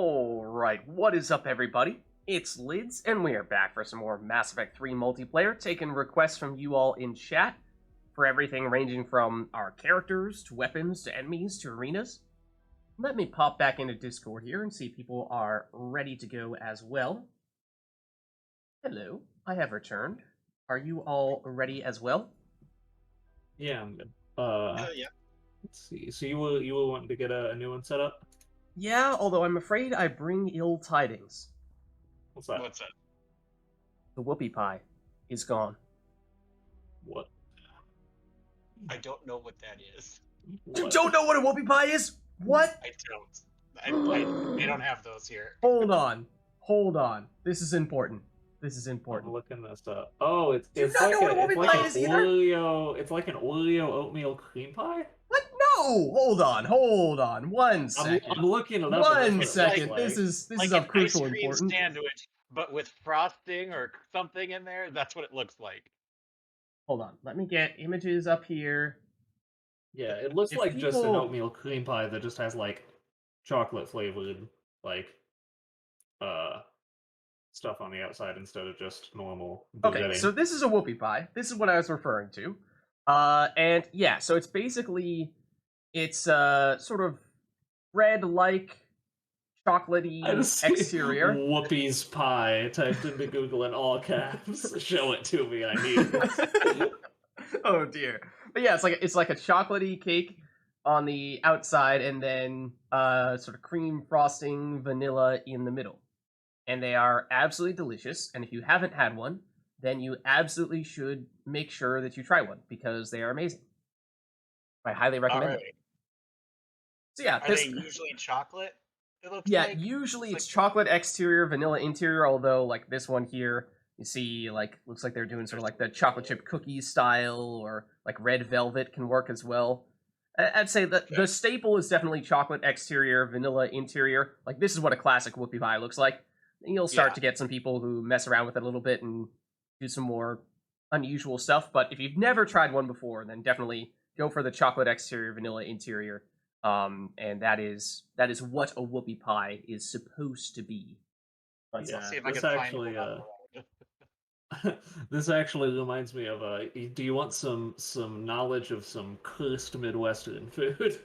Alright, what is up everybody? It's Lids, and we are back for some more Mass Effect 3 multiplayer, taking requests from you all in chat for everything ranging from our characters, to weapons, to enemies, to arenas. Let me pop back into Discord here and see if people are ready to go as well. Hello, I have returned. Are you all ready as well? Yeah, I'm good. Yeah. Let's see. So you were wanting to get a new one set up? Yeah, although I'm afraid I bring ill tidings. What's that? What's that? The whoopie pie is gone. What? I don't know what that is. You don't know what a whoopie pie is? What? I don't. I don't have those here. Hold on. This is important. I'm important. looking this up. Oh, it's Do you it's not like know what a it's whoopie like pie an is either? Oreo. It's like an Oreo oatmeal cream pie. What? No! Hold on. 1 second. I'm looking it up. 1 That's second. what it looks This like is an of crucial ice cream importance. sandwich, but with frosting or something in there. That's what it looks like. Hold on. Let me get images up here. Yeah, it looks If like just an people- oatmeal cream pie that just has like chocolate flavored like stuff on the outside instead of just normal Okay, breading. so this is a whoopie pie. This is what I was referring to. And yeah, so it's basically sort of bread-like chocolatey I just see exterior. Whoopies pie typed into Google in all caps. Show it to me. I need it. Oh dear. But yeah, it's like a chocolatey cake on the outside, and then sort of cream frosting, vanilla in the middle. And they are absolutely delicious. And if you haven't had one, then you absolutely should make sure that you try one because they are amazing. I highly recommend them. Alright. So yeah, Are they usually chocolate? It looks yeah, like? usually it's like- chocolate exterior, vanilla interior. Although like this one here, you see like looks like they're doing sort of like the chocolate chip cookies style, or like red velvet can work as well. I'd say that the staple is definitely chocolate exterior, vanilla interior. Like this is what a classic whoopie pie looks like. You'll start to get some people who mess around with it a little bit and do some more unusual stuff. But if you've never tried one before, then definitely go for the chocolate exterior, vanilla interior. And that is what a whoopie pie is supposed to be. But, Yeah. I'll see if I This can actually, find this actually reminds me of do you want some knowledge of some cursed Midwestern food?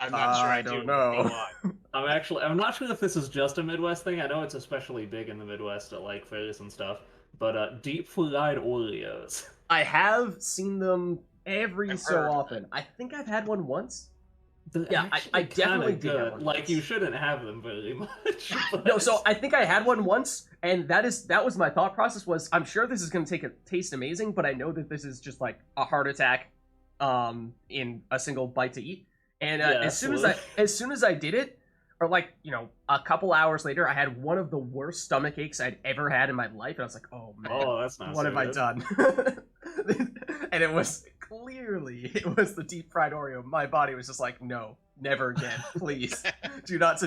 I'm not sure I do. don't Go know. on. I'm not sure if this is just a Midwest thing. I know it's especially big in the Midwest at like fairs and stuff. But deep fried Oreos. I have seen them every I've so heard of often. I think I've had one once. They're Yeah, I actually definitely kinda did have good. one Like once. you shouldn't have them very much. No, so but- I think I had one once, and that was my thought process. Was I'm sure this is going to taste amazing, but I know that this is just like a heart attack, in a single bite to eat. And Yeah, as soon as I did it, or like a couple hours later, I had one of the worst stomach aches I'd ever had in my life, and I was like, oh man, Oh, that's not what so have I good. done? And it was the deep fried Oreo. My body was just like, no, never again, please. do not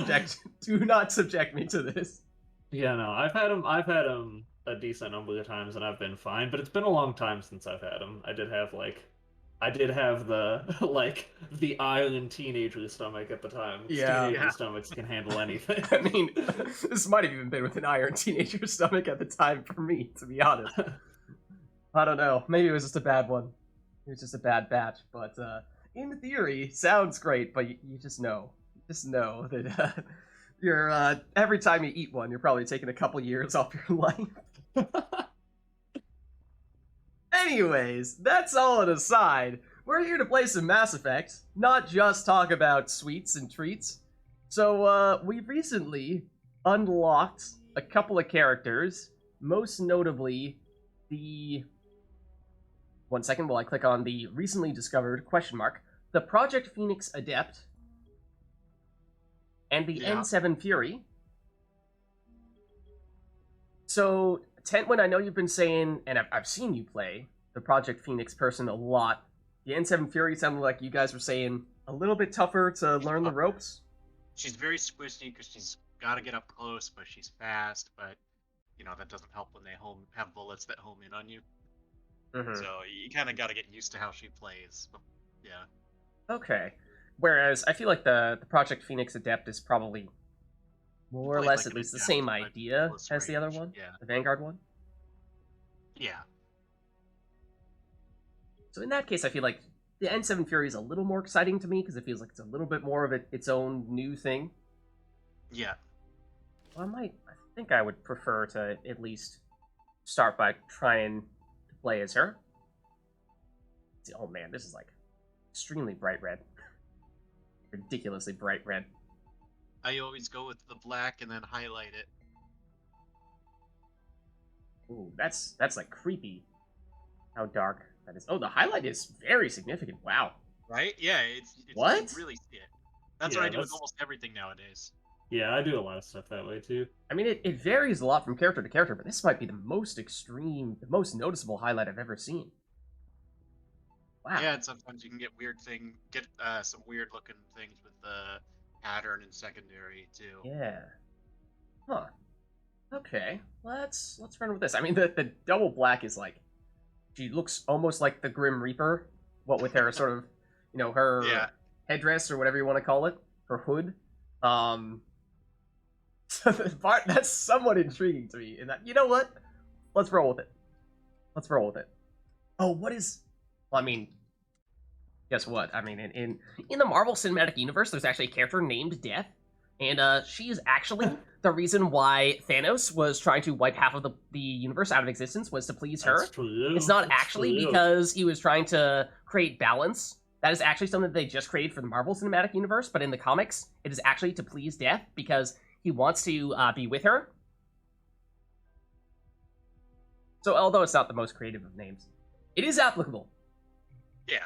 subject me to this. Yeah, no, I've had them a decent number of times and I've been fine, but it's been a long time since I've had them. I did have the like the iron teenager stomach at the time. Yeah. Teenager stomachs can handle anything. I mean, this might have even been with an iron teenager stomach at the time for me, to be honest. I don't know. Maybe it was just a bad one. It was just a bad batch. But in theory, sounds great. But you just know that you're every time you eat one, you're probably taking a couple years off your life. Anyways, that's all an aside. We're here to play some Mass Effect, not just talk about sweets and treats. So we recently unlocked a couple of characters, most notably the... One second while I click on the recently discovered ? The Project Phoenix Adept, and the N7 Fury. So, Tentwin, I know you've been saying, and I've seen you play the Project Phoenix person a lot. The N7 Fury sounded like you guys were saying a little bit tougher to learn the ropes. She's very squishy because she's got to get up close, but she's fast. But that doesn't help when they have bullets that home in on you. Mm-hmm. So you kind of got to get used to how she plays. But, yeah. Okay. Whereas I feel like the Project Phoenix Adept is probably more or played, less like, at an least the adept, same but idea close as the other range, one, yeah. the Vanguard one. Yeah. So in that case, I feel like the N7 Fury is a little more exciting to me because it feels like it's a little bit more of its own new thing. Yeah. Well, I think I would prefer to at least start by trying to play as her. Oh man, this is like extremely bright red. Ridiculously bright red. I always go with the black and then highlight it. Ooh, that's like creepy. How dark that is. Oh, the highlight is very significant. Wow. Right? Yeah, it's What? you really see it. That's Yeah, what I do with that's- almost everything nowadays. Yeah, I do a lot of stuff that way too. I mean, it varies a lot from character to character, but this might be the most extreme, the most noticeable highlight I've ever seen. Wow. Yeah, and sometimes you can get some weird looking things with the pattern and secondary too. Yeah. Huh. Okay. Let's run with this. I mean, the double black is like, she looks almost like the Grim Reaper. What with her sort of, her Yeah. headdress or whatever you want to call it, her hood. So that's somewhat intriguing to me. In that, you know what? Let's roll with it. Let's roll with it. Oh, what is? Well, I mean, guess what? I mean, in the Marvel Cinematic Universe, there's actually a character named Death, and she is actually the reason why Thanos was trying to wipe half of the universe out of existence was to please her. That's true. It's not That's actually true. because he was trying to create balance. That is actually something that they just created for the Marvel Cinematic Universe, but in the comics, it is actually to please Death because he wants to be with her. So, although it's not the most creative of names, it is applicable. Yeah.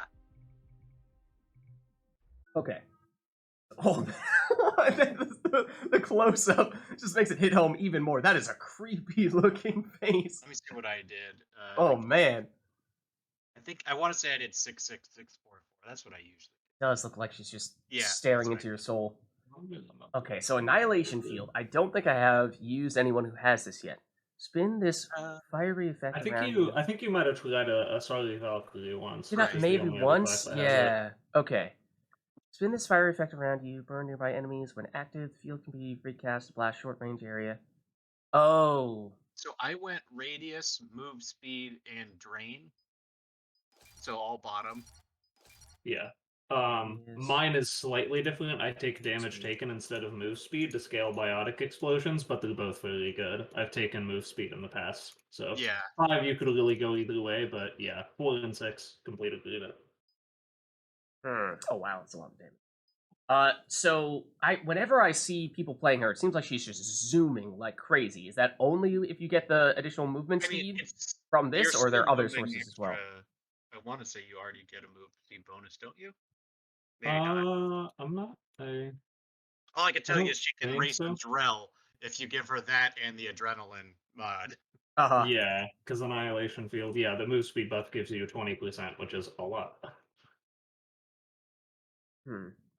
Okay. Oh, the close-up just makes it hit home even more. That is a creepy-looking face. Let me see what I did. Oh, man. I want to say I did 66644. That's what I usually It does look like she's just Yeah, staring that's into right. your soul. Okay, so Annihilation Field. I don't think I have used anyone who has this yet. Spin this fiery effect I think around I think you might have tried a Sorry Valkyrie once. Did which I, is the maybe only other once? class that has it. Yeah. Okay. Spin this fiery effect around you. Burn nearby enemies. When active, the field can be recast to blast short range area. Oh. So I went radius, move speed, and drain. So all bottom. Yeah. Yes. Mine is slightly different. I take damage taken instead of move speed to scale biotic explosions, but they're both really good. I've taken move speed in the past, so Yeah. 5 you could really go either way, but yeah, 4 and 6 completely agree with it. Oh wow, that's a lot of damage. So whenever I see people playing her, it seems like she's just zooming like crazy. Is that only if you get the additional movement I mean, speed it's from this, you're or are there still other moving sources as well? extra- I want to say you already get a move speed bonus, don't you? Maybe not. I'm not. All I can tell you don't is she can think race so. and Drell if you give her that and the adrenaline mod. Uh-huh. Yeah, because Annihilation Field, yeah, the move speed buff gives you 20%, which is a lot.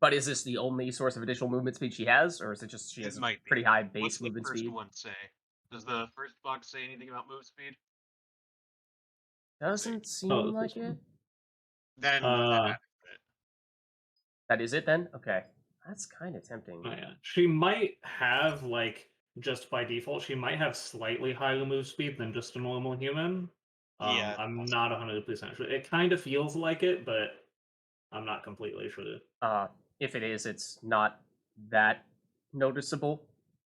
But is this the only source of additional movement speed she has, or is it just she has It a might be. pretty high What's base the movement first speed? one say? Does the first box say anything about move speed? Doesn't seem Oh, like this it. one. Then That is it then? Okay. That's kind of tempting. Oh, yeah. She might have, like, just by default, she might have slightly higher move speed than just a normal human. Yeah, I'm not 100% sure. It kind of feels like it, but I'm not completely sure. If it is, it's not that noticeable.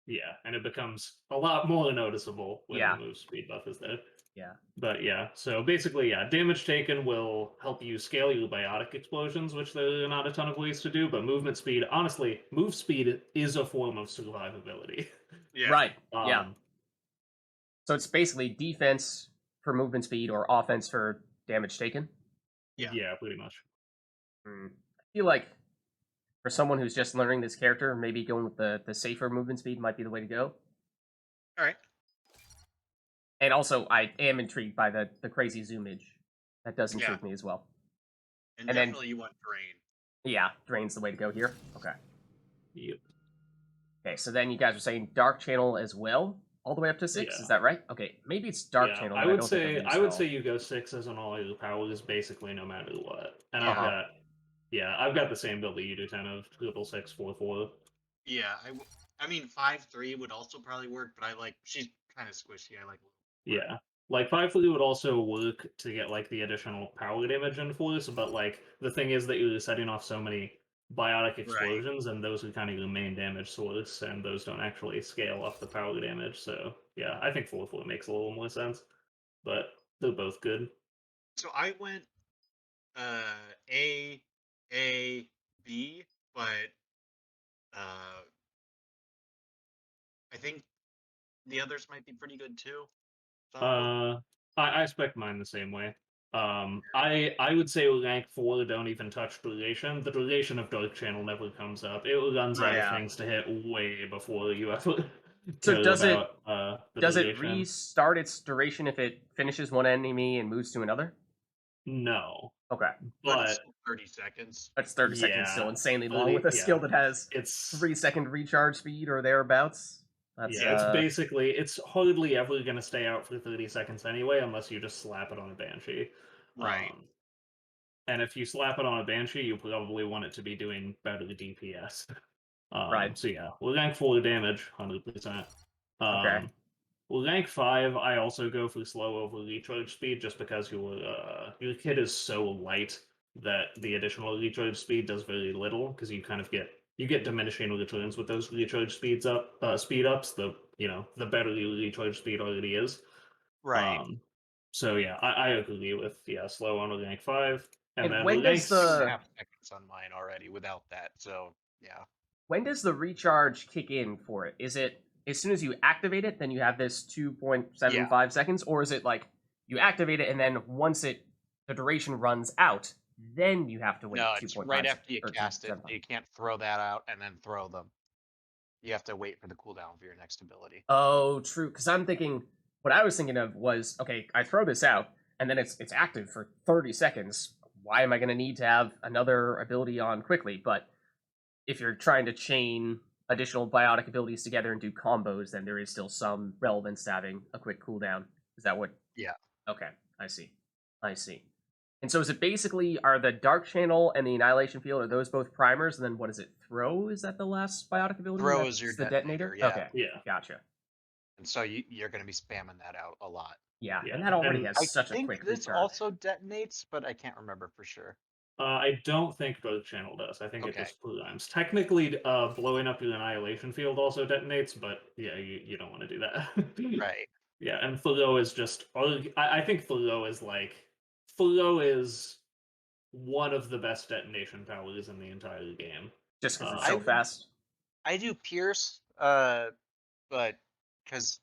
Yeah, and it becomes a lot more noticeable when Yeah. the move speed buff is there. Yeah. But yeah, so basically, yeah, damage taken will help you scale your biotic explosions, which there are not a ton of ways to do, but movement speed, honestly, move speed is a form of survivability. yeah. Right. Yeah. Um, So it's basically defense for movement speed or offense for damage taken. Yeah. Yeah, pretty much. I feel like for someone who's just learning this character, maybe going with the safer movement speed might be the way to go. All right. And also, I am intrigued by the crazy zoomage. That does intrigue me as well. And And then- definitely you want drain. Yeah, drain's the way to go here. Okay. Yep. Okay, so then you guys are saying Dark Channel as well, all the way up to 6. Yeah. Is that right? Okay, maybe it's Dark Yeah, Channel. I that would don't think say I've used I at would all. say you go 6 as an all your powers basically no matter what. And Uh-huh. I've got the same build that you do, 10 of triple 6, 4, 4. Yeah, I mean, 5-3 would also probably work, but she's kind of squishy. I like. Yeah. Like 5-3 would also work to get like the additional power damage into force, but like the thing is that you're setting off so many biotic Right. explosions, and those are kind of your main damage source, and those don't actually scale up the power damage. So yeah, I think 4-4 makes a little more sense, but they're both good. So I went A, A, B, but I think the others might be pretty good too. So I spec mine the same way. I would say rank 4 don't even touch duration. The duration of Dark Channel never comes up. It runs out of Yeah. things to hit way before you ever So care about the does it duration. restart its duration if it finishes one enemy and moves to another? No, Okay, but it's but still 30 seconds. that's 30 seconds, still yeah, insanely long with a skill that has it's 3-second recharge speed or thereabouts. That's yeah, it's basically it's hardly ever gonna stay out for 30 seconds anyway, unless you just slap it on a Banshee. Right. And if you slap it on a Banshee, you probably want it to be doing better DPS. right. So yeah, we'll rank 4 damage, 100%. Okay. Well, rank 5, I also go for slow over recharge speed just because your kit is so light that the additional recharge speed does very little because you kind of get diminishing returns with those recharge speed ups. The better your recharge speed already is. Right. So yeah, I agree with slow on rank 5, and And then when with does rank the 2.5 seconds on mine already without that. So yeah. when does the recharge kick in for it? Is it as soon as you activate it, then you have this 2.75 seconds, or is it like you activate it and then once the duration runs out, then you have to wait No, it's 2.5 right after you or cast it. 2.75? You can't throw that out and then throw them. You have to wait for the cooldown for your next ability. Oh, true. Because I'm thinking, what I was thinking of was, okay, I throw this out, and then it's active for 30 seconds. Why am I going to need to have another ability on quickly? But if you're trying to chain additional biotic abilities together and do combos, then there is still some relevance to having a quick cooldown. Is that what? Yeah. Okay, I see. I see. And so is it basically, are the Dark Channel and the Annihilation Field, are those both primers? And then what is it? Throw? Is that the last biotic ability? Throw That's is your the detonator? yeah. Okay, yeah, gotcha. And so you're going to be spamming that out a lot. Yeah, yeah, and that already and has I such a think quick this recharge. also detonates, but I can't remember for sure. I don't think Dark Channel does. I think it Okay. just primes. Technically, blowing up your Annihilation Field also detonates, but yeah, you don't want to do that. Right. Yeah, and Thoreau is just. I think Thoreau is one of the best detonation powers in the entire game. Just because it's I so would fast. I do Pierce, but because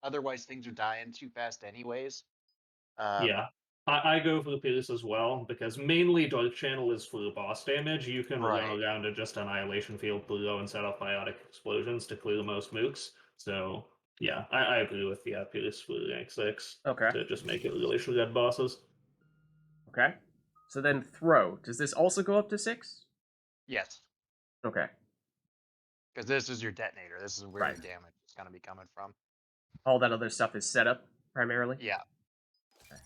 otherwise things are dying too fast anyways. Yeah, I go for the Pierce as well because mainly Dark Channel is for the boss damage. You can run Right. around to just Annihilation Field below and set off biotic explosions to clear the most mooks. So yeah, I agree with Pierce for rank 6 Okay. to just make it really shred bosses. Okay. So then throw. Does this also go up to 6? Yes. Okay. Because this is your detonator. This is where Right. your damage is going to be coming from. All that other stuff is set up primarily. Yeah. Okay.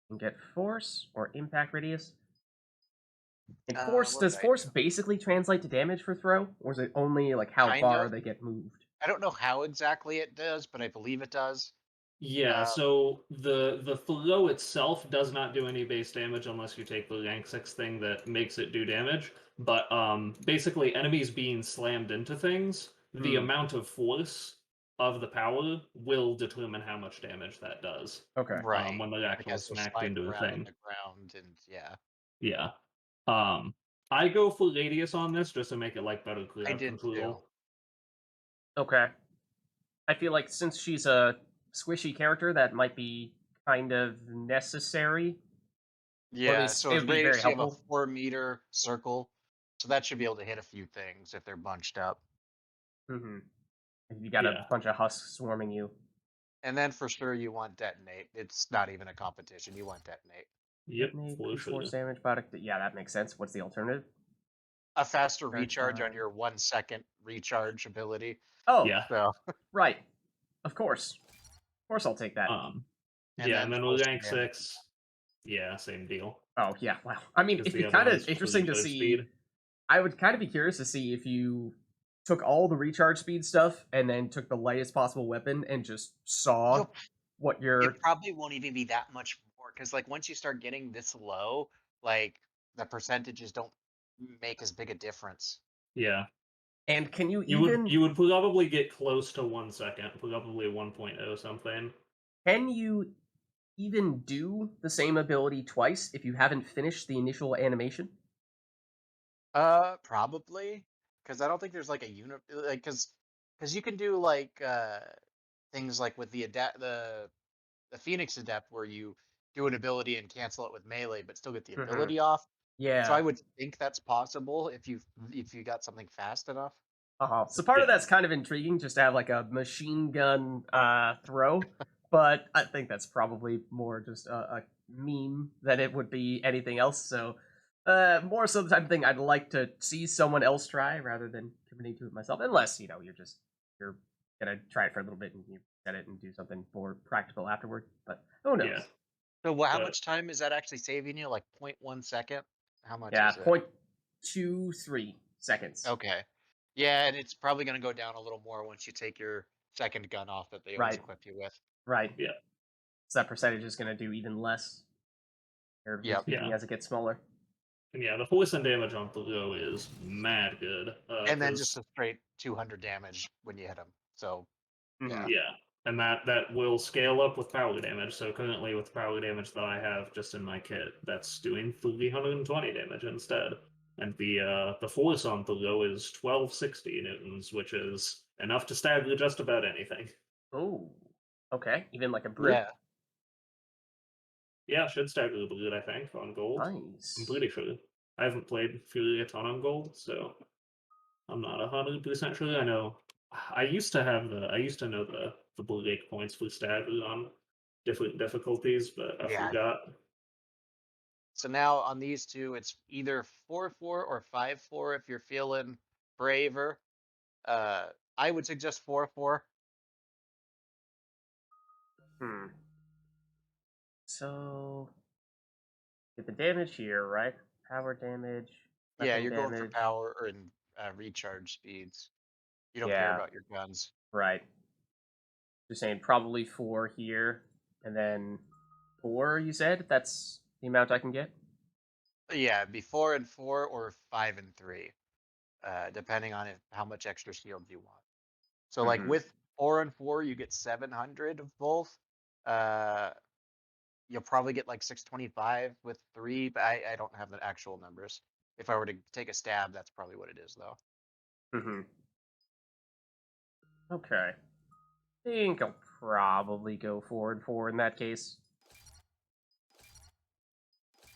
You can get force or impact radius. And force, What does did I force do? basically translate to damage for throw? Or is it only like how Kind far of. they get moved? I don't know how exactly it does, but I believe it does. Yeah, so the Thoreau itself does not do any base damage unless you take the rank 6 thing that makes it do damage. But basically, enemies being slammed into things, the Hmm. amount of force of the power will determine how much damage that does. Okay. Right. When they're actually Because they're smacked sliding into a around on thing. the ground and yeah. Yeah. I go for radius on this just to make it like better I crowd did too. control. Okay. I feel like since she's a squishy character, that might be kind of necessary. Or at Yeah, least so it with would be very radius, you have a helpful. 4-meter circle. So that should be able to hit a few things if they're bunched up. Mm-hmm. If you got a Yeah. bunch of husks swarming you. And then for sure you want detonate. It's not even a competition. You want detonate. Yep, Detonate, for increase sure. force damage, product. Yeah, that makes sense. What's the alternative? A faster Charge recharge on time. your 1 second recharge ability. Oh, Yeah. So right. Of course. Of course I'll take that. and Yeah, then and then with force rank damage. 6, yeah, same deal. Oh, yeah, wow. I mean, Because it'd the be other kind one's of just interesting to recharge see. speed. I would kind of be curious to see if you took all the recharge speed stuff and then took the lightest possible weapon and just saw You'll what your It probably won't even be that much more because, like, once you start getting this low, like, the percentages don't make as big a difference. Yeah. and can you You would even you would probably get close to 1 second, probably 1.0 something. can you even do the same ability twice if you haven't finished the initial animation? Probably, because I don't think there's like a unit, like, because you can do like things like with the Phoenix Adept where you do an ability and cancel it with melee, but still get the Hmm. ability off. So Yeah. I would think that's possible if you got something fast enough. So part of Yeah. that's kind of intriguing, just to have like a machine gun throw, but I think that's probably more just a meme than it would be anything else. So more so the type of thing I'd like to see someone else try rather than committing to it myself. Unless you're gonna try it for a little bit and you set it and do something more practical afterward. But who knows? Yeah. So how But much time is that actually saving you? Like 0.1 second? How much Yeah, is it? 0.23 seconds. Okay. Yeah, and it's probably going to go down a little more once you take your second gun off that they always Right, equip you with. right. yeah. So that percentage is gonna do even less, comparatively Yep. speaking, Yeah. as it gets smaller. And yeah, the poison damage on Blue is mad good. And then just Because a straight 200 damage when you hit them. So, Mhm. yeah. yeah, and that will scale up with power damage. So currently, with power damage that I have just in my kit, that's doing 320 damage instead. And the force on Blue is 1260 newtons, which is enough to stagger just about anything. Oh, okay. Even like a brute. Yeah. Yeah, should stagger a Blue, I think, on gold. I'm Nice. pretty sure. I haven't played Fury a ton on gold, so I'm not 100% sure. I used to know the blue lake points for stagger on different difficulties, but I Yeah. forgot. So now on these two, it's either 4-4 or 5-4 if you're feeling braver. I would suggest 4-4. Hmm. So get the damage here, right? Power damage, Yeah, weapon you're going for damage. power or in recharge speeds. You don't care Yeah, about your guns. right. Just saying probably 4 here, and then 4. You said that's the amount I can get. Yeah, it'd be 4-4 or 5-3, depending on how much extra shield you want. So like Mm-hmm. with 4-4, you get 700 of both. Uh, you'll probably get like 625 with 3, but I don't have the actual numbers. If I were to take a stab, that's probably what it is, though. Mm-hmm. Okay. Think I'll probably go 4 and 4 in that case.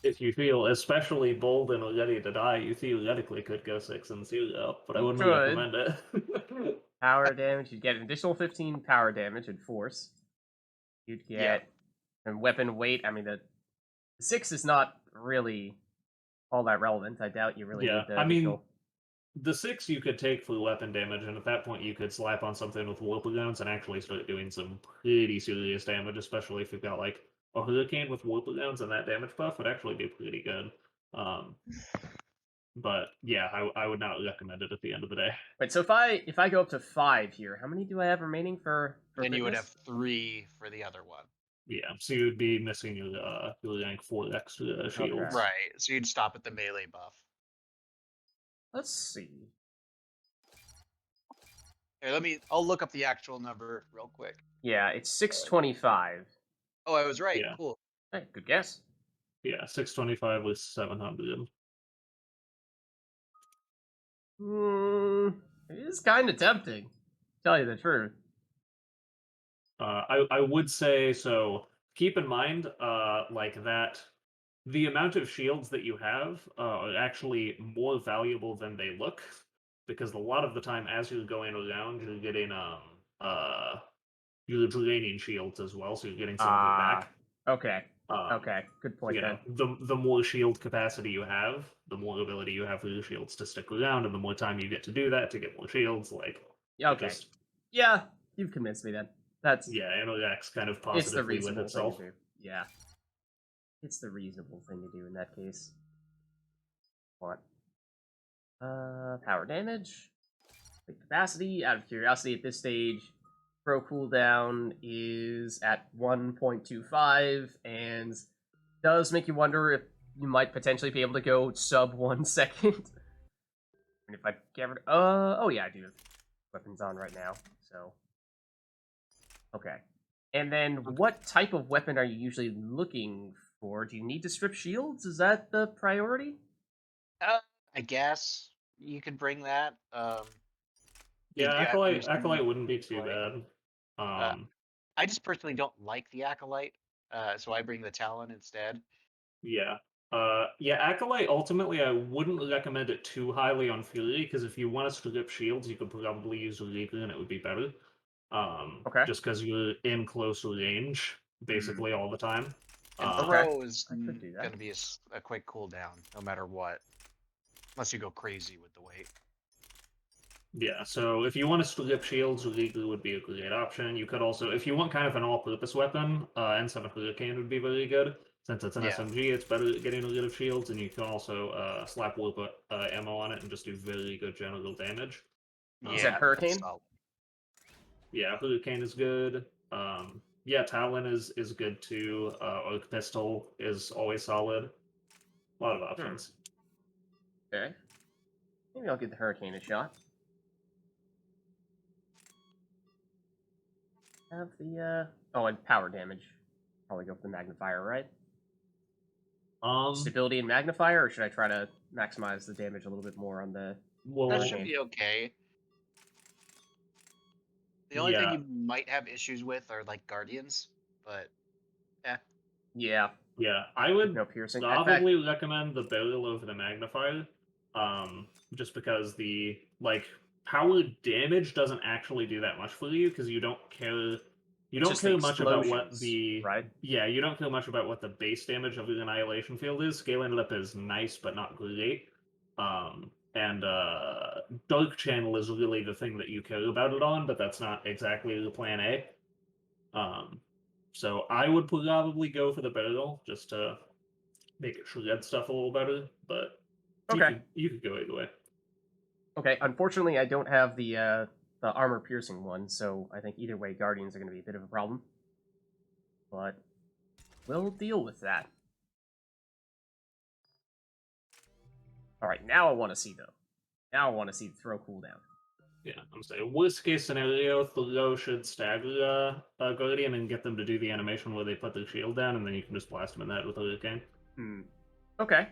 If you feel especially bold and ready to die, you theoretically could go 6-0, but I You wouldn't could. recommend it. Power damage, you'd get an additional 15 power damage and force. You'd Yeah. get and weapon weight. I mean, the 6 is not really all that relevant. I doubt you really Yeah, need the I mean, additional. the 6 you could take for weapon damage, and at that point you could slap on something with warp rounds and actually start doing some pretty serious damage, especially if you've got like a hurricane with warp rounds, and that damage buff would actually be pretty good. But yeah, I would not recommend it at the end of the day. Wait, so if I go up to 5 here, how many do I have remaining for Then you would have fitness? 3 for the other one. Yeah, so you'd be missing your rank 4 extra Okay. shields. Right. So you'd stop at the melee buff. Let's see. Here, I'll look up the actual number real quick. Yeah, it's 625. Oh, I was right. Yeah, Cool. Hey, good guess. yeah, 625 was 700. It is kind of tempting. To tell you the truth. I would say so. Keep in mind, like that, the amount of shields that you have are actually more valuable than they look, because a lot of the time, as you're going around, you're getting you're draining shields as well, so you're getting some of it back. Okay. Um, Okay. Good point you know, then. the more shield capacity you have, the more ability you have for your shields to stick around, and the more time you get to do that to get more shields. Like, Yeah, it okay. just Yeah, you've convinced me then. That's yeah, interacts kind of it's the positively with reasonable thing to itself. do. Yeah. It's the reasonable thing to do in that case. What? Power damage? Quick capacity, out of curiosity at this stage, throw cooldown is at 1.25 and does make you wonder if you might potentially be able to go sub 1 second. And if I get rid oh yeah, I do have weapons on right now, so. Okay. And then what type of weapon are you usually looking for? Do you need to strip shields? Is that the priority? I guess you could bring that. Yeah, you have used Acolyte wouldn't be too Acolyte. bad. I just personally don't like the Acolyte, so I bring the Talon instead. Yeah. Yeah, Acolyte, ultimately, I wouldn't recommend it too highly on Fury, because if you want to strip shields, you could probably use Reaper and it would be better. Okay. Just because you're in close range, basically, all the time. And Okay. throw is I could do that. going to be a quick cooldown, no matter what. Unless you go crazy with the weight. Yeah, so if you want to strip shields, Reaper would be a great option. You could also, if you want kind of an all-purpose weapon, N7 Hurricane would be very good. Since it's an Yeah. SMG, it's better at getting rid of shields, and you can also slap warp ammo on it and just do very good general damage. You said Hurricane? solid. Yeah, Hurricane is good. Yeah, Talon is good too. Oak Pistol is always solid. A lot of options. Okay. Maybe I'll give the Hurricane a shot. Have the, oh, and power damage. Probably go for the Magnifier, right? Stability and Magnifier, or should I try to maximize the damage a little bit more on the well, That should be okay. The only thing you might have issues with are like Guardians, but yeah, I would no piercing. probably recommend the barrel over the magnifier, just because the power damage doesn't actually do that much for you because you don't care. You don't just the care much about what explosions, the right? Yeah, you don't care much about what the base damage of the annihilation field is. Scaling it up is nice, but not great. And Dark Channel is really the thing that you care about it on, but that's not exactly the plan A. So I would probably go for the barrel just to make it shred stuff a little better, but Okay. you could go either way. Okay, unfortunately, I don't have the armor piercing one, so I think either way, Guardians are going to be a bit of a problem. But we'll deal with that. All right, now I want to see though. Now I want to see the throw cooldown. Yeah, I'm saying worst case scenario, Throw should stagger Guardian and get them to do the animation where they put their shield down, and then you can just blast them in that with a Hurricane. Okay.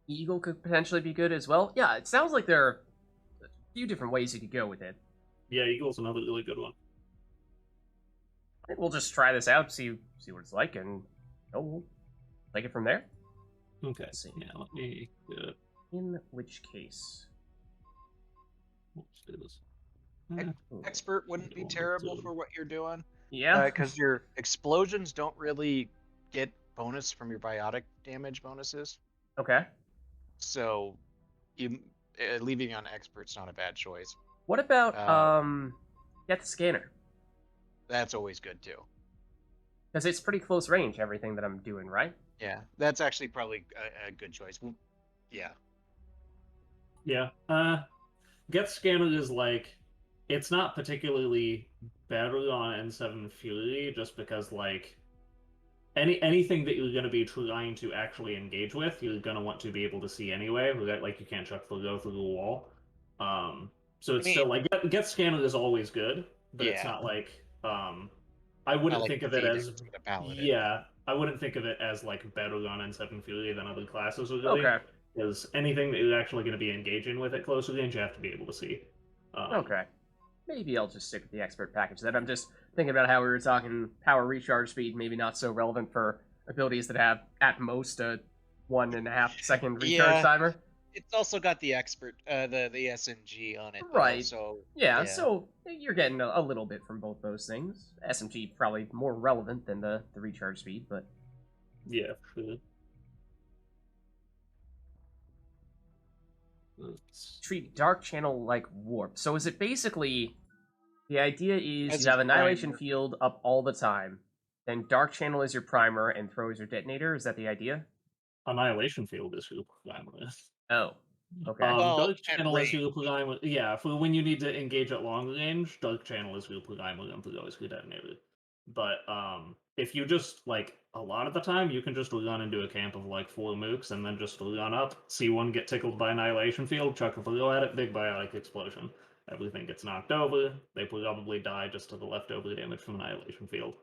Eagle could potentially be good as well. Yeah, it sounds like there are a few different ways you could go with it. Yeah, Eagle's another really good one. I think we'll just try this out, see what it's like, and we'll take it from there. Okay. Let's see. Yeah, let me do it. In which case, Let's do this. Expert wouldn't be terrible for what you're doing. Yeah, because your explosions don't really get bonus from your biotic damage bonuses. Okay. So, you leaving on expert's not a bad choice. What about get the scanner? That's always good too. Because it's pretty close range, everything that I'm doing, right? Yeah, that's actually probably a good choice. Yeah. Yeah. Get Scanner is it's not particularly better on N7 Fury just because anything that you're going to be trying to actually engage with, you're going to want to be able to see anyway. You can't chuck through the wall. So it's still Get Scanner is always good, but it's not I wouldn't think of it as I wouldn't think of it as better on N7 Fury than other classes would really. Okay. Because anything that you're actually going to be engaging with at closer range, you have to be able to see. Okay. Maybe I'll just stick with the expert package then. I'm just thinking about how we were talking power recharge speed, maybe not so relevant for abilities that have at most a 1.5 second recharge timer. It's also got the expert, the SMG on it. Right. Though, so yeah, so you're getting a little bit from both those things. SMG probably more relevant than the recharge speed, but yeah, sure. Treat Dark Channel like warp. So is it basically the idea is As you have a Annihilation primer. Field up all the time, then Dark Channel is your primer and Throw is your detonator? Is that the idea? Annihilation Field is super glamorous. Oh, okay. Well, Dark at Channel is range. super glamorous. Yeah, for when you need to engage at long range, Dark Channel is super glamorous and always good at it. But if you just like a lot of the time, you can just run into a camp of like 4 mooks and then just run up, see one get tickled by Annihilation Field, chuck a blow at it, big biotic explosion. Everything gets knocked over. They probably die just to the leftover damage from Annihilation Field.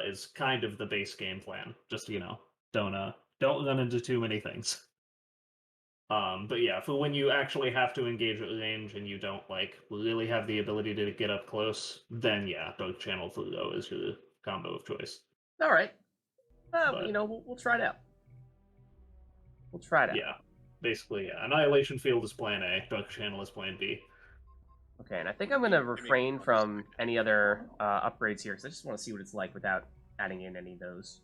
Is kind of the base game plan. Just don't run into too many things. But yeah, for when you actually have to engage at range and you don't like really have the ability to get up close, then yeah, Dark Channel Flugo is your combo of choice. All right. But, We'll try it out. We'll try it out. Yeah, basically, yeah. Annihilation Field is Plan A. Dark Channel is Plan B. Okay, and I think I'm going to refrain from any other upgrades here, because I just want to see what it's like without adding in any of those.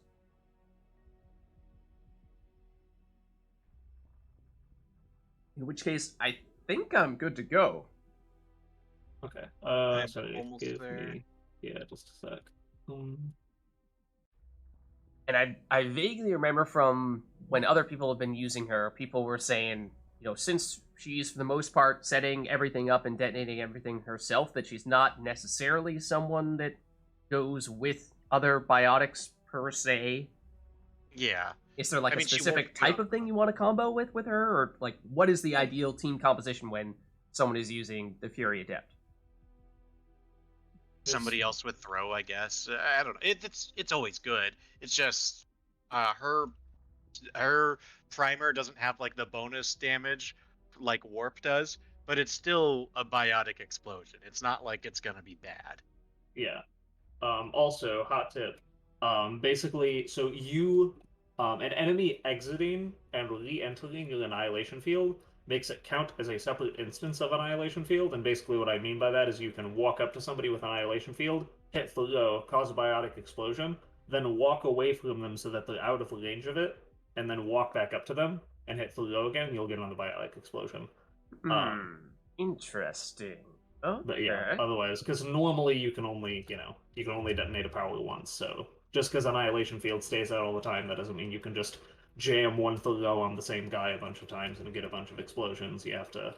In which case, I think I'm good to go. Okay. I'm Sorry, almost give there. me... Yeah, just a sec. And I vaguely remember from when other people have been using her, people were saying, since she's for the most part setting everything up and detonating everything herself, that she's not necessarily someone that goes with other biotics per se. Yeah. Is there like I mean, a she specific won't type go- of thing you want to combo with her, or like what is the ideal team composition when someone is using the Fury Adept? Somebody else would throw, I guess. I don't know. It's always good. It's just her primer doesn't have like the bonus damage like Warp does, but it's still a biotic explosion. It's not like it's gonna be bad. Yeah. Also, hot tip. Basically, so an enemy exiting and re-entering your Annihilation Field makes it count as a separate instance of Annihilation Field, and basically what I mean by that is you can walk up to somebody with Annihilation Field, hit throw, cause a biotic explosion, then walk away from them so that they're out of range of it, and then walk back up to them and hit throw again, and you'll get on the biotic explosion. Interesting. Okay. But yeah, otherwise, because normally you can only detonate a power once, so just because Annihilation Field stays out all the time, that doesn't mean you can just jam one throw on the same guy a bunch of times and get a bunch of explosions. You have to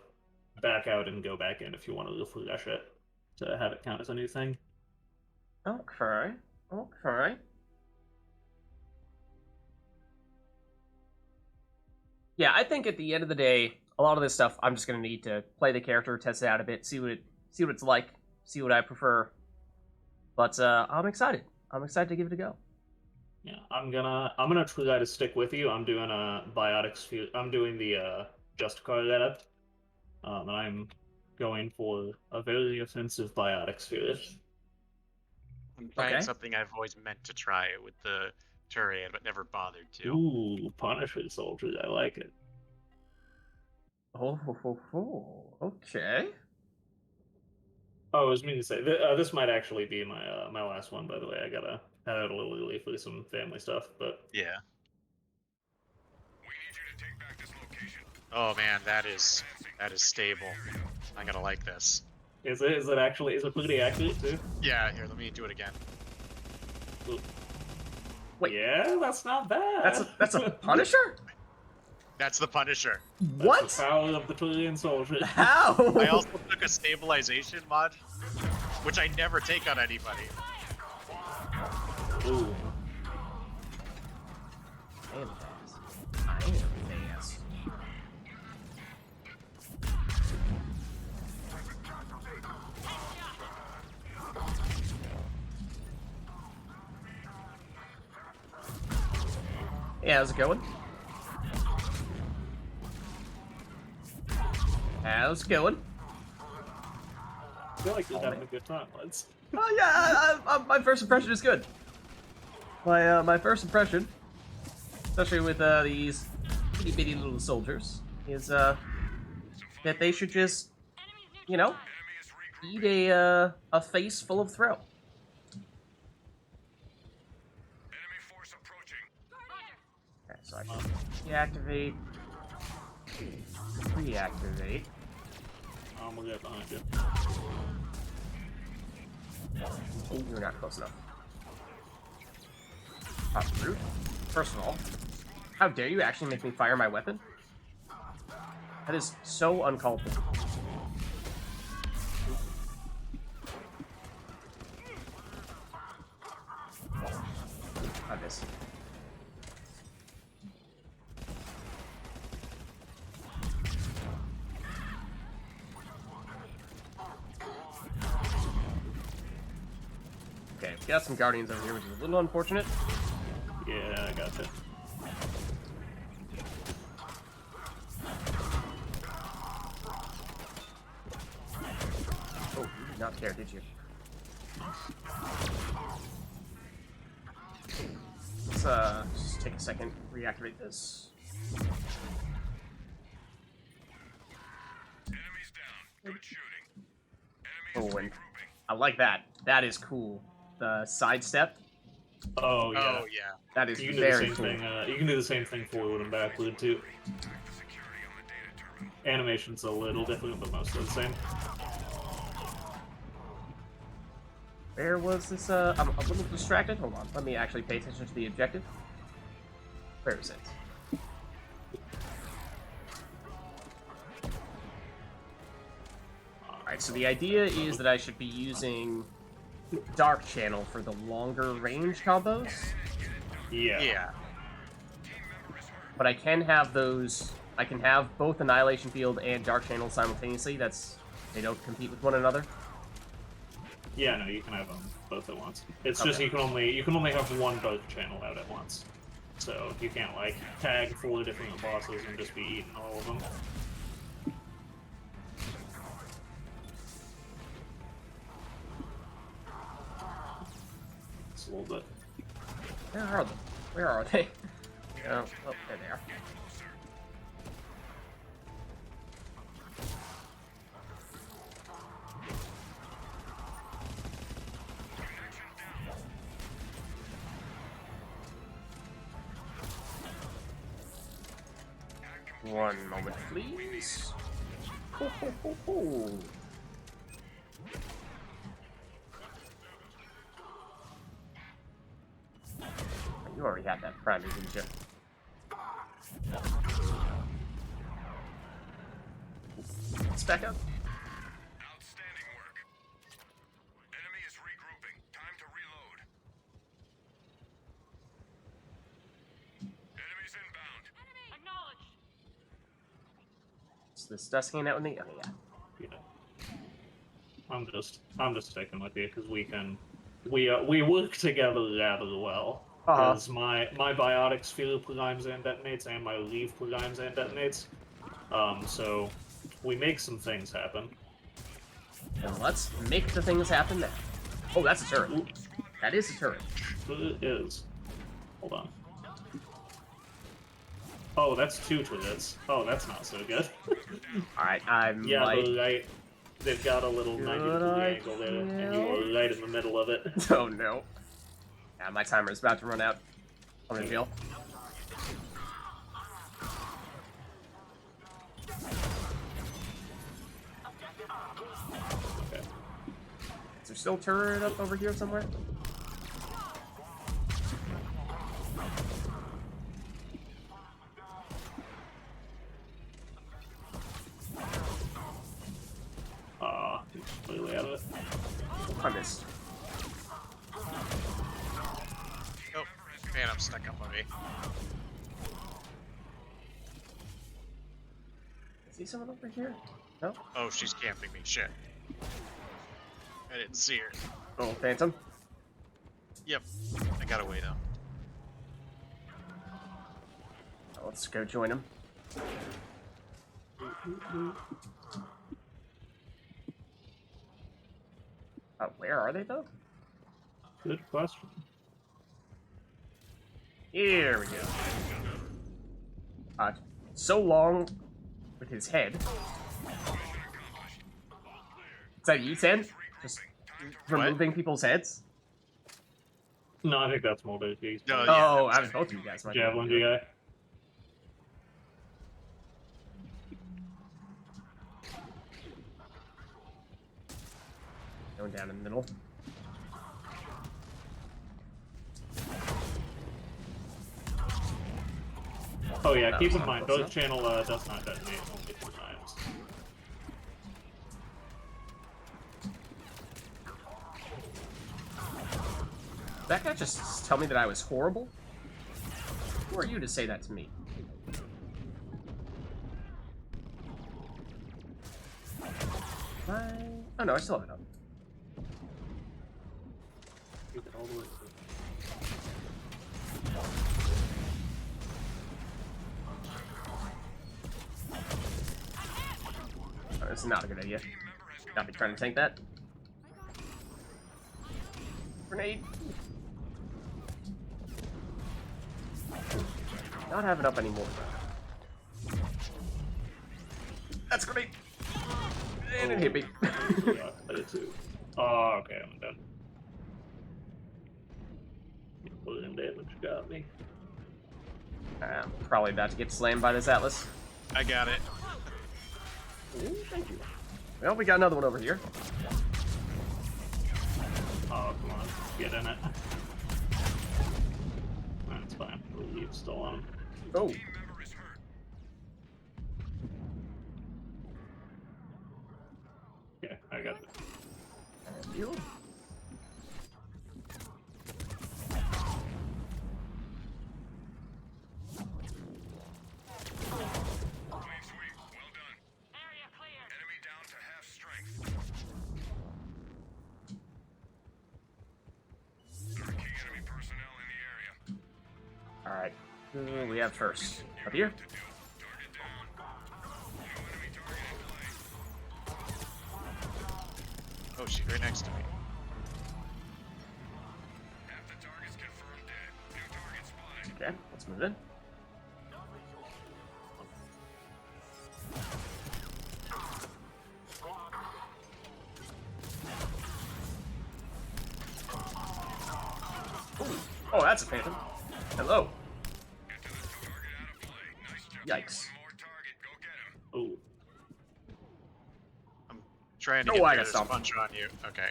back out and go back in if you want to refresh it to have it count as a new thing. Okay. Yeah, I think at the end of the day, a lot of this stuff I'm just gonna need to play the character, test it out a bit, see what it's like, see what I prefer. But I'm excited. I'm excited to give it a go. Yeah, I'm gonna try to stick with you. I'm doing a biotics. I'm doing the Justicar Adept, and I'm going for a very offensive biotic spirit. I'm trying Okay. something I've always meant to try with the Turian, but never bothered to. Ooh, Punisher Soldier. I like it. Oh, okay. Oh, I was meaning to say this might actually be my my last one. By the way, I gotta head out a little early for some family stuff, but Yeah. We need you to take back this location. Oh man, that is stable. I'm gonna like this. is it pretty accurate too? Yeah, here, let me do it again. Ooh. Wait. Yeah, that's not bad. That's a Punisher? That's the Punisher. What? That's the power of the Batarian Soldier. How? I also took a stabilization mod, which I never take on anybody. Ooh. I am fast. Yeah, how's it going? How's it going? I feel like you're having a good time, lads. Oh yeah, my first impression is good. My first impression, especially with these itty bitty little soldiers, is that they should just, eat a face full of throw. Okay, so I can deactivate, reactivate. I'm gonna get behind you. Oh, you're not close enough. Rude. First of all, How dare you actually make me fire my weapon? That is so uncalled for. I miss. Okay, we got some guardians over here, which is a little unfortunate. Yeah, I gotcha. Oh, you did not care, did you? Let's just take a second, reactivate this. Enemies down. Good shooting. Oh, Enemies and regrouping. I like that. That is cool. The sidestep, Oh yeah. Oh yeah. that is You can do the very same cool. thing. You can do the same thing forward and backward too. Active security on the data terminal. Animation's a little different, but mostly the same. Where was this? I'm a little distracted. Hold on. Let me actually pay attention to the objective. Where is it? Alright, so the idea is that I should be using Dark Channel for the longer range combos, Yeah. Yeah. but I can have those. I can have both Annihilation Field and Dark Channel simultaneously. They don't compete with one another. Yeah, no, you can have them both at once. It's just Okay. you can only have one dark channel out at once. So you can't like tag 4 different bosses and just be eating all of them. It's a little bit. Where are they? Where are they? Oh, there they are. One moment, please. Ho, ho, ho, ho. You already had that primer, didn't you? Let's back up. Outstanding work. Enemy is regrouping. Time to reload. Enemies inbound. Acknowledged. Is this dust hanging out with me? Oh yeah. Yeah. I'm just sticking with you because we work together rather well. Because my Biotic sphere primes and detonates, and my leaf primes and detonates. So we make some things happen. And let's make the things happen now. Oh, that's a turret. That is a turret. It is. Hold on. Oh, that's 2 turrets. Oh, that's not so good. Alright, I'm Yeah, like... but right, they've got a little Good 90-degree angle there, and you are right in the middle of it. Oh no. Yeah, my timer is about to run out. I'll reveal. Okay. Is there still a turret up over here somewhere? He's completely out of it. I missed. Oh, Phantom stuck up on me. Is he someone over here? No? Oh, she's camping me. Shit. I didn't see her. Oh, Phantom. Yep. I got away though. Oh, let's go join him. Where are they though? Good question. Here we go. So long with his head. Is that you, Ten? Just removing people's heads? No, I think that's Mulder. He's No, Oh, yeah, I was both of you guys. might be able Javelin to do it. guy. Going down in the middle. Oh yeah, That keep was in not mind, close Dose enough. Channel does not detonate only 2 times. Did that guy just tell me that I was horrible? Who are you to say that to me? Oh no, I still have it up. Keep it all the way through. Oh, this is not a good idea. Not be trying to tank that. Grenade. Not have it up anymore. That's a grenade. And it hit me. Yeah, I did too. Oh, okay, I'm done. Balloon damage got me. I'm probably about to get slammed by this Atlas. I got it. Ooh, thank you. Well, we got another one over here. Oh, come on. Get in it. That's fine. We'll leave still on him. Oh. Team member is hurt. Yeah, I got it. Thank you. Clean sweep. Well done. Area cleared. Enemy down to half strength. There are key enemy personnel in the area. Alright. Who do we have first? Up here? To do. Target down. No enemy target in play. Oh, she's right next to me. Half the targets confirmed dead. New target spotted. Okay, let's move in. Ooh. Oh, that's a phantom. Hello. Get to the target out of play. Nice job. Yikes. One more target. Go get him. Oh, I'm trying to Oh, get I got Bear's stomped. punch on you. Okay.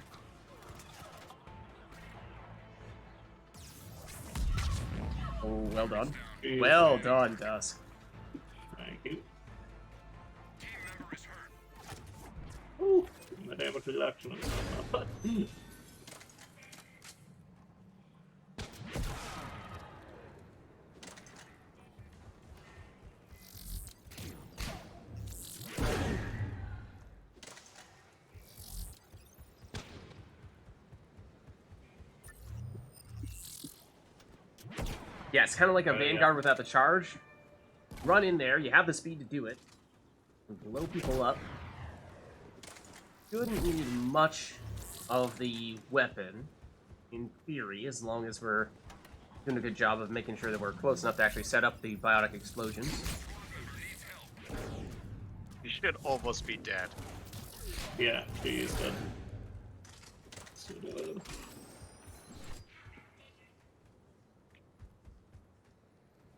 Oh, well done. geez. Well done, Dusk. Thank you. Team member is hurt. Ooh, my damage reduction. Yeah, it's kind of like a Yeah. Vanguard without the charge. Run in there, you have the speed to do it. Blow people up. Shouldn't need much of the weapon, in theory, as long as we're doing a good job of making sure that we're close enough to actually set up the biotic explosions. You should almost be dead. Yeah, geez. So,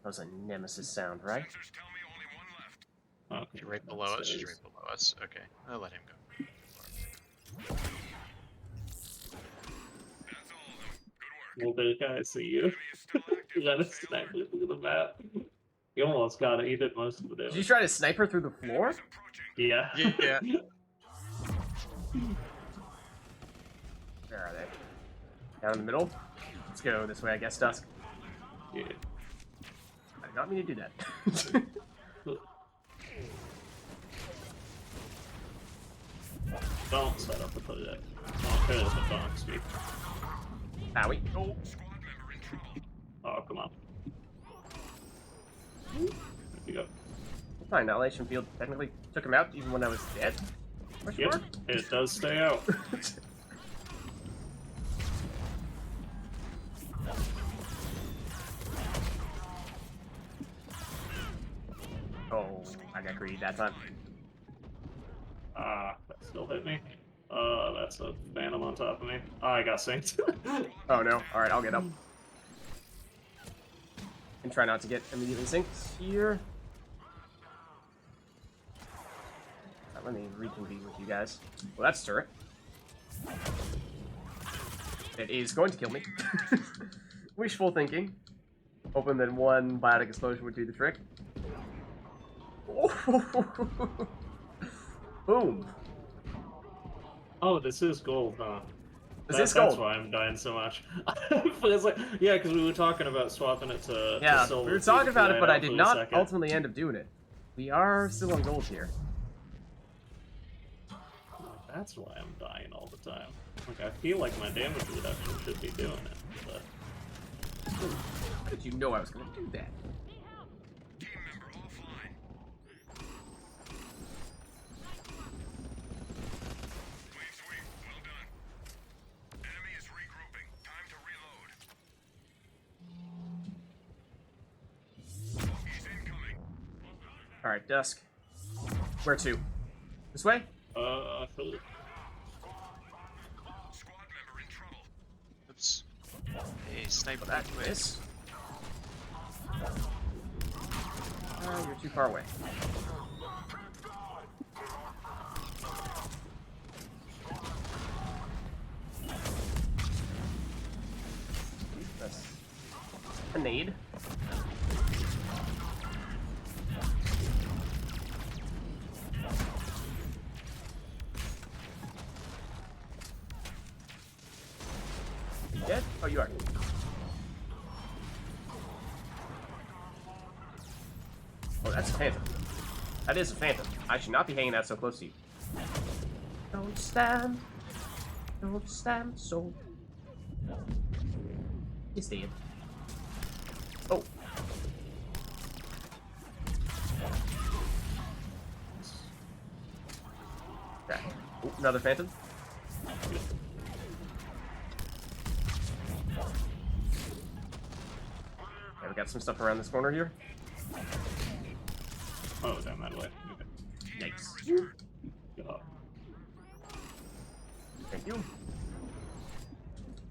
That was a nemesis sound, right? Sensors tell me only one left. okay, She's right below us. that's She's it. right below us. Okay, I'll let him go. That's all of them. Good work. Well, there, guys, see you. Enemy is still active. You got a Stay sniper. alert. Look at the map. You almost got it. He did most of the Did you damage. try to sniper through the floor? Enemies approaching. Yeah. Yeah. Where are they? Down in the middle? Let's go this way, I guess, Dusk. Yeah. I did not mean to do that. Don't set up the project. Oh, there's the bomb speed. Owie. Oh. Squad member in trouble. Oh, come on. There we go. My Annihilation Field technically took him out even when I was dead. Question Yep, mark? it does stay out. Oh, I got greedy that time. Ah, that still hit me. That's a phantom on top of me. Ah, I got synced. Oh no. Alright, I'll get up. And try not to get immediately synced here. Let me reconvene with you guys. Well, that's turret. It is going to kill me. Wishful thinking. Hoping that one biotic explosion would do the trick. Boom. Oh, this is gold, huh? This That's gold. why I'm dying so much. But it's like, yeah, because we were talking about swapping it to Yeah, silver. we were talking about it, but I did for a not second. ultimately end up doing it. We are still on gold here. That's why I'm dying all the time. Like, I feel like my damage reduction should be doing it, but... How did you know I was going to do that? Team member offline. Clean sweep. Well done. Enemy is regrouping. Time to reload. He's incoming. Alright, Dusk. Where to? This way? Actually... Squad member in trouble. Oops. Hey, sniper. That miss. You're too far away. That's a nade. You dead? Oh, you are. Oh, that's a phantom. That is a phantom. I should not be hanging out so close to you. Don't stand so. He's dead. Oh. Okay. Ooh, another phantom. Okay, we got some stuff around this corner here. Oh, down that way. Okay. Yikes. God. Thank you.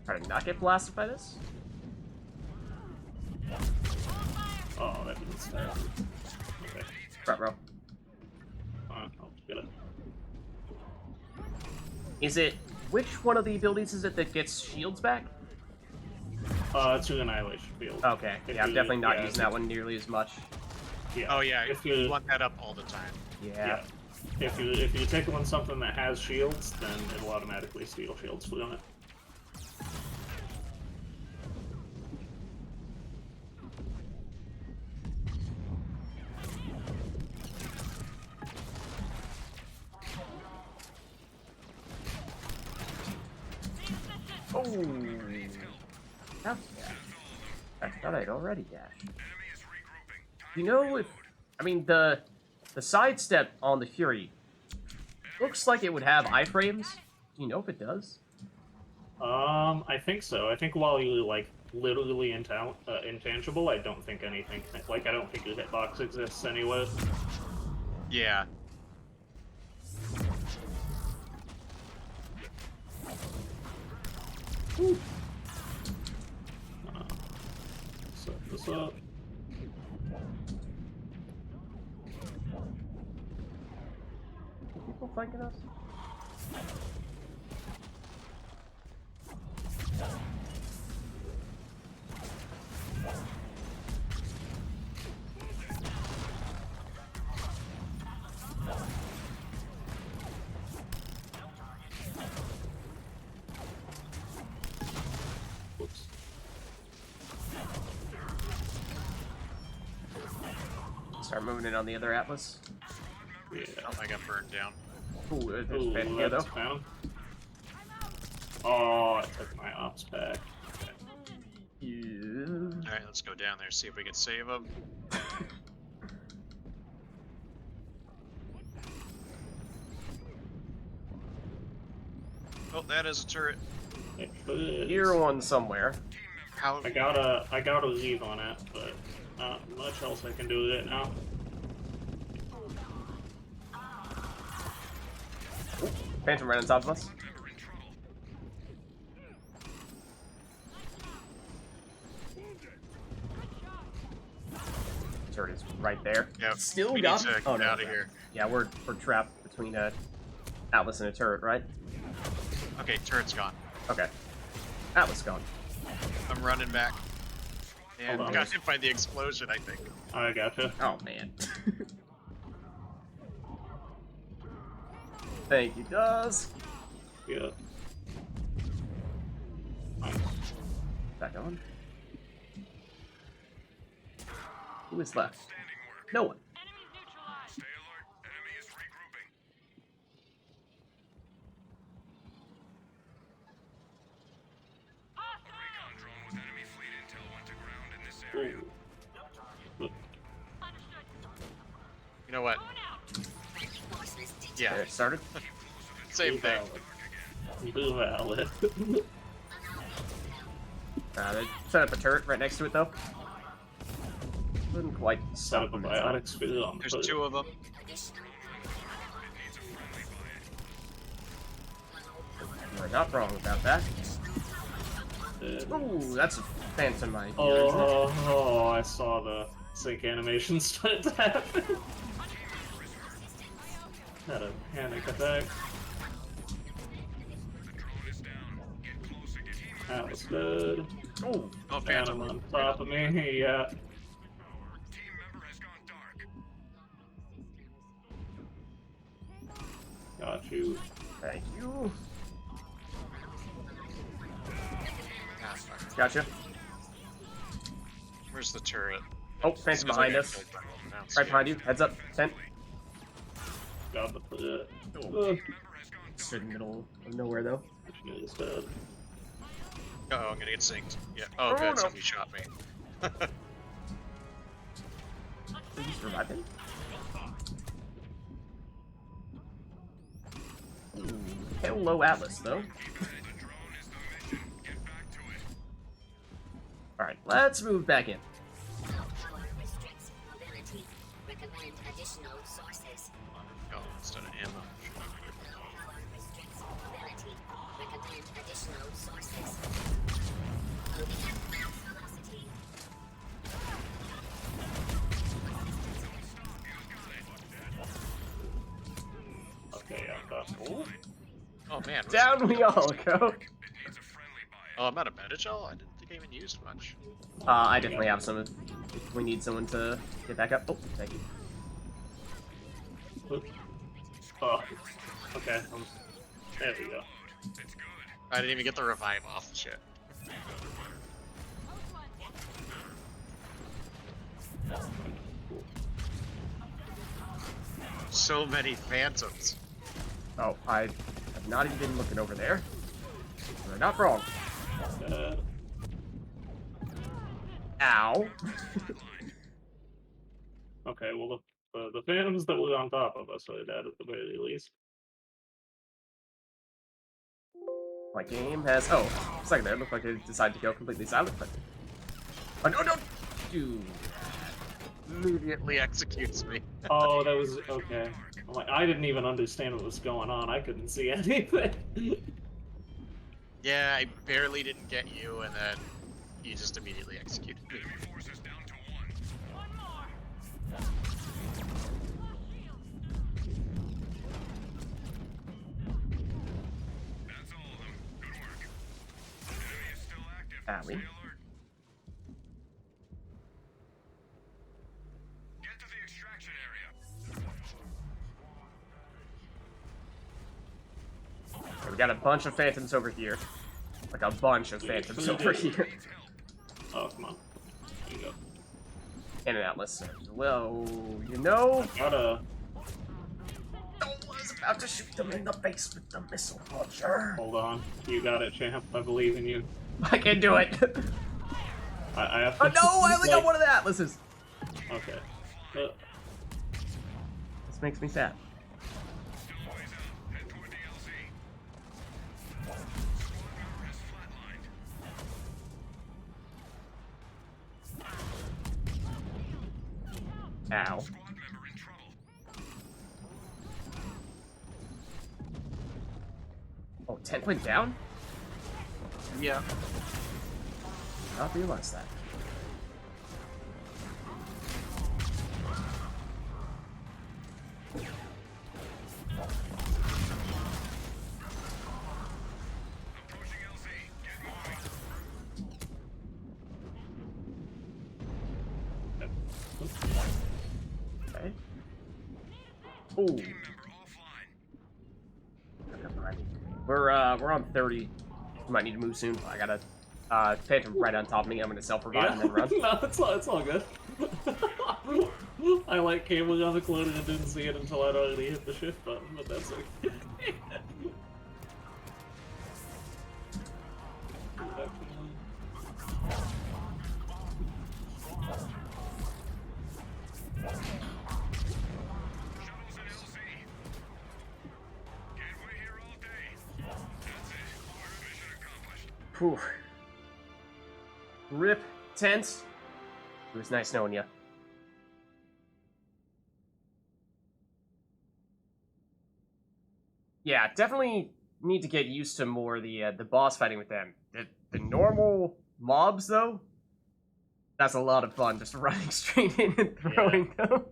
Try to not get blasted by this. Oh, that didn't start. Okay. Right, bro. I'll get it. Is it... Which one of the abilities is it that gets shields back? It's an annihilation field. Okay. If Yeah, I'm you- definitely not yeah, using that one nearly as much. Yeah. Oh yeah, If you you want that up all the time. Yeah. If you take on something that has shields, then it'll automatically steal shields from it. Oh. That was bad. I thought I'd already dashed. Enemy is regrouping. Time You know if... I mean, the sidestep on the Fury looks like it would have iframes. Do you know if it does? I think so. I think while you like literally intangible, I don't think anything like I don't think your hitbox exists anyway. Yeah. Set this up. Are people flanking us? Whoops. Start moving in on the other Atlas. Yeah. Oh, I got burned down. Ooh, there's Ooh, Phantom here, though. that's found. Oh, I took my ops back. Okay. Yeah. All right, let's go down there see if we can save him. Oh, that is a turret. It is. Here one somewhere. How? I gotta leave on it, but not much else I can do with it now. Phantom right on top of us. member in trouble. Turret is right there. Yep. Still we got need to oh, get no, out of no. here. Yeah, we're trapped between a Atlas and a turret, right? Okay, turret's gone. Okay. Atlas gone. I'm running back. And Hold on. got hit by the explosion, I think. I gotcha. Oh man. Thank you, does. Yeah. Nice. Back on. Who is left? No one. Stay alert. Enemy is regrouping. A recon drone with enemy fleet intel went to ground in this area. Ooh. You know what? Yeah, There it started. same thing. Blue valid. They set up a turret right next to it, though. Couldn't quite Set stop up a them. biotic sphere on the There's hood. 2 of them. We're not wrong about that. Ooh, that's a phantom idea, isn't it? Oh, I saw the sync animation start to happen. Had a panic attack. That was good. Ooh, Oh, Phantom Phantom. on top of me, yeah. Team member has gone dark. Got you. thank you. Ah, fuck. Gotcha. Where's the turret? Oh, phantom behind us. Right behind you. Heads up. 10. Got the pit. It's in the middle of nowhere, though. Is dead. Oh, I'm gonna get synced. Yeah. Oh, Oh, good. no. Somebody shot me. Did you just revive him? Ooh, hello, Atlas, though. Alright, let's move back in. Oh, instead of ammo. Okay, I got Oh man. Down we all go. Oh, I'm out of Metagel? I didn't think I even used much. I definitely have some if we need someone to get back up. Oh, thank you. Oh, okay. There we go. I didn't even get the revive off. Shit. So many phantoms. Oh, I have not even been looking over there. You're not wrong. Ow. Okay, well, the phantoms that were on top of us are dead at the very least. My game has. Oh, a second there. It looked like it decided to go completely silent, but. Oh, no, no! Dude. Immediately executes me. Oh, that was okay. I'm like, I didn't even understand what was going on. I couldn't see anything. Yeah, I barely didn't get you, and then you just immediately executed me. Forces down to 1. That's all of them. Good work. Enemy is still active. Owie. Stay alert. Get to the extraction area. We got a bunch of phantoms over here. Like a bunch of phantoms over here. Oh, come on. There you go. And an Atlas. Well, you know. Got a. I was about to shoot them in the face with the missile launcher. Hold on. You got it, champ. I believe in you. I can do it. I have to. Oh no, I only got like- one of the Atlases. Okay. This makes me sad. Still ways out. Head toward the LZ. Squad member has flatlined. Ow. Squad member in trouble. Oh, 10 went down? Yeah. I not realize that. Approaching LZ. Get moving. Okay. Ooh. Team member offline. We're on 30. Might need to move soon. I got a phantom right on top of me. I'm gonna self-revive and then run. No, it's all good. I like cabling on the clothing and didn't see it until I'd already hit the shift button, but that's okay. Shuttles in LZ. Can't wait here all day. That's it. Our mission accomplished. Whew. Rip. Tense. It was nice knowing you. Yeah, definitely need to get used to more the boss fighting with them. The normal mobs, though, that's a lot of fun, just running straight in and throwing them.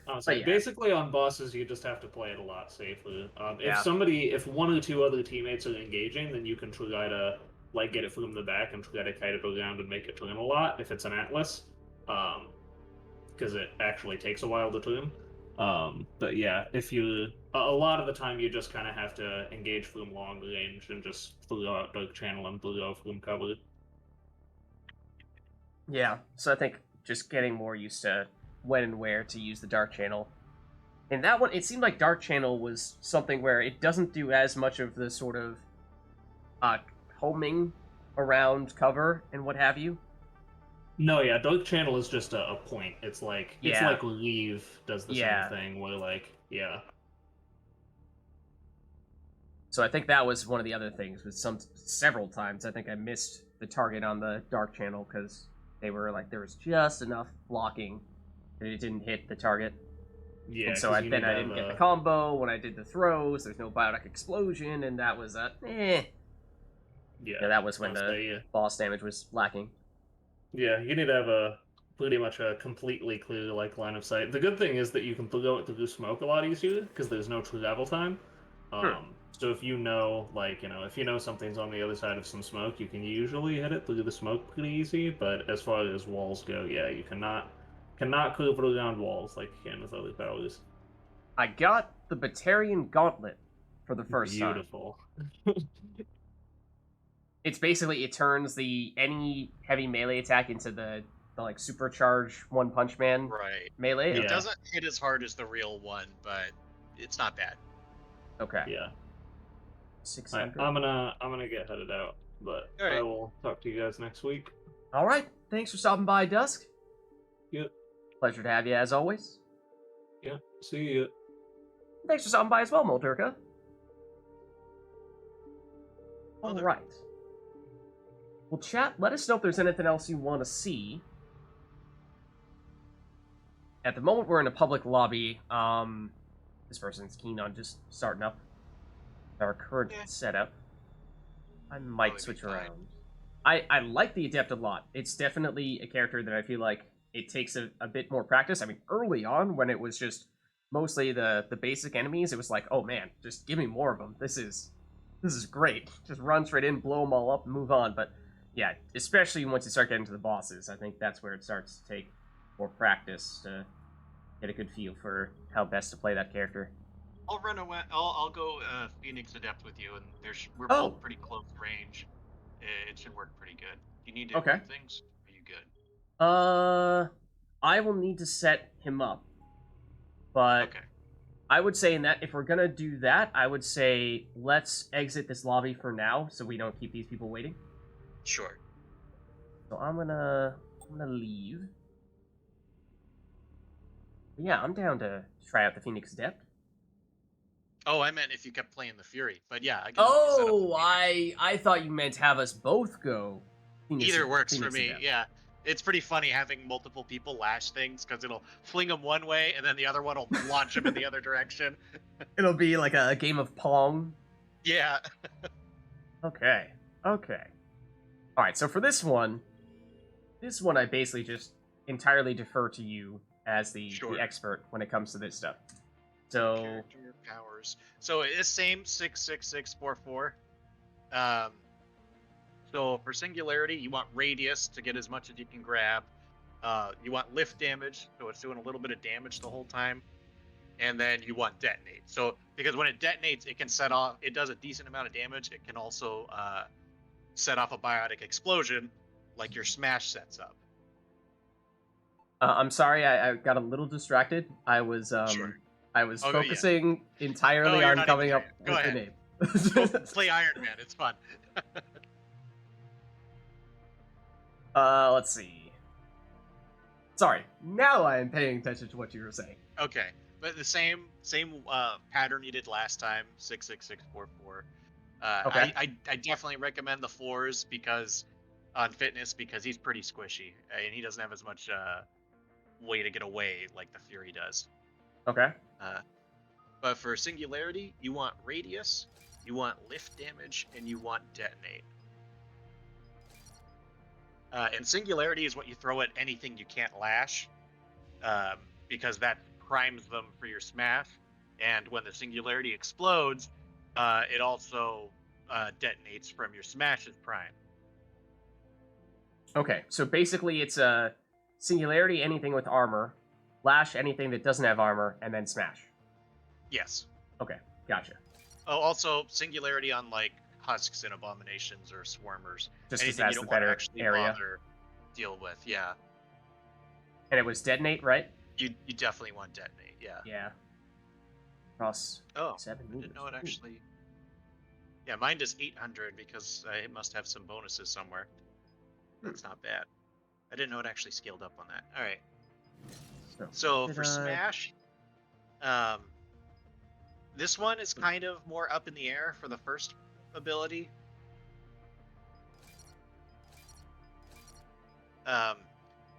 Honestly, yeah. basically on bosses, you just have to play it a lot safer. Yeah. If one or two other teammates are engaging, then you can try to like get it from the back and try to kite it around and make it turn a lot if it's an Atlas, because it actually takes a while to turn. But yeah, if you a lot of the time you just kind of have to engage from long range and just throw out Dark Channel and throw out from cover. Yeah, so I think just getting more used to when and where to use the Dark Channel. In that one, it seemed like Dark Channel was something where it doesn't do as much of the sort of homing around cover and what have you. No, yeah, Dark Channel is just a point. It's like Yeah. Leave does the Yeah. same thing where like So I think that was one of the other things. Was several times I think I missed the target on the Dark Channel because they were like there was just enough blocking that it didn't hit the target. Yeah, And so 'cause I you then need I to didn't have get the a- combo when I did the throws. There's no biotic explosion, and that was Yeah, Yeah, that was when I'll the say, yeah. boss damage was lacking. Yeah, you need to have a pretty much a completely clear like line of sight. The good thing is that you can throw it through smoke a lot easier because there's no travel time. So if you know, if you know something's on the other side of some smoke, you can usually hit it through the smoke pretty easy. But as far as walls go, yeah, you cannot curve it around walls like you can with other powers. I got the Batarian Gauntlet for the first time. Beautiful. It's basically it turns any heavy melee attack into the like supercharge One Punch Man Right. melee. It Yeah. doesn't hit as hard as the real one, but it's not bad. Okay. Yeah. 600. I'm gonna get headed out, but All right. I will talk to you guys next week. All right. Thanks for stopping by, Dusk. Yep. Pleasure to have you as always. Yeah. See you. Thanks for stopping by as well, Moldurka. All Mother- right. Well, chat, let us know if there's anything else you want to see. At the moment, we're in a public lobby. This person's keen on just starting up our current Yeah. setup. I might Probably be switch fine. around. I like the Adept a lot. It's definitely a character that I feel like it takes a bit more practice. I mean, early on, when it was just mostly the basic enemies, it was like, oh man, just give me more of them. This is great. Just run straight in, blow them all up, and move on. But yeah, especially once you start getting to the bosses, I think that's where it starts to take more practice to get a good feel for how best to play that character. I'll run away. I'll go Phoenix Adept with you, and we're Oh. both pretty close range. It should work pretty good. You need to Okay. equip things? Are you good? I will need to set him up, but Okay. I would say in that if we're gonna do that, I would say let's exit this lobby for now, so we don't keep these people waiting. Sure. So I'm gonna leave. But yeah, I'm down to try out the Phoenix Adept. Oh, I meant if you kept playing the Fury, but yeah, I can set up the Oh, Phoenix. I thought you meant have us both go. Either works for Phoenix me. Adept. Yeah, it's pretty funny having multiple people lash things because it'll fling them one way and then the other one will launch them in the other direction. It'll be like a game of Pong. Yeah. Okay. All right. So for this one I basically just entirely defer to you as the Sure. expert when it comes to this stuff. So Character powers. So it's same 66644. So for Singularity, you want radius to get as much as you can grab. You want lift damage, so it's doing a little bit of damage the whole time. and then you want detonate. So because when it detonates, it can set off. It does a decent amount of damage. It can also set off a biotic explosion, like your smash sets up. I'm sorry, I got a little distracted. I was Sure. I was Oh, yeah. focusing entirely you're on not coming even up there. Go with the ahead. name. Go play Iron Man. It's fun. Let's see. Sorry, now I am paying attention to what you were saying. Okay, but the same pattern you did last time, 66644. Okay. I definitely recommend the 4s because on fitness because he's pretty squishy and he doesn't have as much way to get away like the Fury does. Okay. But for Singularity, you want radius, you want lift damage, and you want detonate. And Singularity is what you throw at anything you can't lash, because that primes them for your smash. And when the Singularity explodes, it also detonates from your smash's prime. Okay, so basically it's a Singularity, anything with armor, Lash, anything that doesn't have armor, and then Smash. Yes. Okay, gotcha. Oh, also Singularity on like husks and abominations or swarmers. Just 'cause Anything that's you the don't want to better actually area. bother deal with. Yeah. And it was Detonate, right? You definitely want detonate. Yeah. Yeah. Cross Oh, 7 I meters. didn't know it Ooh. actually. Yeah, mine does 800 because it must have some bonuses somewhere. That's not bad. I didn't know it actually scaled up on that. All right. So did for I- Smash, this one is kind of more up in the air for the first ability.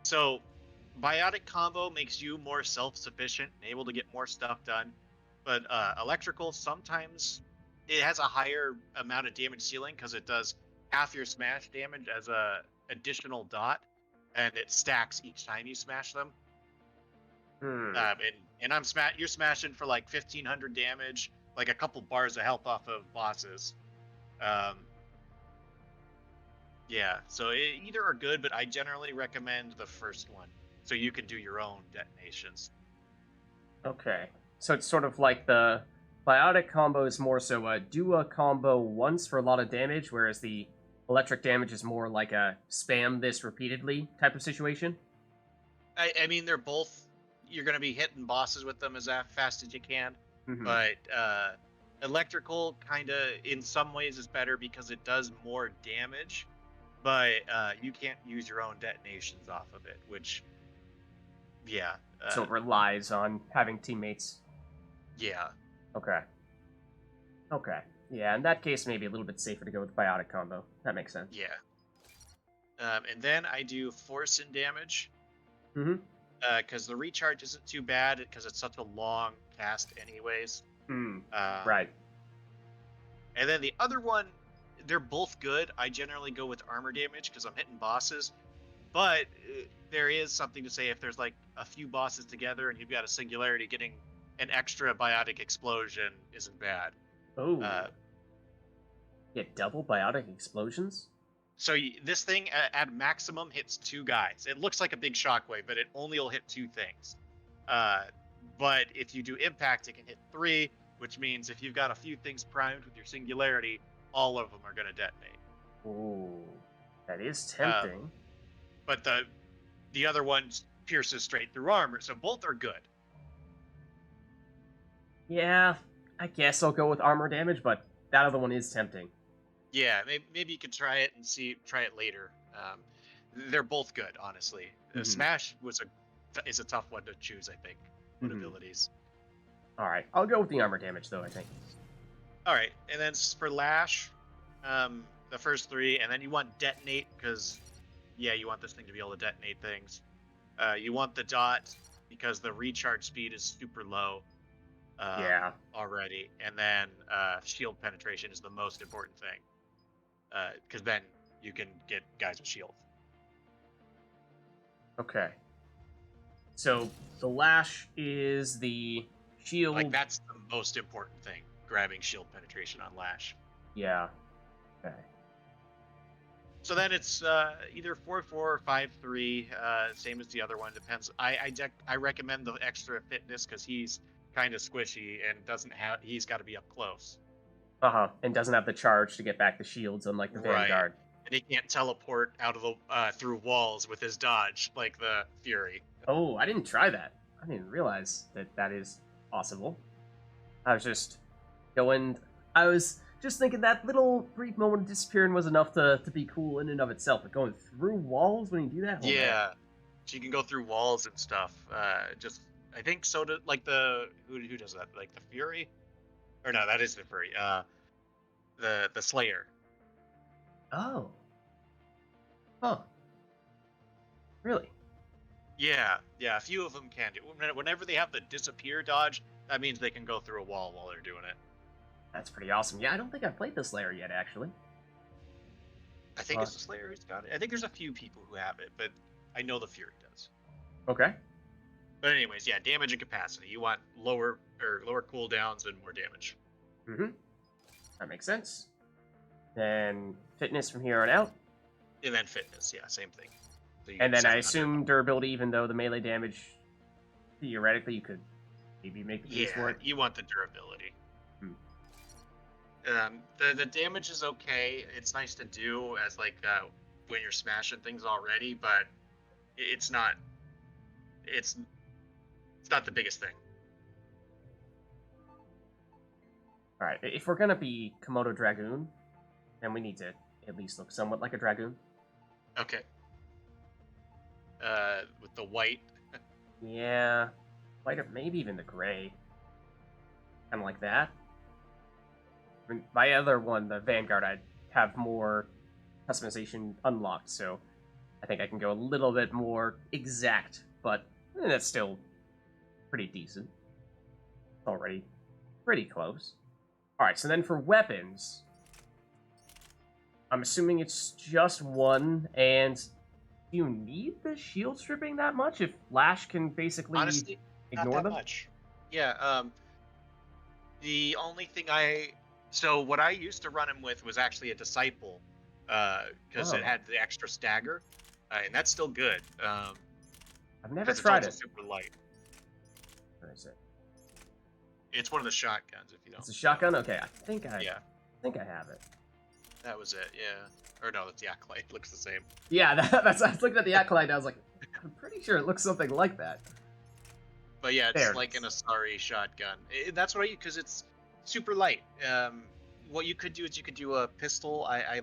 So Biotic combo makes you more self-sufficient and able to get more stuff done. But electrical, sometimes it has a higher amount of damage ceiling because it does half your smash damage as a additional dot, and it stacks each time you smash them. And you're smashing for like 1500 damage, like a couple bars of health off of bosses. Yeah, so either are good, but I generally recommend the first one, so you can do your own detonations. Okay. So it's sort of like the Biotic combo is more so do a combo once for a lot of damage, whereas the electric damage is more like a spam this repeatedly type of situation. I mean, they're both, you're going to be hitting bosses with them as fast as you can, Mhm. but electrical kind of in some ways is better because it does more damage, but you can't use your own detonations off of it, which, yeah. So it relies on having teammates. Yeah. Okay. Okay. Yeah, in that case, maybe a little bit safer to go with Biotic combo. That makes sense. Yeah. And then I do force and damage. Mm-hmm. Because the recharge isn't too bad because it's such a long cast anyways. Right. And then the other one, they're both good. I generally go with armor damage because I'm hitting bosses. But there is something to say if there's like a few bosses together and you've got a Singularity, getting an extra biotic explosion isn't bad. Oh. Get double Biotic explosions? So this thing at maximum hits 2 guys. It looks like a big shockwave, but it only will hit 2 things. But if you do impact, it can hit 3, which means if you've got a few things primed with your Singularity, all of them are going to detonate. Ooh, that is tempting. But the other one pierces straight through armor, so both are good. Yeah, I guess I'll go with armor damage, but that other one is tempting. Yeah, maybe you could try it and try it later. They're both good, honestly. Mhm. Smash is a tough one to choose, I think. What abilities? All right, I'll go with the armor damage though. I think. All right, and then for Lash, the first 3, and then you want detonate because, yeah, you want this thing to be able to detonate things. You want the dot because the recharge speed is super low. Yeah. Already, and then shield penetration is the most important thing. Because then you can get guys with shield. Okay. So the Lash is the shield. Like that's the most important thing. Grabbing shield penetration on Lash. Yeah. Okay. So then it's either 4-4 or 5-3, same as the other one. Depends. I recommend the extra fitness because he's kind of squishy and doesn't have. He's got to be up close. And doesn't have the charge to get back the shields, unlike the Right. Vanguard. And he can't teleport out of the through walls with his dodge like the Fury. Oh, I didn't try that. I didn't realize that is possible. I was just going. I was just thinking that little brief moment of disappearing was enough to be cool in and of itself. But going through walls when you do that, oh, man. Yeah, she can go through walls and stuff. Just I think so. Like the who does that? Like the Fury, or no, that is the Fury. The Slayer. Oh. Huh. Really? Yeah, a few of them can do. Whenever they have the disappear dodge, that means they can go through a wall while they're doing it. That's pretty awesome. Yeah, I don't think I've played this layer yet, actually. I think it's the Slayer who's got it. I think there's a few people who have it, but I know the Fury does. Okay. But anyways, yeah, damage and capacity. You want lower cooldowns and more damage. Mm-hmm. That makes sense. Then fitness from here on out. And then fitness, yeah, same thing. So And then I 700. assume durability, even though the melee damage, theoretically, you could maybe make the case for Yeah, it. you want the durability. The damage is okay. It's nice to do as like when you're smashing things already, but it's not the biggest thing. Alright, if we're gonna be Komodo Dragoon, then we need to at least look somewhat like a Dragoon. Okay. With the white. Yeah. White or maybe even the gray. Kind of like that. I mean, my other one, the Vanguard, I'd have more customization unlocked, so I think I can go a little bit more exact, but that's still pretty decent. Already pretty close. Alright, so then for weapons, I'm assuming it's just one, and do you need the shield stripping that much if Lash can basically Honestly, ignore not that them? much. Yeah, the only thing what I used to run him with was actually a Disciple, because Oh. it had the extra stagger, and that's still good. I've never Because tried it's it. also super light. Where is it? It's one of the shotguns, if you don't. It's a shotgun? Okay, I think I Yeah, have it. that was it. Yeah, or no, that's the Acolyte. It looks the same. Yeah, that's I was looking at the Acolyte and I was like, I'm pretty sure it looks something like that. But yeah, it's There it like is. an Asari shotgun. That's what I use because it's super light. What you could do is you could do a pistol. I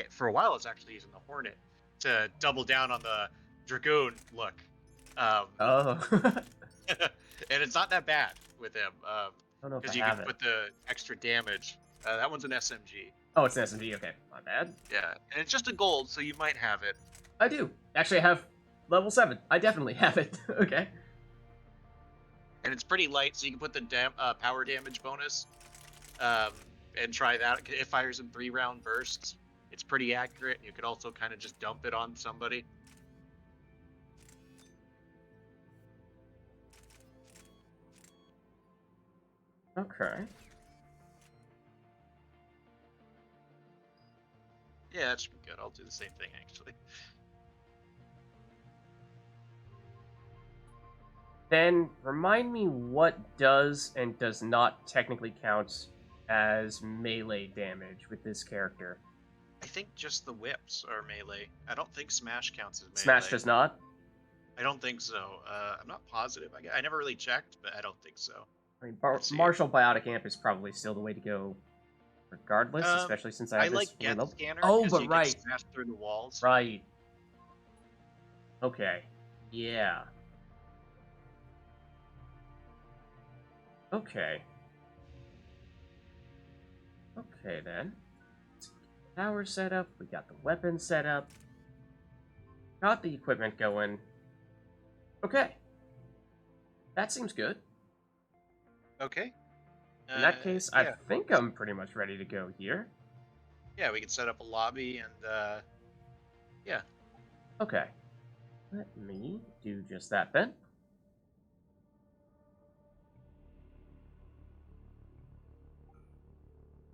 for a while I was actually using the Hornet to double down on the Dragoon look. Oh. And it's not that bad with him I don't know if because I you have can it. put the extra damage. That one's an SMG. Oh, it's an SMG. Okay, my bad. Yeah, and it's just a gold, so you might have it. I do. Actually, I have level 7. I definitely have it. Okay. And it's pretty light, so you can put the power damage bonus and try that. It fires in 3-round bursts. It's pretty accurate. You could also kind of just dump it on somebody. Okay. Yeah, that should be good. I'll do the same thing, actually. Then remind me what does and does not technically count as melee damage with this character. I think just the whips are melee. I don't think Smash counts as melee. Smash does not? I don't think so. I'm not positive. I never really checked, but I don't think so. I mean, Let's see. Martial Biotic Amp is probably still the way to go regardless, especially since I I have this like Get level. Scanner. Oh, 'cause but you right. can smash through the walls. Right. Okay. Yeah. Okay. Okay, then. Power setup. We got the weapon set up. Got the equipment going. Okay. That seems good. Okay. In that case, I yeah. think I'm pretty much ready to go here. Yeah, we can set up a lobby and yeah. Okay. Let me do just that then.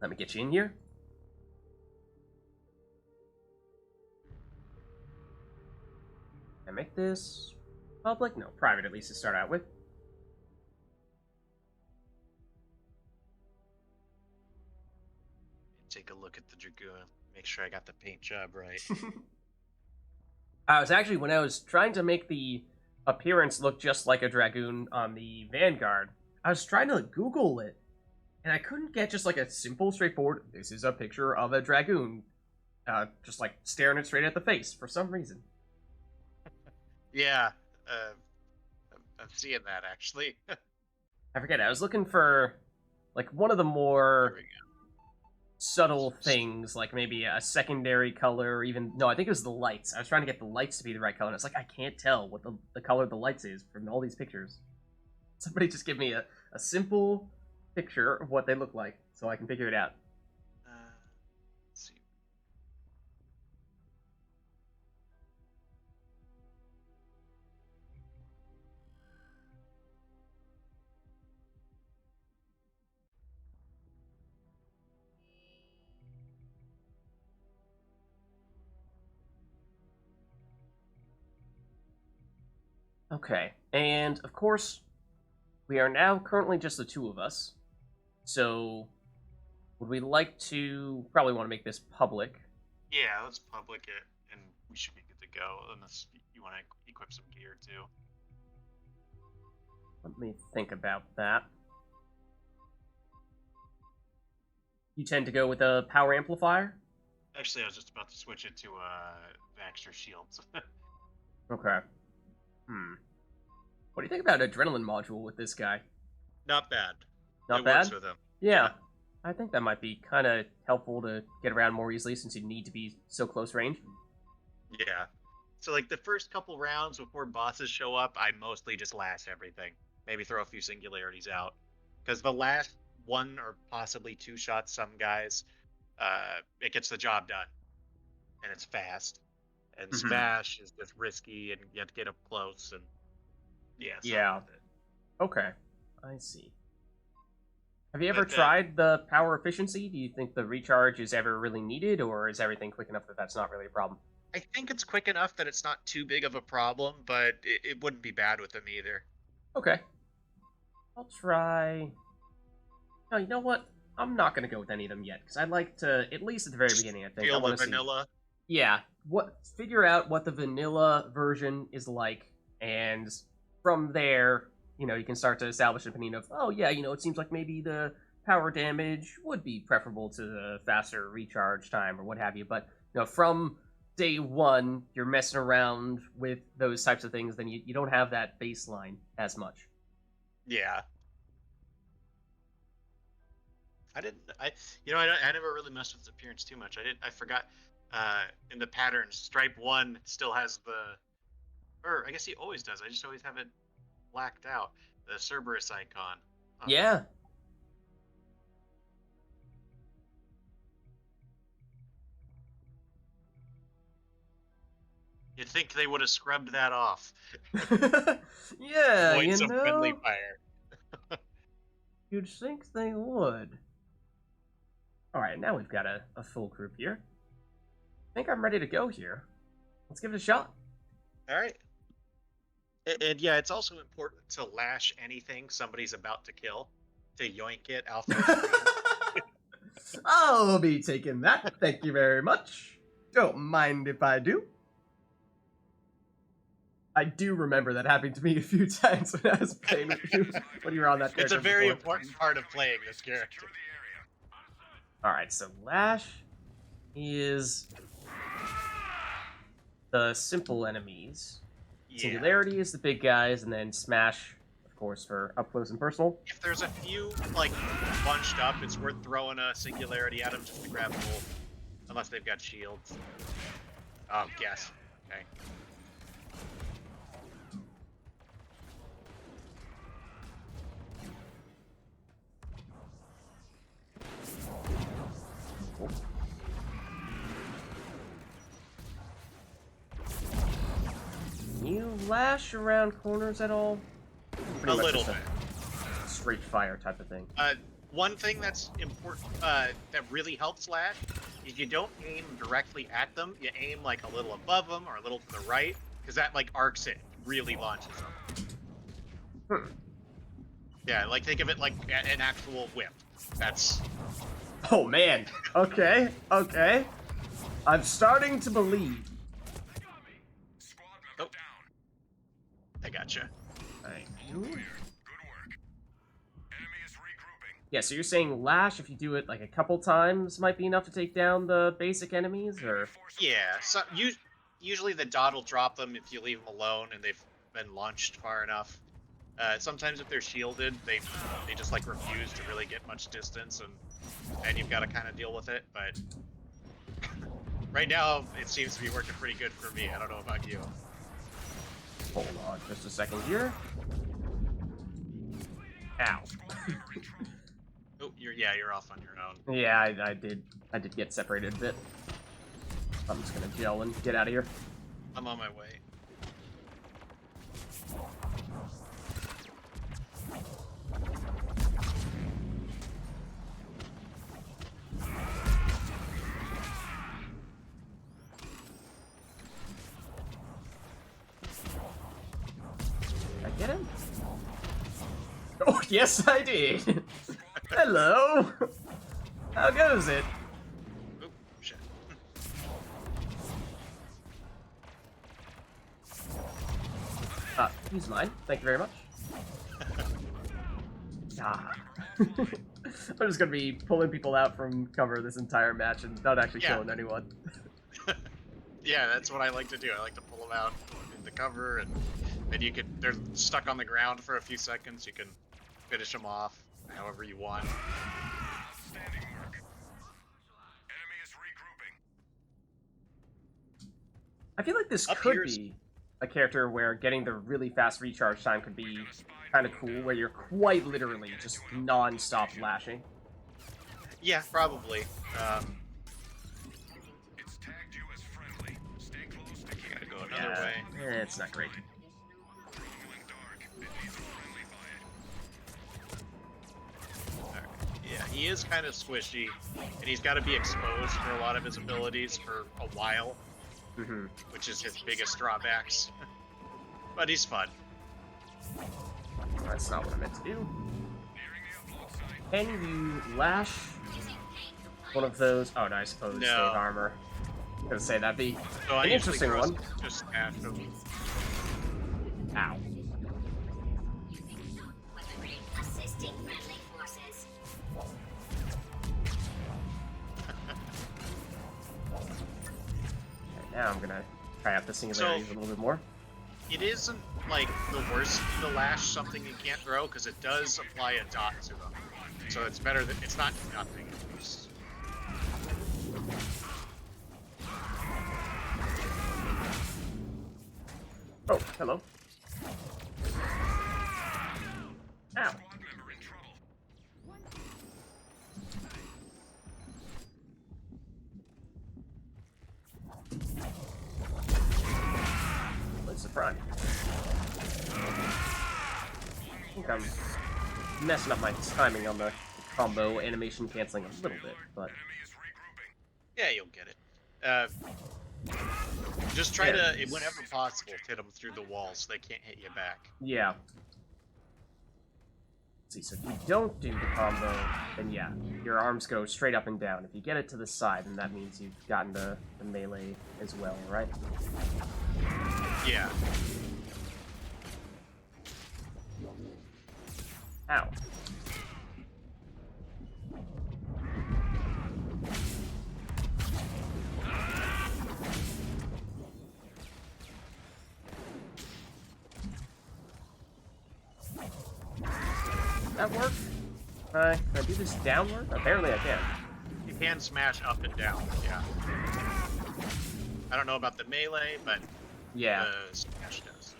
Let me get you in here. And make this public? No, private at least to start out with. take a look at the Dragoon. Make sure I got the paint job right. I was actually, when I was trying to make the appearance look just like a Dragoon on the Vanguard, I was trying to Google it, and I couldn't get just like a simple, straightforward, this is a picture of a Dragoon, just like staring it straight at the face for some reason. Yeah, I'm seeing that actually. I forget, I was looking for like one of the There more we go. subtle things, like maybe a secondary color, or even, no, I think it was the lights. I was trying to get the lights to be the right color, and it's like, I can't tell what the color of the lights is from all these pictures. Somebody just give me a simple picture of what they look like, so I can figure it out. Let's see. Okay, and of course, we are now currently just the two of us, so would we like to probably want to make this public? Yeah, let's public it, and we should be good to go. Unless you want to equip some gear too. Let me think about that. You tend to go with a power amplifier? Actually, I was just about to switch it to the extra shields. Okay. What do you think about adrenaline module with this guy? Not bad. Not It bad? works with him. Yeah. I think that might be kind of helpful to get around more easily since you need to be so close range. Yeah. So like the first couple rounds before bosses show up, I mostly just lash everything. Maybe throw a few singularities out. Because the last one or possibly two shots, some guys, it gets the job done. And it's fast. And Mhm. Smash is just risky and you have to get up close and yeah. it's not Yeah. worth it. Okay. I see. Have you ever But then- tried the power efficiency? Do you think the recharge is ever really needed, or is everything quick enough that that's not really a problem? I think it's quick enough that it's not too big of a problem, but it wouldn't be bad with them either. Okay. I'll try... No, you know what? I'm not going to go with any of them yet, because I'd like to, at least at the very beginning, I think, I Feel the want to see... vanilla. Yeah, figure out what the vanilla version is like, and from there, you know, you can start to establish an opinion of, oh yeah, you know, it seems like maybe the power damage would be preferable to the faster recharge time or what have you. But you know, from day one, you're messing around with those types of things, then you don't have that baseline as much. Yeah. I never really messed with its appearance too much. I forgot. In the patterns, Stripe 1 still has or I guess he always does. I just always have it blacked out. The Cerberus icon. Oh. Yeah. You'd think they would have scrubbed that off. Yeah, Avoid you some friendly know, fire. you'd think they would. Alright, now we've got a full group here. I think I'm ready to go here. Let's give it a shot. All right. And yeah, it's also important to lash anything somebody's about to kill, to yoink it out the screen. I'll be taking that. Thank you very much. Don't mind if I do. I do remember that happening to me a few times when I was playing with you when you were on that character. It's a very before. important part of playing this character. Through the area. Alright, so Lash is the simple enemies. Yeah. Singularity is the big guys, and then Smash, of course, for up close and personal. If there's a few like bunched up, it's worth throwing a singularity at them just to grab both, unless they've got shields. Oh, guess. Okay. Can you lash around corners at all? Pretty A much little just bit. straight fire type of thing. One thing that's important, that really helps Lash, is you don't aim directly at them. You aim like a little above them or a little to the right, because that like arcs it, really launches them. Hmm. Yeah, like think of it like an actual whip. That's Oh man. Okay. Okay. I'm starting to believe. Squad member Oh. down. I gotcha. Thank All you. clear. Good work. Enemy is regrouping. Yeah, so you're saying Lash, if you do it like a couple times, might be enough to take down the basic enemies, or? Force Yeah. So usually the dot will drop them if you leave them alone and they've been launched far enough. Sometimes if they're shielded, they just like refuse to really get much distance, and you've got to kind of deal with it. But right now, it seems to be working pretty good for me. I don't know about you. Hold on just a second here. Ow. Oh, you're off on your own. Yeah, I did get separated a bit. I'm just gonna gel and get out of here. I'm on my way. Did I get him? Oh, yes, I did. Hello. How goes it? Oh, shit. Use mine. Thank you very much. Ah. I'm just gonna be pulling people out from cover this entire match and not actually Yeah. killing anyone. Yeah, that's what I like to do. I like to pull them out into cover, and then they're stuck on the ground for a few seconds. You can finish them off however you want. Outstanding work. Enemy is regrouping. I feel like this Up could here's- be a character where getting the really fast recharge time could be kind of cool, where you're quite literally just non-stop lashing. Yeah, probably. It's tagged you as friendly. Stay close to keep Gotta it go moving. another way. It's not great. Romulan dark. It needs a friendly fire. Alright. Yeah, he is kind of squishy, and he's got to be exposed for a lot of his abilities for a while, Mm-hmm. which is his biggest drawbacks. But he's fun. That's not what I meant to do. Nearing the upload site. Can you lash one of those? Oh, no, I suppose No. save armor. I was gonna say that'd be So I an usually interesting throw one. just smash him. Ow. Assisting friendly forces. Okay, now I'm gonna try out the singularities a little bit more. It isn't like the worst to lash something you can't throw because it does apply a dot to them. So it's better that it's not nothing at least. Oh, hello. Ow. Squad member in trouble. Let's surprise. I think I'm messing up my timing on the combo animation canceling a little bit, but Enemy is regrouping. Yeah, you'll get it. Just try to, whenever possible, hit them through the wall so they can't hit you back. yeah. Let's see, so if you don't do the combo, then yeah, your arms go straight up and down. If you get it to the side, then that means you've gotten the melee as well, right? Yeah. Ow. That work? Can I do this downward? Apparently I can. You can smash up and down, yeah. I don't know about the melee, but Yeah. the smash does.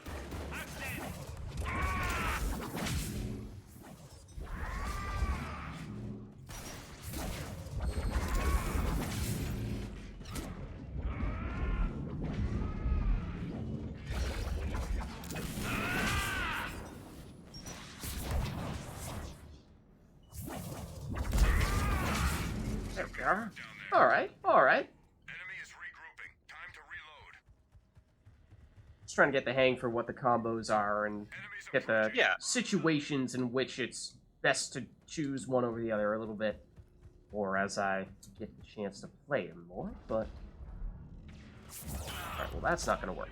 There we are. Alright, alright. Enemy is regrouping. Time to reload. Just trying to get the hang for what the combos are and Enemies get the Yeah. situations in which it's best to choose one over the other a little bit. or as I get the chance to play him more, but... Alright, well that's not gonna work,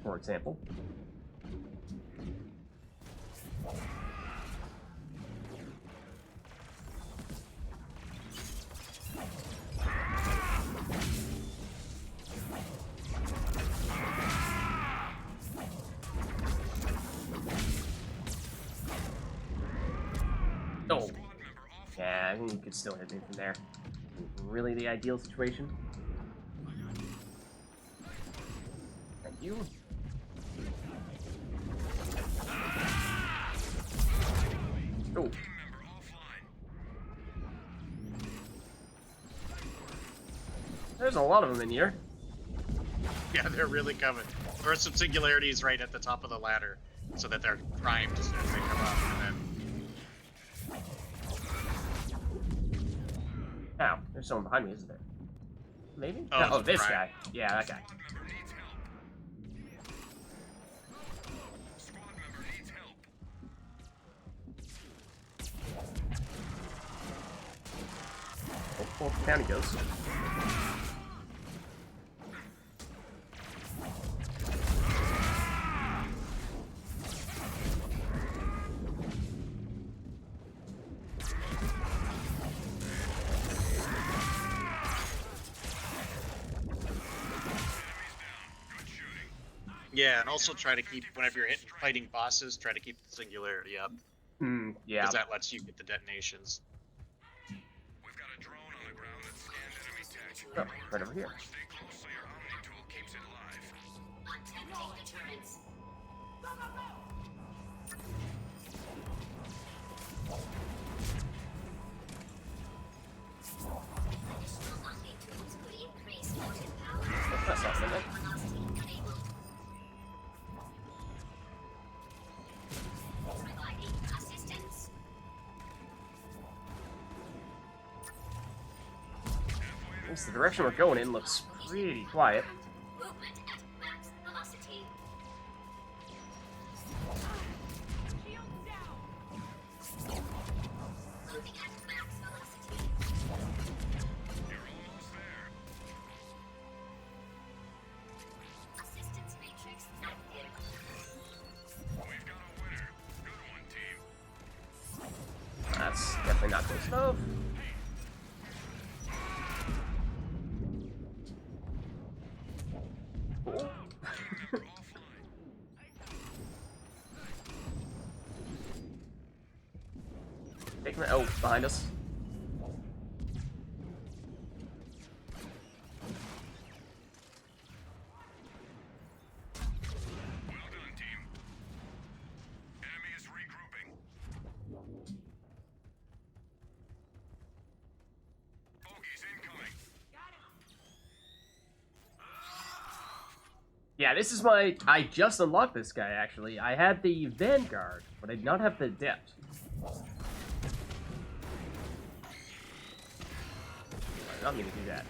for example. Oh, yeah, I think you could still hit me from there. Really the ideal situation. Thank you. Oh. There's a lot of them in here. Yeah, they're really coming. There are some singularities right at the top of the ladder, so that they're primed as soon as they come up. And then... Ow, there's someone behind me, isn't there? Maybe? Oh, No, the this prime. guy. Yeah, that guy. Oh, down he goes. Yeah, and also try to keep, whenever you're fighting bosses, try to keep the singularity up. Yeah. Because that lets you get the detonations. We've got a drone on the ground that scanned enemy tech. Oh, right over here. Stay close so your Omni tool keeps it alive. Attempting deterrence. Additional Omni tools could increase motive power. That's not gonna make. Velocity enabled. Providing assistance. At least the direction we're going in looks pretty quiet. Movement at max velocity. Moving at max velocity. You're almost there. Assistance matrix active. We've got a winner. Good one, team. That's definitely not close enough. Cool. Member offline. Taking the... Oh, behind us. Well done, team. Enemy is regrouping. Bogeys incoming. Yeah, this is my... I just unlocked this guy, actually. I had the Vanguard, but I did not have the Adept. I'm gonna do that.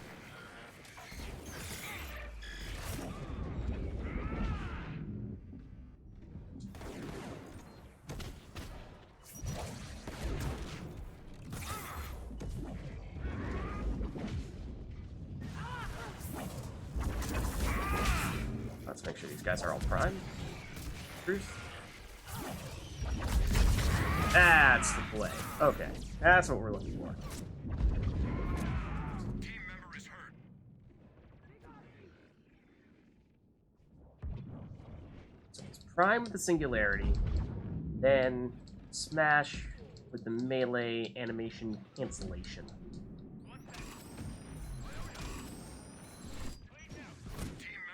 Let's make sure these guys are all primed. Truth. That's the play. Okay, that's what we're looking for. Team member is hurt. So it's prime with the Singularity, then smash with the melee animation cancellation.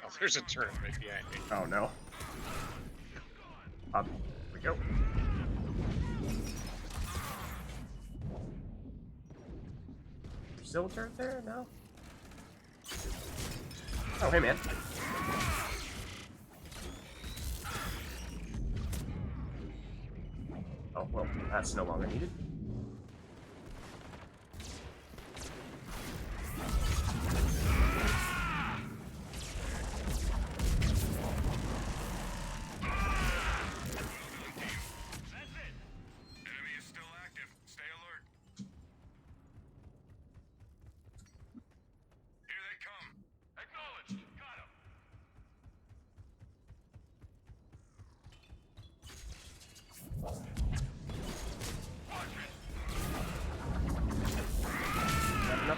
Oh, there's a turret right behind me. Oh no. Up we go. Still a turret there? No? Oh, hey man. Oh, well, that's no longer needed. Enemy is still active. Stay alert.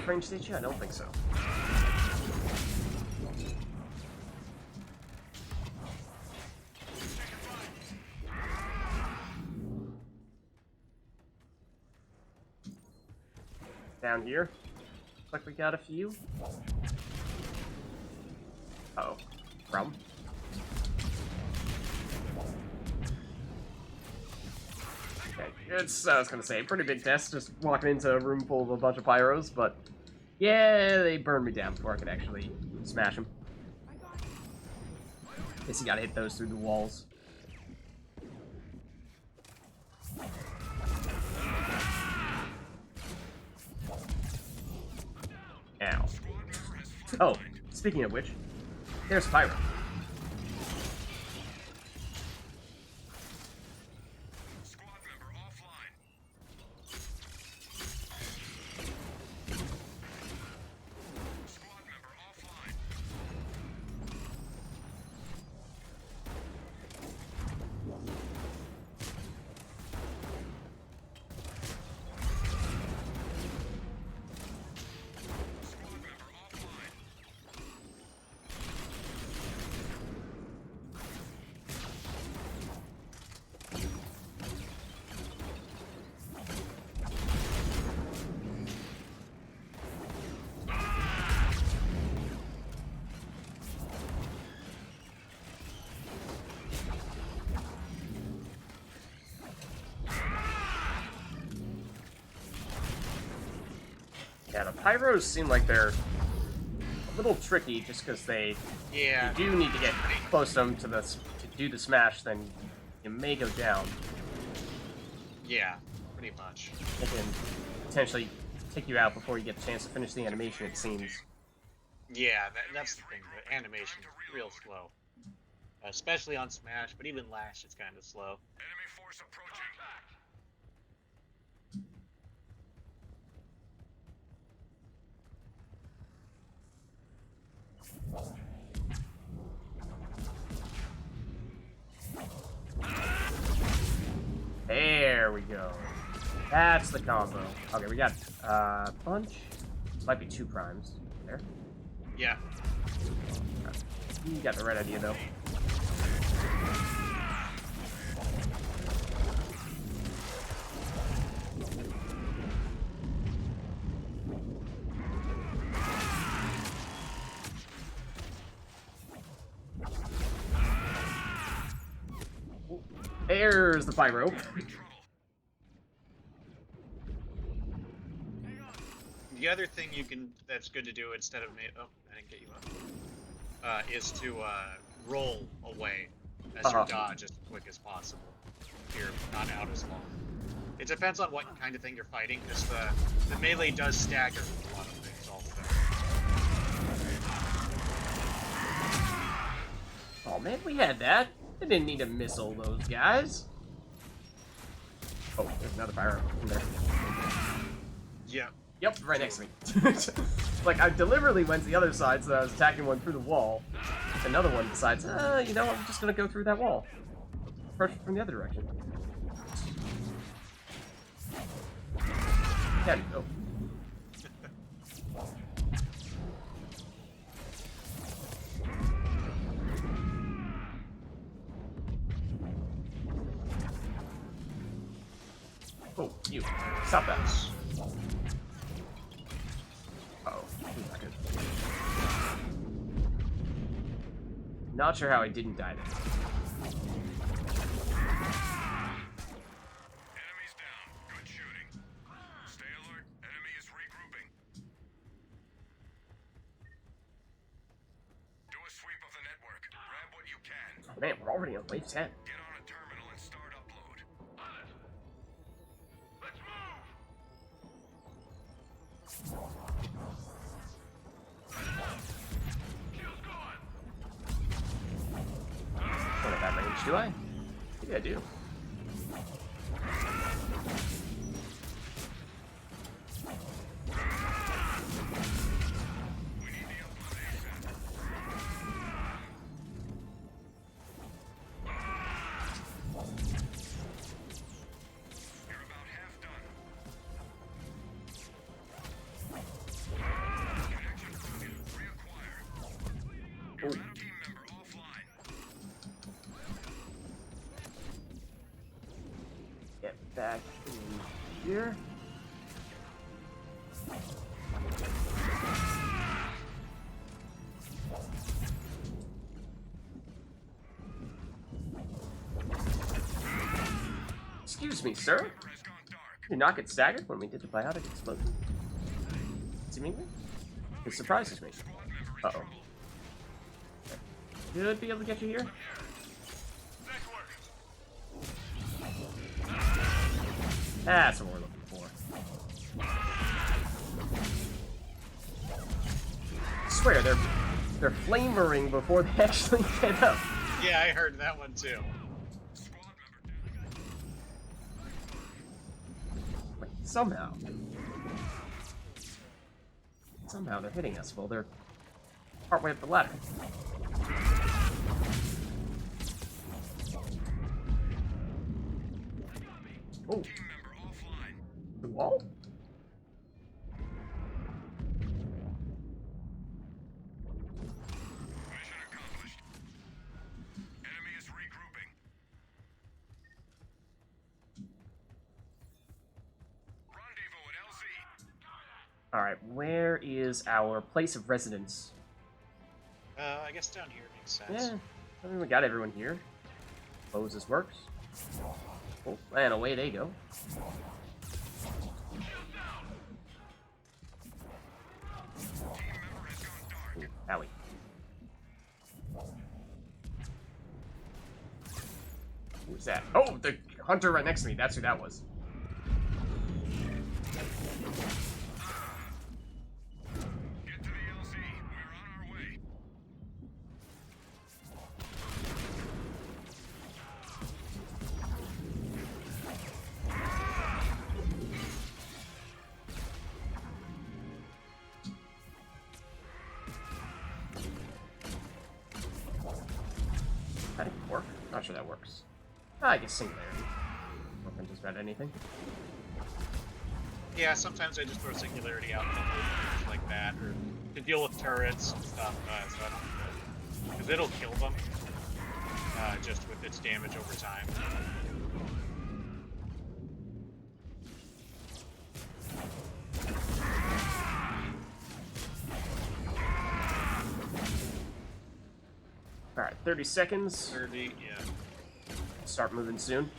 range stage here? I don't think so. Down here. Looks like we got a few. Uh-oh. Problem. Okay, it's, I was gonna say, pretty big test, just walking into a room full of a bunch of pyros, but yeah, they burned me down before I could actually smash them. Guess you gotta hit those through the walls. Ow. Oh, speaking of which, there's Pyro. Squad member offline. Squad member offline. Squad member offline. Yeah, the Pyros seem like they're a little tricky just because they Yeah. you do need to get close to them to do the smash, then you may go down. Yeah. Pretty much. It can potentially take you out before you get the chance to finish the animation, it seems. Yeah, that's the thing. The animation is real slow, especially on Smash. But even Lash, it's kind of slow. Enemy force approaching. There we go. That's the combo. Okay, we got a bunch. Might be 2 primes. There. Yeah. You got the right idea, though. There's the pyro. The other thing that's good to do instead of I didn't get you up. Is to roll away as you dodge as quick as possible. If you're not out as long. It depends on what kind of thing you're fighting, because the melee does stagger with a lot of things also. Oh man, we had that. I didn't need to missile those guys. Oh, there's another pyro in there. Yeah. Yep, right next to me. Like, I deliberately went to the other side so that I was attacking one through the wall. Another one decides, you know, I'm just gonna go through that wall. Approach it from the other direction. There you go. Oh, you. Stop that. Uh-oh. He's not good. Not sure how I didn't die there. Enemies down. Good shooting. Stay alert. Enemy is regrouping. Do a sweep of the network. Grab what you can. Oh, man, we're already on wave 10. Get on a terminal and start upload. On it. Let's move. Shield's gone. Don't have that range, do I? Maybe I do. We need the upload ASAP. You're about half done. here. Excuse me, sir. Has gone dark. Did you not get staggered when we did the biotic explosion? Seemingly? It surprises me. Squad member in Uh-oh. trouble. Should be able to get you here. Nice work. That's what we're looking for. I swear, they're flamering before they actually get up. Yeah, I heard that one too. Squad member down. Wait, somehow they're hitting us while they're partway up the ladder. Oh, Team member offline. the wall? Mission accomplished. Enemy is regrouping. Rendezvous at LZ. Alright, where is our place of residence? I guess down here makes sense. Yeah, I mean, we got everyone here. Suppose this works. Oh, and away they go. Team member has gone dark. Ooh, owie. Who's that? Oh, the hunter right next to me. That's who that was. Get to the LZ. We're on our way. That didn't work. Not sure that works. I guess Singularity. Work on just about anything. Yeah, sometimes I just throw Singularity out in the open like that, or to deal with turrets and stuff, so I don't because it'll kill them just with its damage over time. Alright, 30 seconds. 30, yeah. Start moving soon.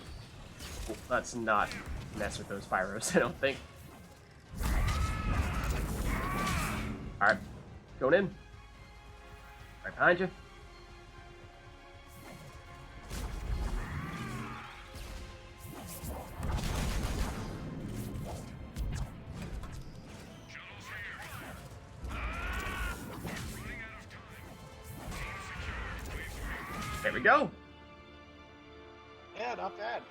Oh, let's not mess with those pyros, I don't think. Alright, going in. Right behind you. Shuttle's here. Running out of time. Team secure. Wave 3. There we go. Yeah, not bad.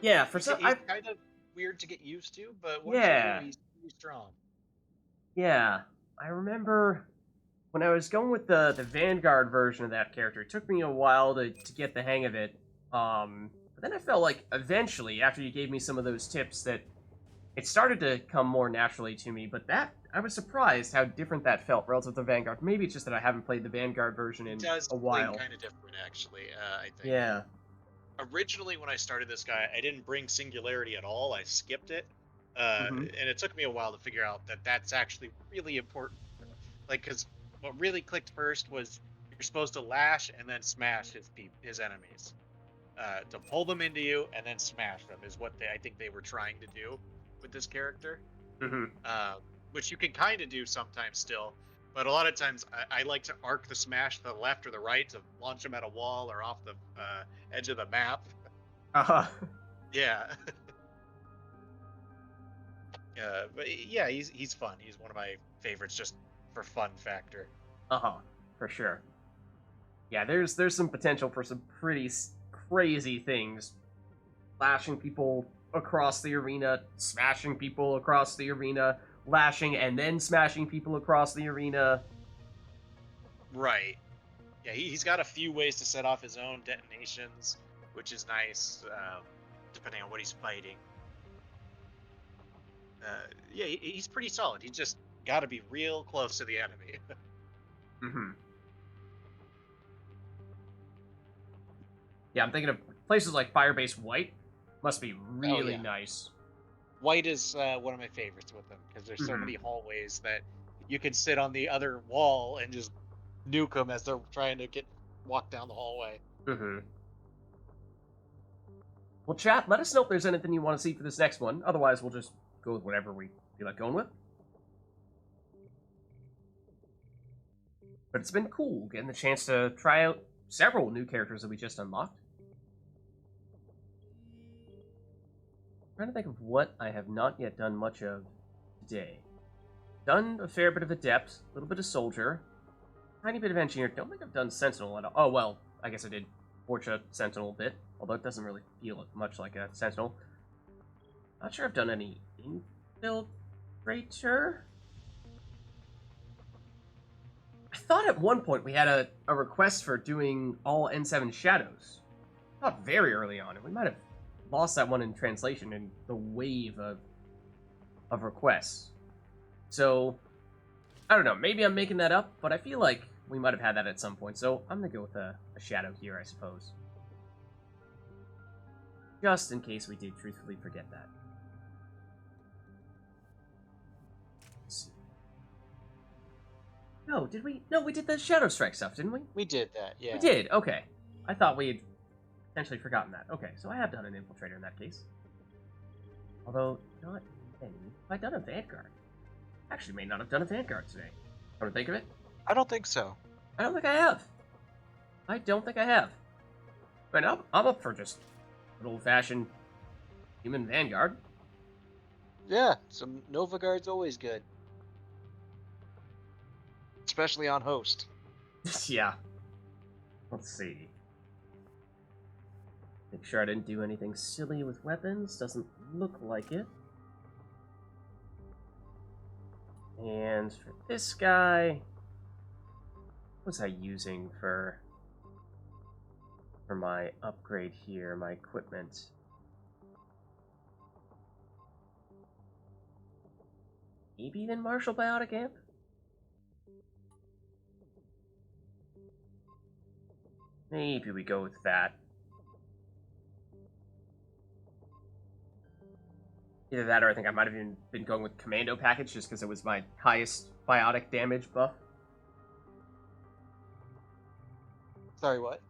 Yeah, for He's some, kind of weird to get used to, but once Yeah. you do, he's pretty strong. yeah, I remember when I was going with the Vanguard version of that character. It took me a while to get the hang of it. But then I felt like eventually, after you gave me some of those tips, that it started to come more naturally to me. But that I was surprised how different that felt relative to Vanguard. Maybe it's just that I haven't played the Vanguard version in It does a while. kind of different, actually. I think. Yeah. Originally, when I started this guy, I didn't bring Singularity at all. I skipped it, Mhm. and it took me a while to figure out that that's actually really important. Like, because what really clicked first was you're supposed to lash and then smash his enemies, to pull them into you and then smash them is what I think they were trying to do with this character. hmm Which you can kind of do sometimes still, but a lot of times I like to arc the smash to the left or the right to launch them at a wall or off the edge of the map. Uh-huh. Yeah. But yeah, he's fun. He's one of my favorites just for fun factor. Uh-huh. For sure. Yeah, there's some potential for some pretty crazy things. Lashing people across the arena, smashing people across the arena, lashing and then smashing people across the arena. Right. Yeah, he's got a few ways to set off his own detonations, which is nice, depending on what he's fighting. Yeah, he's pretty solid. He's just got to be real close to the enemy. Mm-hmm. Yeah, I'm thinking of places like Firebase White. Must be really yeah. nice. White is one of my favorites with them because there's so Mhm. many hallways that you can sit on the other wall and just nuke them as they're trying to walk down the hallway. Mm-hmm. Well, chat, let us know if there's anything you want to see for this next one. Otherwise, we'll just go with whatever we feel like going with. But it's been cool getting the chance to try out several new characters that we just unlocked. I'm trying to think of what I have not yet done much of today. Done a fair bit of Adept, a little bit of Soldier, tiny bit of Engineer. Don't think I've done Sentinel at all. Oh, well, I guess I did Forja Sentinel a bit, although it doesn't really feel much like a Sentinel. Not sure I've done any Infiltrator. I thought at one point we had a request for doing all N7 Shadows. Not very early on, and we might have lost that one in translation in the wave of requests. So, I don't know, maybe I'm making that up, but I feel like we might have had that at some point, so I'm gonna go with a Shadow here, I suppose. Just in case we did truthfully forget that. Let's see. No, did we? No, we did the Shadow Strike stuff, didn't we? We did that, yeah. We did, okay. I thought we had potentially forgotten that. Okay, so I have done an Infiltrator in that case. Although, not many. Have I done a Vanguard? Actually, may not have done a Vanguard today. Come to think of it, I don't think so. I don't think I have. I don't think I have. But I'm up for just an old-fashioned human Vanguard. Yeah, some Nova Guard's always good. Especially on host. Yeah. Let's see. Make sure I didn't do anything silly with weapons. Doesn't look like it. And for this guy, what was I using for my upgrade here, my equipment? Maybe even Martial Biotic Amp? Maybe we go with that. Either that or I think I might have even been going with Commando Package just because it was my highest biotic damage buff. Sorry, what?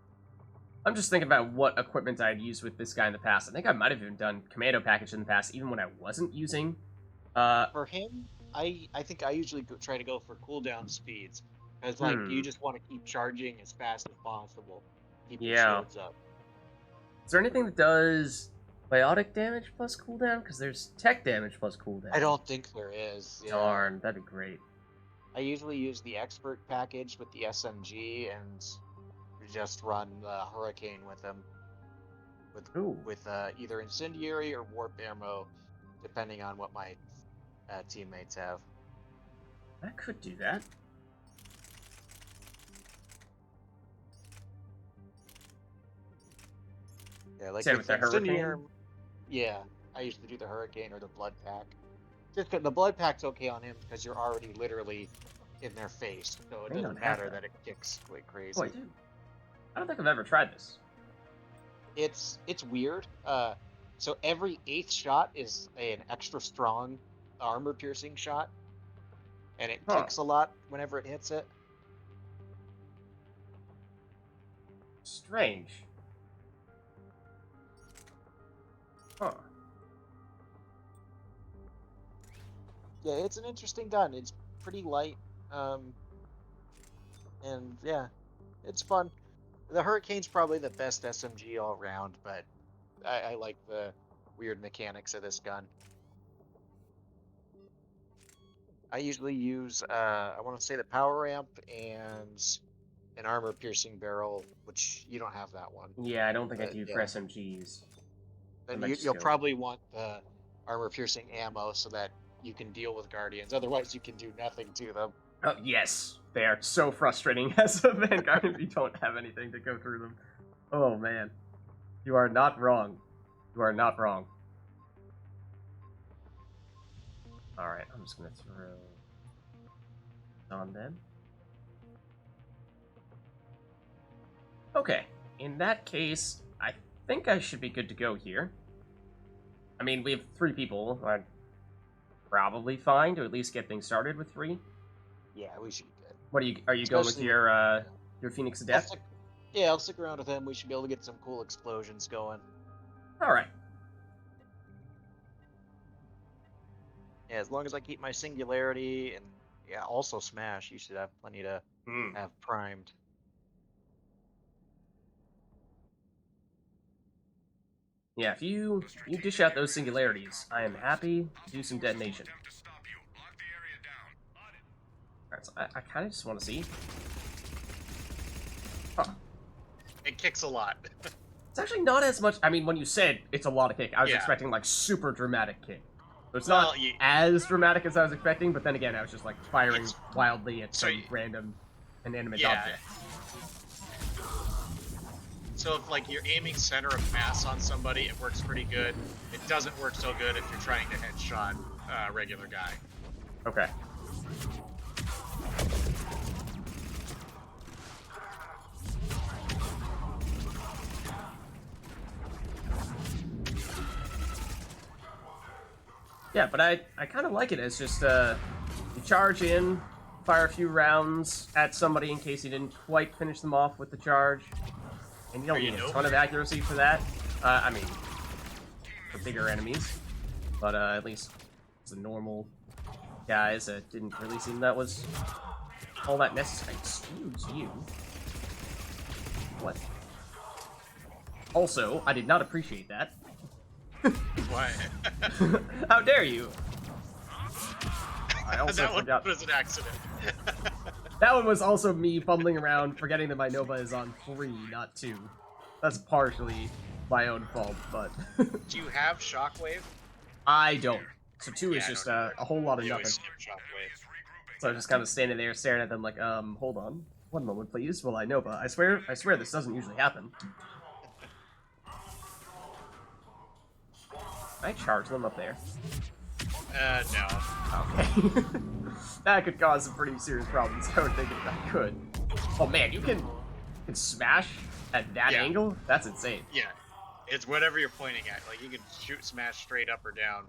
I'm just thinking about what equipment I had used with this guy in the past. I think I might have even done Commando Package in the past, even when I wasn't using. For him, I think I usually try to go for cooldown speeds. Because, like, you just want to keep charging as fast as possible. Keep your Yeah. shields up. Is there anything that does biotic damage plus cooldown? Because there's tech damage plus cooldown. I don't think there is. Yeah. Darn, that'd be great. I usually use the expert package with the SMG and just run the Hurricane with them. Ooh. With either Incendiary or Warp Ammo, depending on what my teammates have. I could do that. Yeah, like Same with with the Incendiary. Hurricane? Yeah, I used to do the Hurricane or the Blood Pack. Just 'cause the Blood Pack's okay on him because you're already literally in their face, so it I don't doesn't have matter that. that it kicks like crazy. Oh, I do. I don't think I've ever tried this. It's weird. So every 8th shot is an extra strong armor piercing shot, and it Huh. kicks a lot whenever it hits it. Strange. Huh. Yeah, it's an interesting gun. It's pretty light, and yeah, it's fun. The Hurricane's probably the best SMG all around, but I like the weird mechanics of this gun. I usually use, I want to say the power amp and an armor piercing barrel, which you don't have that one. Yeah, I don't think I do Yeah. for SMGs. Then might just you'll go- probably want the armor piercing ammo so that you can deal with Guardians. Otherwise, you can do nothing to them. Oh, yes. They are so frustrating as a Vanguard if you don't have anything to go through them. Oh, man. You are not wrong. You are not wrong. Alright, I'm just gonna throw on then. Okay, in that case, I think I should be good to go here. I mean, we have 3 people. I'd probably fine to at least get things started with 3. Yeah, we should be good. What are you going with Especially- your Phoenix I'll Adept? I'll stick around with him. We should be able to get some cool explosions going. All right. Yeah, as long as I keep my Singularity and yeah, also Smash, you should have plenty to Hmm. have primed. Yeah, if you dish out those singularities, I am happy to do some detonation. Attempt to stop you. Lock the area down. On it. Alright, so I kind of just want to see. Huh. It kicks a lot. It's actually not as much. I mean, when you said it's a lot of kick, I was Yeah. expecting like super dramatic kick. So it's Well, not as dramatic as I was expecting, but then again, I was just like firing wildly at some random inanimate object. So if like you're aiming center of mass on somebody, it works pretty good. It doesn't work so good if you're trying to headshot a regular guy. Okay. Yeah, but I kind of like it as just you charge in, fire a few rounds at somebody in case you didn't quite finish them off with the charge, and you don't need a ton of accuracy for that. I mean, for bigger enemies, but at least it's the normal guys. It didn't really seem that was all that necessary. Excuse you. What? Also, I did not appreciate that. Why? How dare you? I also That one forgot. was an accident. That one was also me fumbling around, forgetting that my Nova is on 3, not 2. That's partially my own fault, but Do you have Shockwave? I don't. So 2 Yeah, is I just don't a whole lot of You nothing. always skip Shockwave. So I'm just kind of standing there staring at them like, hold on. 1 moment, please. Well, I Nova. I swear this doesn't usually happen. Can I charge them up there? No. Okay. That could cause some pretty serious problems, I would think, if I could. Oh man, you can smash at that Yeah. angle? That's insane. Yeah. It's whatever you're pointing at. Like, you can shoot smash straight up or down.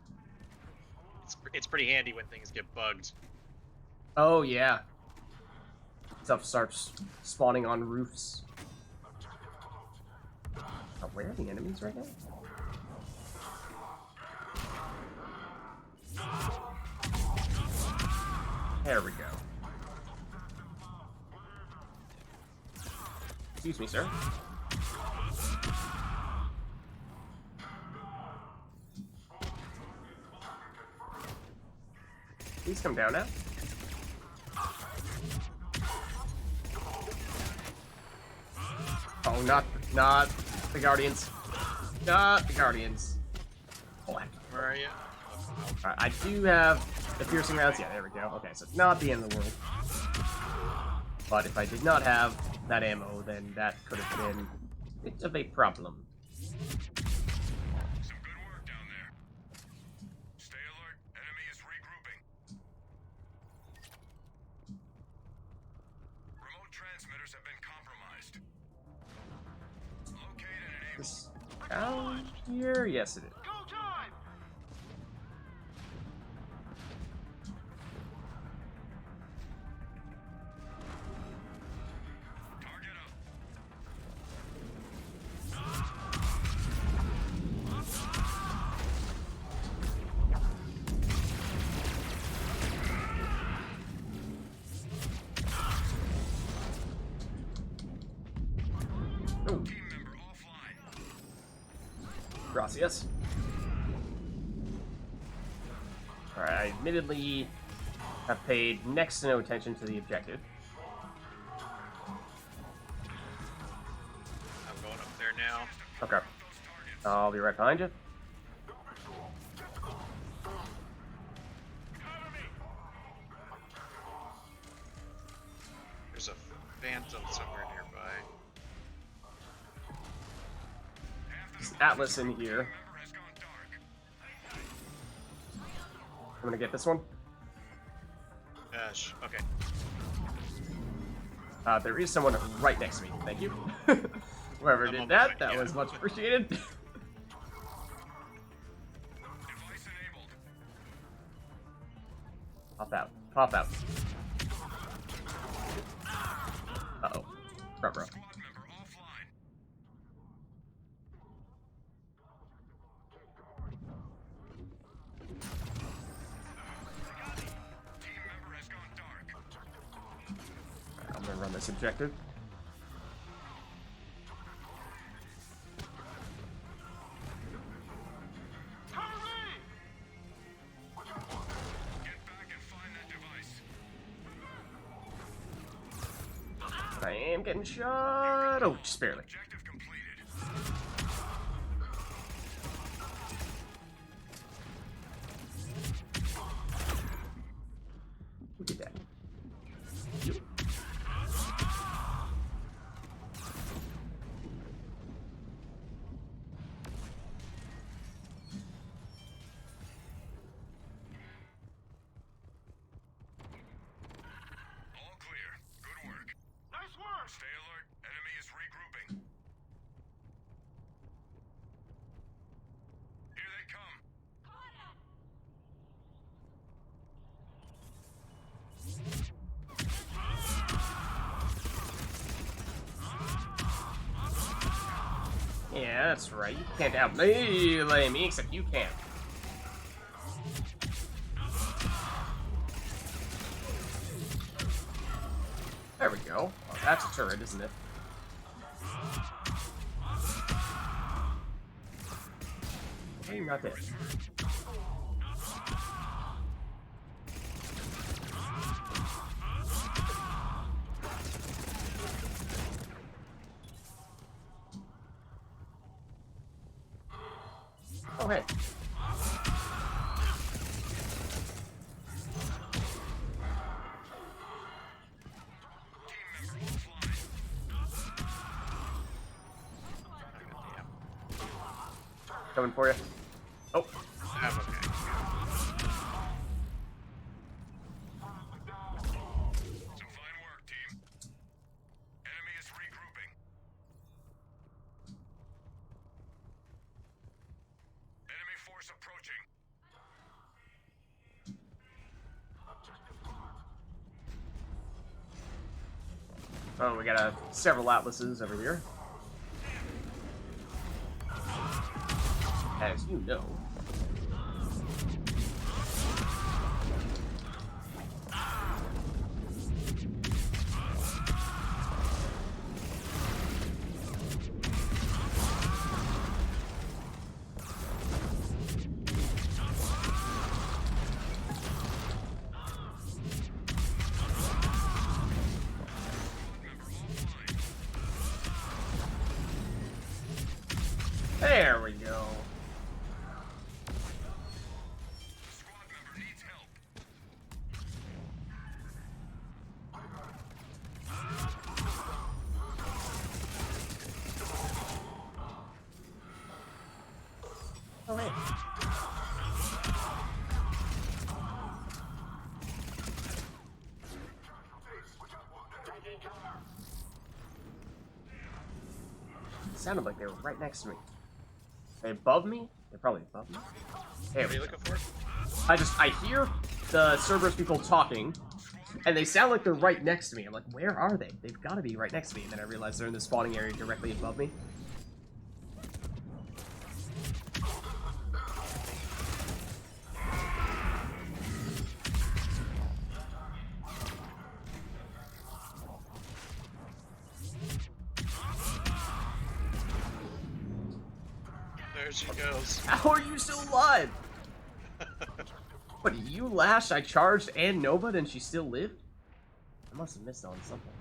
It's pretty handy when things get bugged. Oh yeah. Stuff starts spawning on roofs. Oh, where are the enemies right now? There we go. Excuse me, sir. Please come down now. Oh, not the Guardians. Not the Guardians. Oh, Where are you? I do have the piercing rounds. Yeah, there we go. Okay, so not the end of the world. But if I did not have that ammo, then that could have been a bit of a problem. Some good work down there. Stay alert. Enemy is regrouping. Remote transmitters have been compromised. Locate and enable. This down here? Yes, it is. Go time! Target up. Ooh, Team member offline. gracias. Alright, I admittedly have paid next to no attention to the objective. I'm going up there now. Okay. I'll be right behind you. There's a phantom somewhere nearby. There's Atlas in here. Member has gone dark. I'm gonna get this one. Okay. There is someone right next to me. Thank you. Whoever I'm did on that, my way, that yeah. was much appreciated. Pop out. Uh-oh. Bro. Squad member offline. Team member has gone dark. I'm gonna run this objective. Get back and find that device. I am getting shot. Oh, just barely. Objective completed. Look at that. All clear. Good work. Nice work. Stay alert. Enemy is regrouping. Here they come. Yeah, that's right. You can't out melee me, except you can. There we go. Oh, that's a turret, isn't it? Why are you not dead? Oh, hey. Team member offline. Coming for you. Oh, I'm okay. Some fine work, team. Enemy is regrouping. Enemy force approaching. oh, we got several atlases over here. As you know. There we go. Squad member needs help. Oh, hey. Sounded like they were right next to me. They above me? They're probably above me. There What are we you go. looking for? I hear the Cerberus people talking, and they sound like they're right next to me. I'm like, where are they? They've got to be right next to me. And then I realize they're in the spawning area directly above me. There she goes. How are you still alive? What, did you lash, I charged, and Nova, and she still lived? I must have missed on something.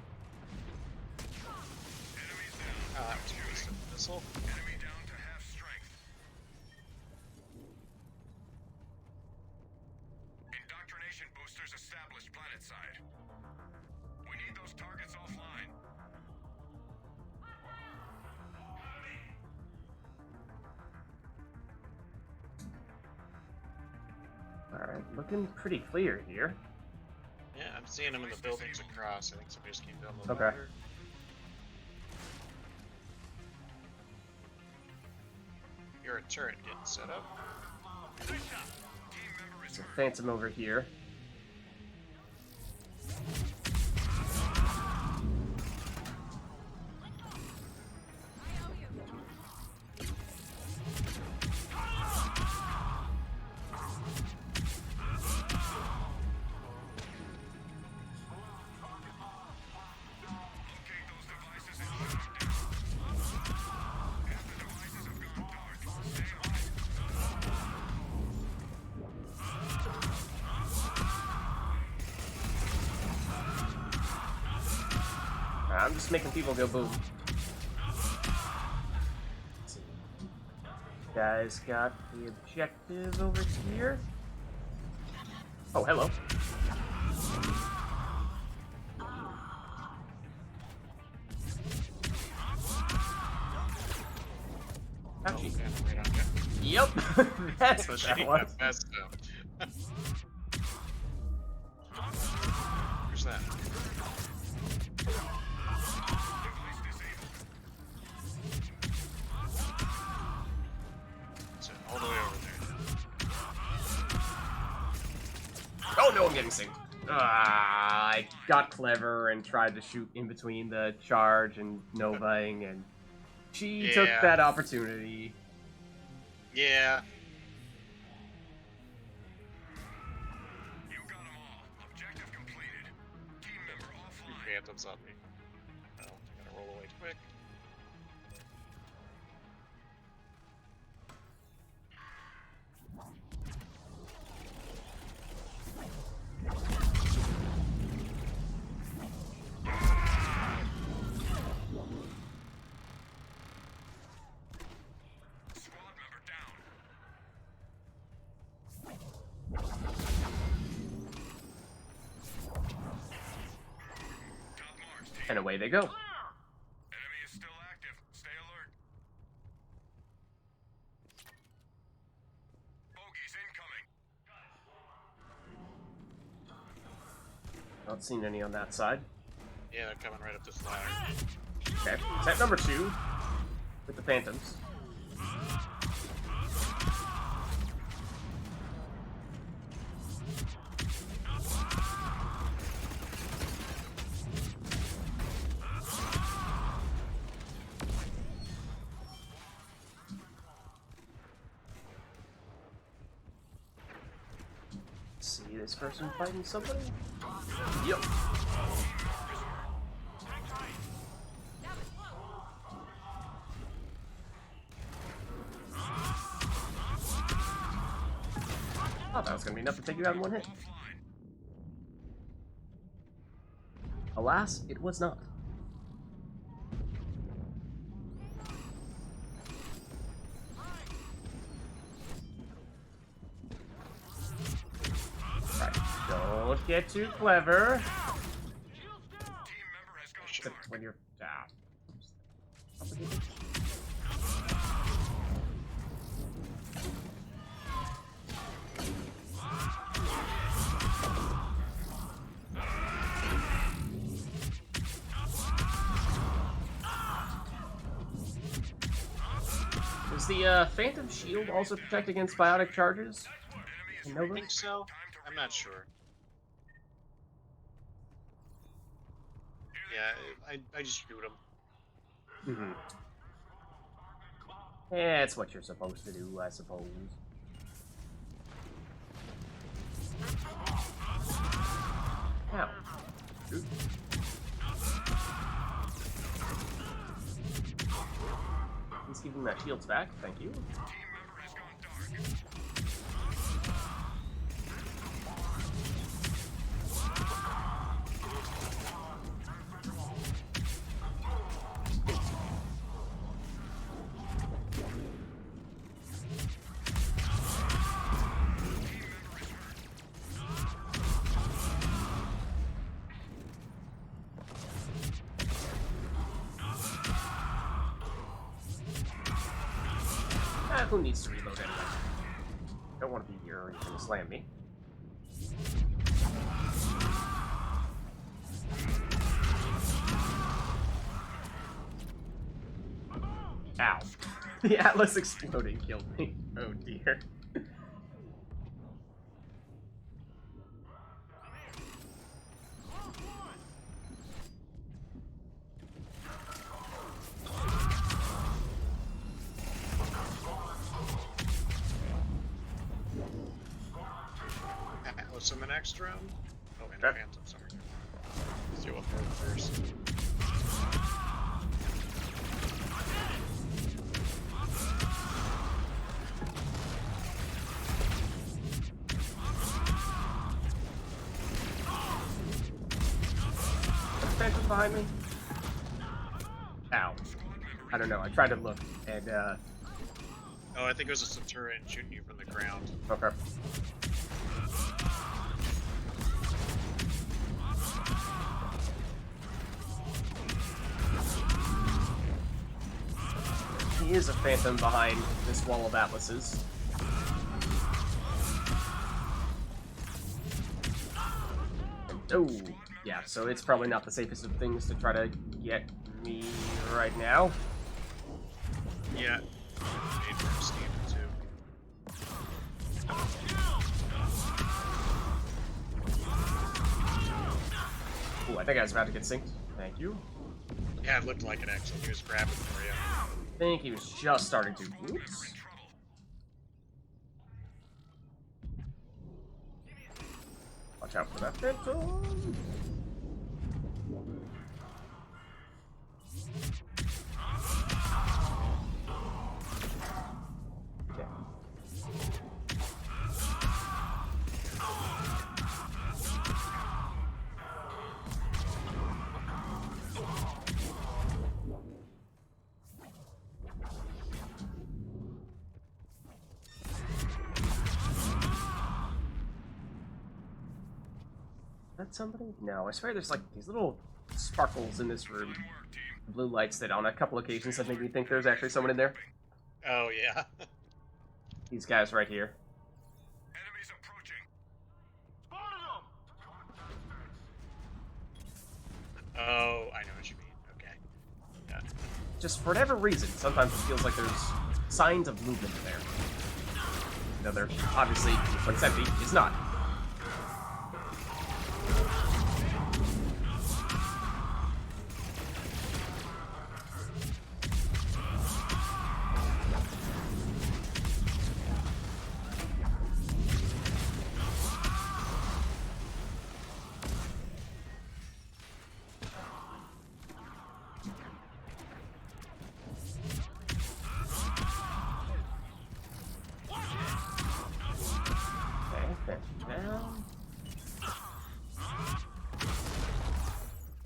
Enemies down. That was a waste of missile. Enemy down to half strength. Indoctrination boosters established planetside. We need those targets offline. Alright, looking pretty clear here. Yeah, I'm seeing them in the buildings across. I think somebody just came down the Okay. ladder. You're a turret getting set up. Team member is There's a hurt. Phantom over here. I'm just making people go boom. Let's see. Guys got the objective over here. Oh, hello. Ouchie. Right on you. Yep, that's what that Shitty was. messed up. Where's that? So, all the way over there. Oh no, I'm getting synced. I got clever and tried to shoot in between the charge and Novaing, and she took Yeah. that opportunity. Yeah. You got them all. Objective completed. Team member Three offline. phantoms on me. Oh, I gotta roll away quick. Squad member down. Top marks, team. And away they go. Enemy is still active. Stay alert. Bogeys incoming. Not seen any on that side. Yeah, they're coming right up this ladder. Okay, set number 2 with the Phantoms. See this person fighting somebody? Yep. Thought that was gonna be enough to take you out in one hit. Alas, it was not. Right, don't get too clever. Team member has gone Except dark. when you're down. Does the Phantom Shield also protect against biotic charges? I Nova? think so. I'm not sure. Yeah, I just shoot them. Mm-hmm. Yeah, it's what you're supposed to do, I suppose. Ow. Shoot. He's giving my shields back, thank you. Team member has gone dark. Who needs to reload anyway? Don't want to be here or you're gonna slam me. Ow. The Atlas exploding killed me. Oh dear. Atlas in the next round. Oh, and Okay. Phantom, sorry. Let's deal with her first. Phantom behind me. Ow. I don't know. I tried to look, and Oh, I think it was a Centurion shooting you from the ground. okay. He is a phantom behind this wall of atlases. Oh, yeah, so it's probably not the safest of things to try to get me right now. Yeah. Need for Steven too. Ooh, I think I was about to get synced. Thank you. Yeah, it looked like it actually. He was grabbing for you. I think he was just starting to. Oops. Watch out for that phantom. Yeah. That somebody? No, I swear there's like these little sparkles in this room. Blue lights that on a couple occasions have made me think there's actually someone in there. Oh, yeah. These guys right here. Enemies approaching. Oh, I know what you mean. Okay. Yeah. Just for whatever reason, sometimes it feels like there's signs of movement in there. You know, they're obviously, when it's empty, it's not.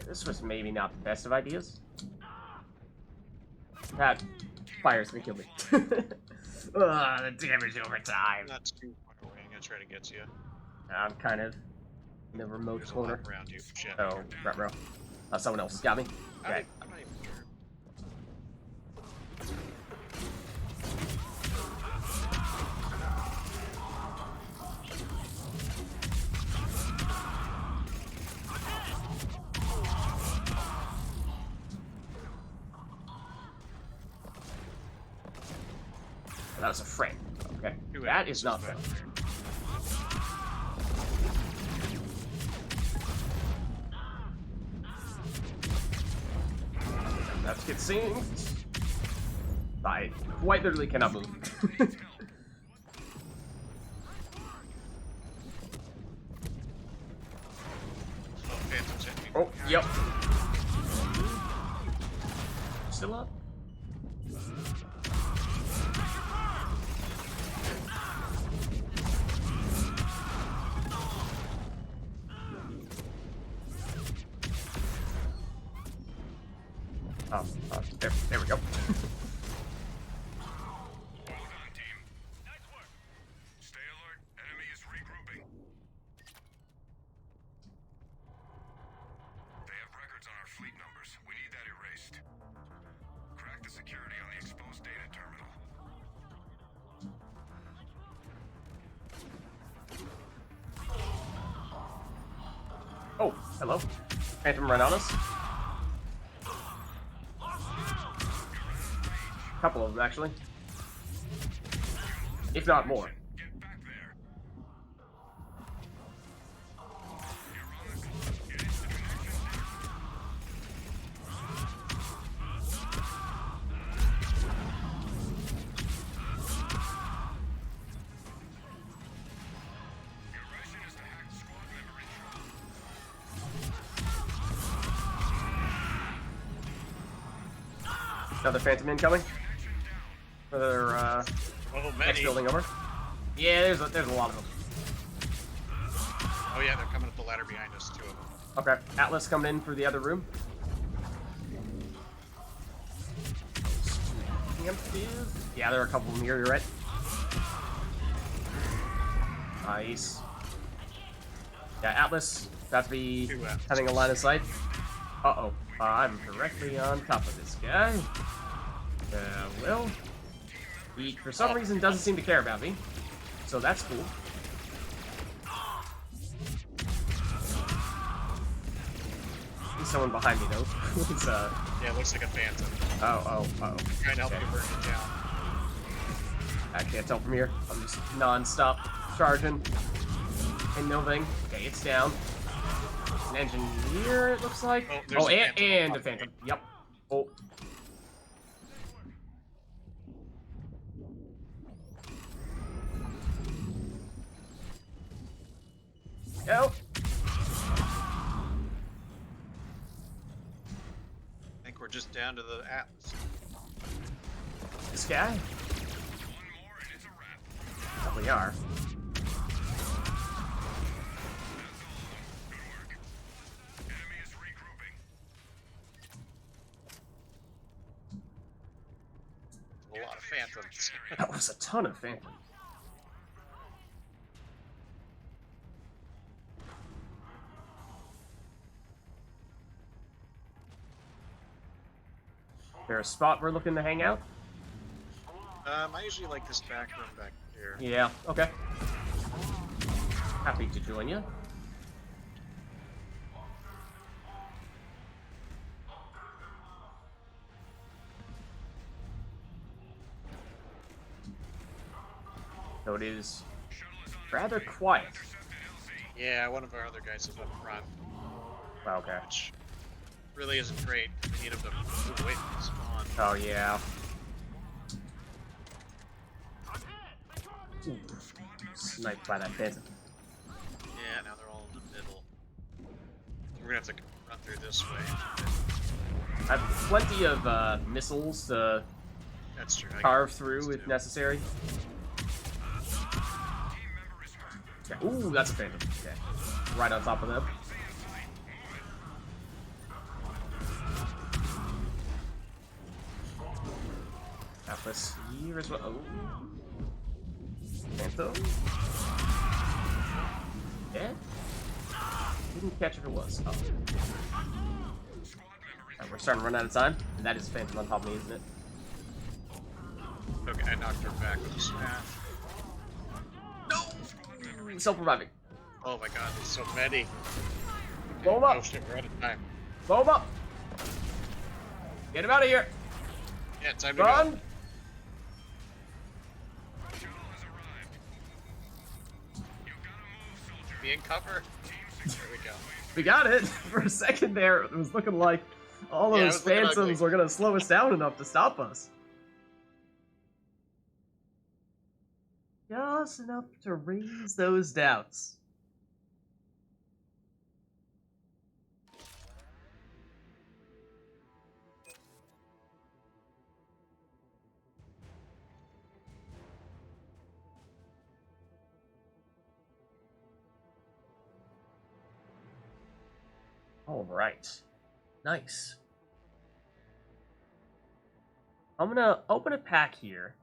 This was maybe not the best of ideas. That fire's gonna kill me. Ugh, the damage over time. Not too far away. I'm gonna try to get to you. I'm kind of in the remote There's a corner. lot around you. Shit. Oh, right, bro. Someone else has got me. Okay. I'm not even sure. That was a friend. Okay. Who That else is not fair. Let's get synced. I quite literally cannot move. Oh, Phantom's hit me. Oh, yep. Still up? There we go. Hold on, team. Nice work. Stay alert. Enemy is regrouping. They have records on our fleet numbers. We need that erased. Crack the security on the exposed data terminal. Oh, hello. Phantom right on us. Couple of them, actually. If not more. Get back there. Your mission is to hack squad member intro. Another Phantom incoming. Another, Oh, next many. building over. Yeah, there's a lot of them. Oh, yeah, they're coming up the ladder behind us, two of them. Okay, Atlas coming in through the other room. preemptive. Yeah, there are a couple of them here, you're right. Nice. Yeah, Atlas, about to be Two Atlas. having a line of sight. Uh-oh. I'm directly on top of this guy. Well, he, for some reason, doesn't seem to care about me. So that's cool. There's someone behind me, though. It's, Yeah, it looks like a phantom. oh. Trying to help Okay. you burn it down. I can't tell from here. I'm just non-stop charging. And moving. Okay, it's down. An engineer, it looks like. Oh, there's Oh, a phantom and on a top phantom. of Yep. Oh. Go. I think we're just down to the Atlas. This guy? One more and it's a wrap. Probably are. Enemy is regrouping. A lot of phantoms. That was a ton of phantoms. Is there a spot we're looking to hang out? I usually like this back room back here. Yeah, okay. Happy to join you. So it is rather quiet. Yeah, one of our other guys is up front, Okay. which really isn't great. We need him to move away from the spawn. Oh, yeah. Ooh. Sniped by that phantom. Yeah, now they're all in the middle. We're gonna have to run through this way. I have plenty of missiles to That's true. carve through if necessary. Okay. Ooh, that's a phantom. Okay. Right on top of them. Atlas here as well. Oh. Phantom. Yeah. Didn't catch if it was. Oh. Alright, we're starting to run out of time. And that is Phantom on top of me, isn't it? Okay, I knocked her back with a smash. No! Self-reviving. Oh my god, there's so many. Blow him up! Oh shit, we're out of time. Blow him up! Get him out of here! Yeah, time to Run! go. Shuttle has arrived. You gotta move, soldier. Be in cover. There we go. We got it! For a second there, it was looking like all Yeah, it those was looking phantoms ugly. were gonna slow us down enough to stop us. Just enough to raise those doubts. All right. Nice. I'm gonna open a pack here,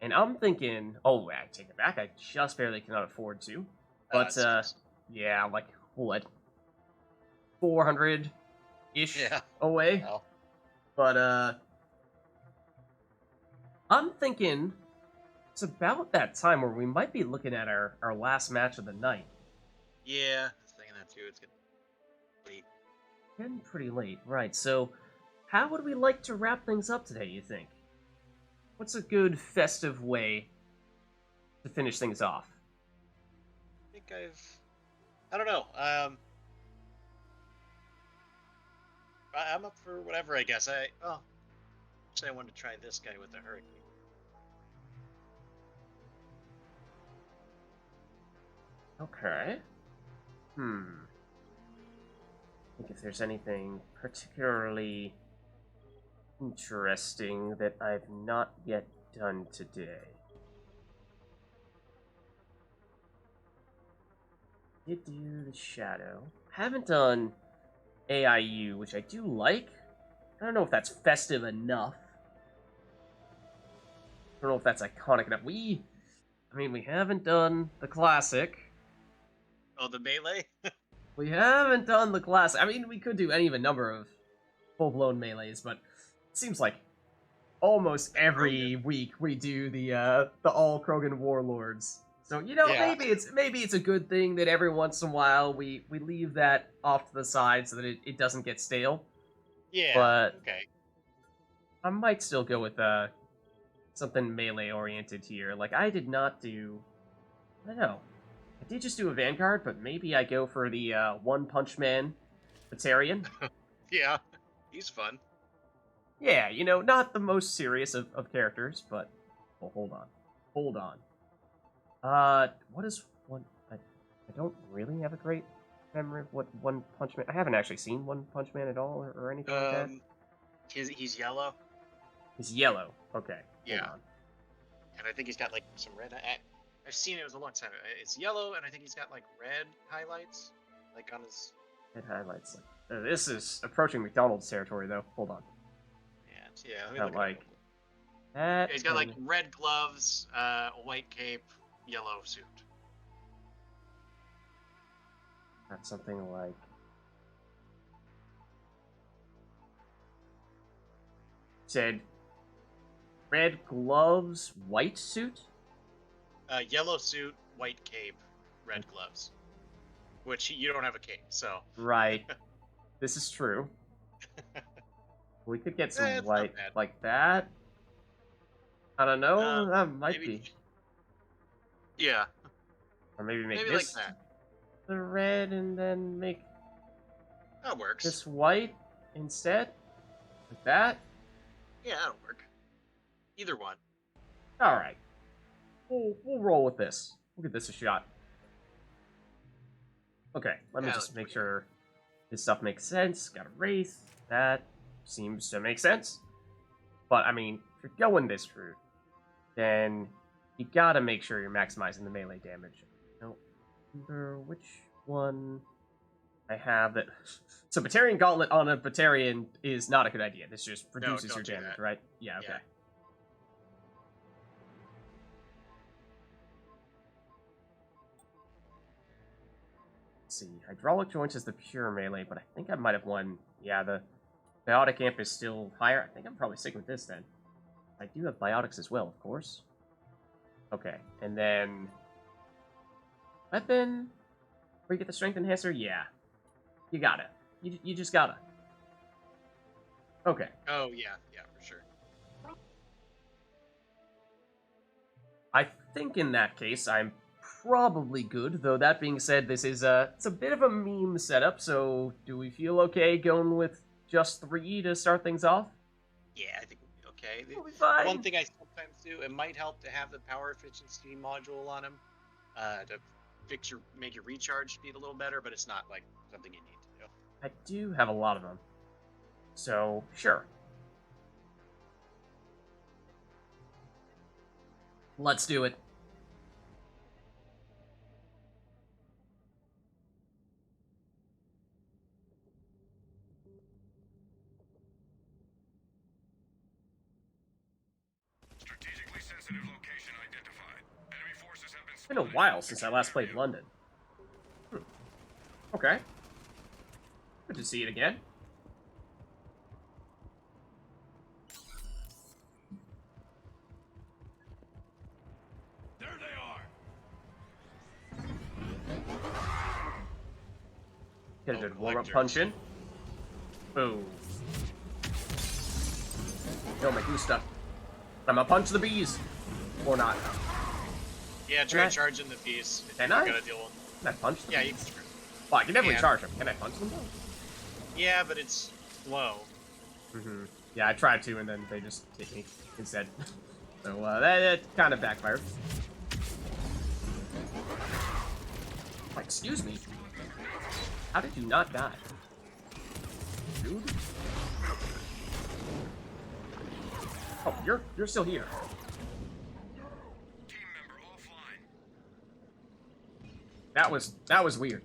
and I'm thinking, oh, I take it back. I just barely cannot afford to. But, That's- yeah, like, what? 400-ish Yeah. away? Well, But, I'm thinking it's about that time where we might be looking at our last match of the night. yeah, I was thinking that too. It's getting late. Getting pretty late, right? So, how would we like to wrap things up today, you think? What's a good festive way to finish things off? I think I don't know. I'm up for whatever, I guess. Actually, I wanted to try this guy with the hurricane. Okay. I think if there's anything particularly interesting that I've not yet done today. Did do the shadow. Haven't done AIU, which I do like. I don't know if that's festive enough. don't know if that's iconic enough. I mean, we haven't done the classic. Oh, the melee? We haven't done the classic. I mean, we could do any of a number of full-blown melees, but it seems like almost every week we do the all Krogan warlords. So Yeah. maybe it's a good thing that every once in a while we leave that off to the side so that it doesn't get stale. Yeah. But Okay. I might still go with something melee oriented here. Like I did not do. I don't know. I did just do a Vanguard, but maybe I go for the One Punch Man Batarian. Yeah. He's fun. Yeah, not the most serious of characters, but hold on. What is one? I don't really have a great memory of what One Punch Man. I haven't actually seen One Punch Man at all, or anything like that. He's yellow. He's yellow. Okay. Yeah. Hold on. And I think he's got like some red. I've seen it was a long time. It's yellow, and I think he's got like red highlights, like on his. It highlights. This is approaching McDonald's territory, though. Hold on. Yeah. Let me Not look like it up. that. Yeah, he's got like and- red gloves, a white cape, yellow suit. Not something like. Said. Red gloves, white suit. Yellow suit, white cape, red gloves. Which you don't have a cape, so. Right. This is true. We could get some it's not white bad. like that. I don't know. That might maybe- be. Yeah. Or maybe make Maybe this like that. the red and then make That works. this white instead. Like that. Yeah, that'll work. Either one. All right. We'll roll with this. We'll give this a shot. Okay, let me Yeah, just that's make pretty sure this stuff makes sense. Got a wraith. That seems to make sense. But I mean, if you're going this route, then you gotta make sure you're maximizing the melee damage. I don't remember which one I have that. So Batarian Gauntlet on a Batarian is not a good idea. This just reduces don't your do damage, that. right? Yeah. Okay. Yeah. Let's see, hydraulic joints is the pure melee, but I think I might have won. Yeah, the biotic amp is still higher. I think I'm probably sticking with this then. I do have biotics as well, of course. Okay, and then weapon. Where you get the strength enhancer? Yeah, you gotta. You just gotta. Okay, Oh, yeah, for sure. I think in that case I'm probably good. Though that being said, this is it's a bit of a meme setup. So do we feel okay going with just 3 to start things off? Yeah, I think we'll be okay. We'll be fine. One thing I sometimes do, it might help to have the power efficiency module on him to make your recharge speed a little better, but it's not like something you need to do. I do have a lot of them. So, sure. Let's do it. Strategically sensitive location identified. Enemy forces have been It's been a while since I last played London. Okay. Good to see it again. There they are. Get a Oh, good warm-up collectors. punch in. Boom. Yo, me gusta. I'm gonna punch the bees. Or not. Yeah, Can try I- charging the piece if Can you're I? gonna deal with. Can I punch them? Yeah, you can. Well, I can definitely Yeah. charge them. Can I punch them? Yeah, but it's slow. Mm-hmm. Yeah, I tried to, and then they just hit me instead. So that kind of backfired. Oh, excuse me. How did you not die, dude? Oh, you're still here. Team member offline. That was weird.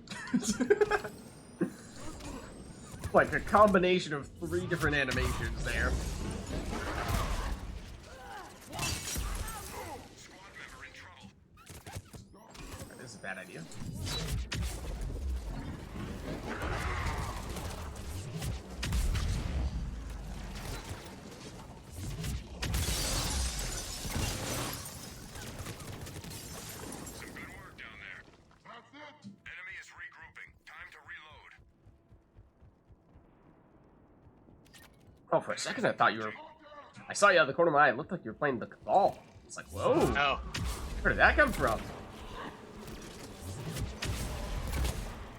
Like a combination of 3 different animations there. Oh, for a second I thought you were... I saw you out of the corner of my eye. It looked like you were playing the Cabal. It's like, whoa. Oh, Where did that come from?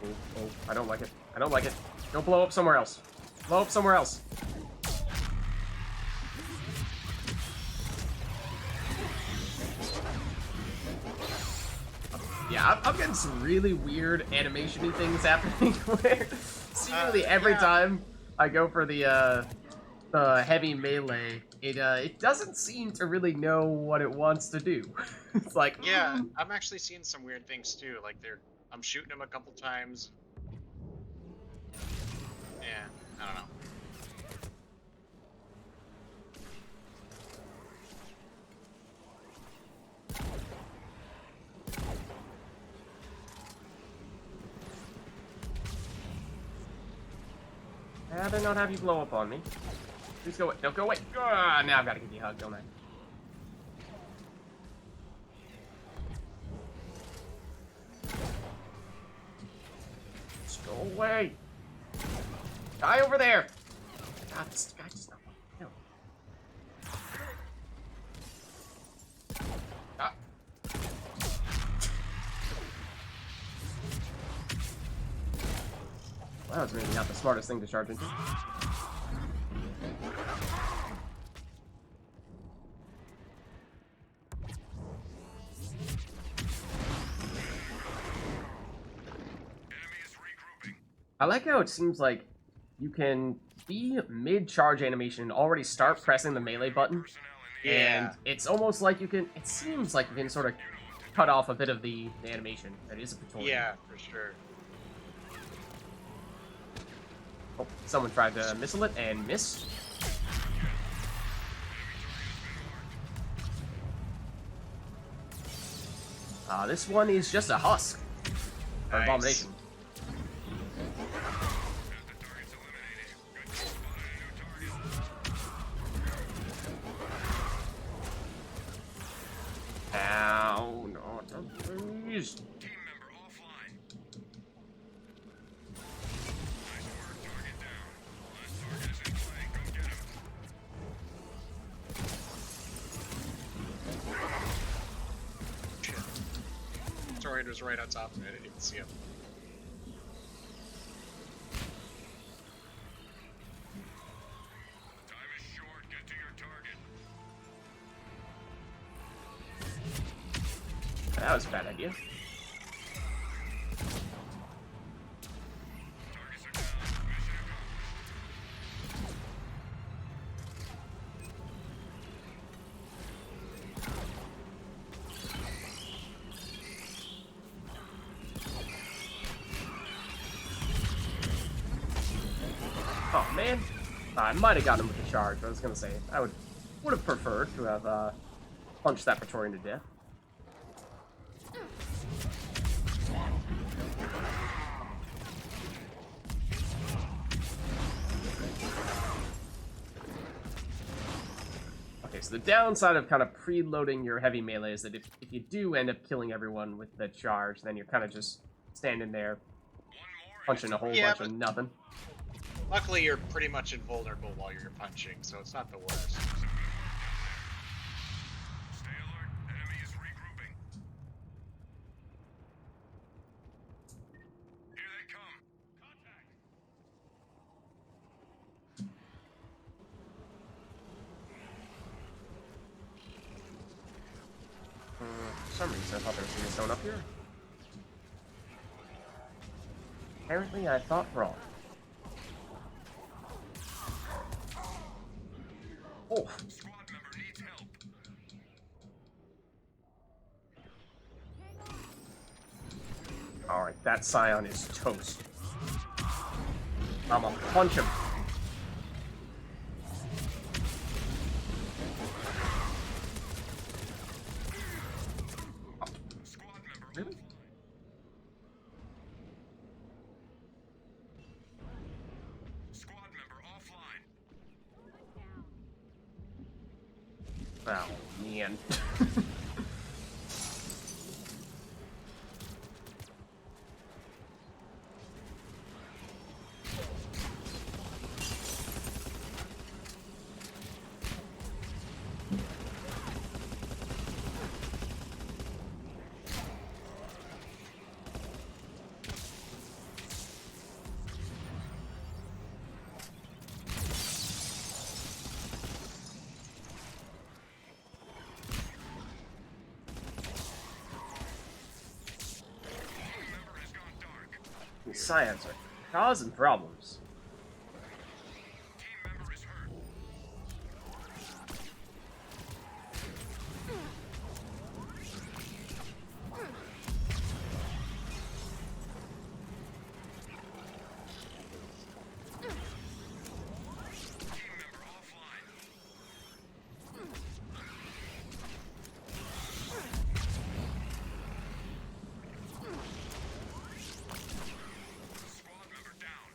Oh, I don't like it. I don't like it. Go blow up somewhere else. Blow up somewhere else. Yeah, I'm getting some really weird animation-y things happening where seemingly every yeah. time I go for the heavy melee, it doesn't seem to really know what it wants to do. It's like, yeah, I'm actually seeing some weird things too. Like I'm shooting him a couple times. Yeah, I don't know. I better not have you blow up on me. Please go away. No, go away. Ah, now I've got to give you a hug, don't I? Just go away. Die over there. God, this guy does not want to kill. Ah. Well, that was maybe not the smartest thing to charge into. Enemy is regrouping. I like how it seems like you can be mid-charge animation and already start pressing the melee button, Personnel in the and it's almost like you can, it seems like you can sort of cut off a bit of the animation that is a tutorial. Yeah, for sure. Oh, someone tried to missile it and missed. This one is just a husk. Or Nice. abomination. the target's eliminated. Good spotted a new target. Ow, no, please. Team member offline. Nice work. Target down. Last target is in play. Come get him. Torian was right on top of me. I didn't even see him. Time is short. Get to your target. That was a bad idea. Targets are down. Mission accomplished. Oh man, I might have gotten him with the charge. I was gonna say I would have preferred to have punched that Praetorian to death. Okay, so the downside of kind of preloading your heavy melee is that if you do end up killing everyone with the charge, then you're kind of just standing there One more. punching a whole Yeah, bunch of nothing. Luckily, you're pretty much invulnerable while you're punching, so it's not the worst. Some good work down there. Stay alert. Enemy is regrouping. Here they come. Contact. For some reason, I thought there was going to be someone up here. Apparently, I thought wrong. Oh, Squad member needs help. alright, that Scion is toast. I'm gonna punch him. Squad member Really? Squad member offline. Oh, man. These scions are causing problems. Team member is hurt. Team member offline. Squad member down.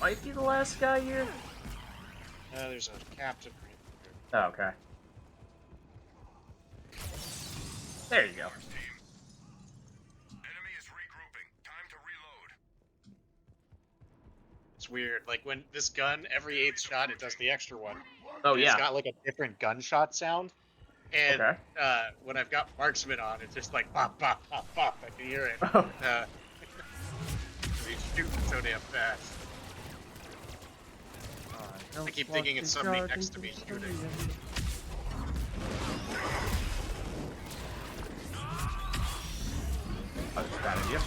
Might be the last guy here. There's a captain right Oh, okay. There you go. Team. Enemy is regrouping. Time to reload. It's weird. Like when this gun, every 8th shot, it does the extra one. Oh And It's yeah. got like a different gunshot sound. And Okay. when I've got marksman on, it's just like pop, pop, pop, pop. I can hear it. Oh. He's shooting so damn fast. I keep thinking it's somebody next to me shooting. Oh, that's a bad idea.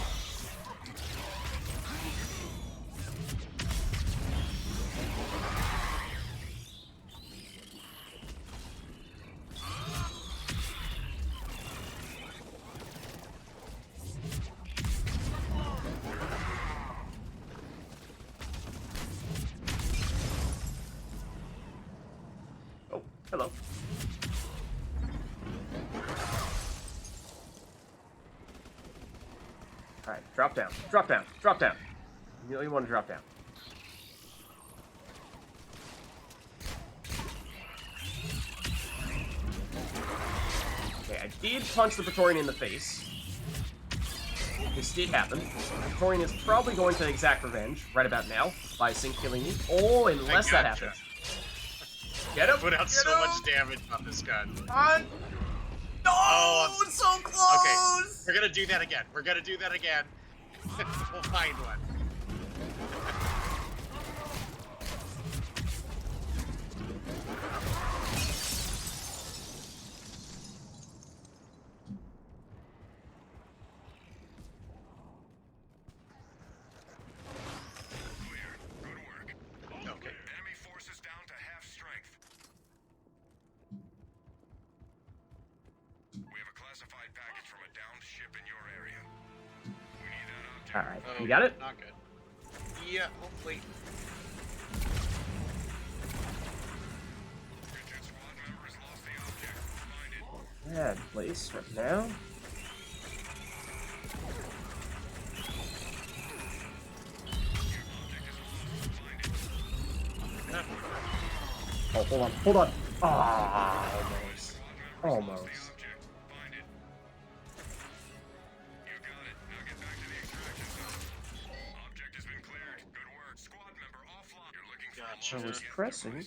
Oh, hello. Alright, drop down, drop down, drop down. You know you want to drop down. Okay, I did punch the Praetorian in the face. This did happen. The Praetorian is probably going to exact revenge right about now by Sync killing me. Oh, unless that gotcha. happens. Get him! Put out Get so him! much damage on this gun. On! No! Oh, I'm- So close! Okay, we're gonna do that again. We're gonna do that again. We'll find one. Clear. Good work. Okay. Enemy forces down to half strength. We have a classified package from a downed ship in your area. We need that object. Alright, Oh, you got it? Not good. Yeah, hopefully. Contingent squad member has lost the object. Find it. Bad place right now. Oh, hold on, hold on. Ah, almost. Almost. Object. Find it. You got it. Now get back to the extraction zone. Object has been cleared. Good work. Squad member offline. You're looking for Gotcha. I a was launcher. pressing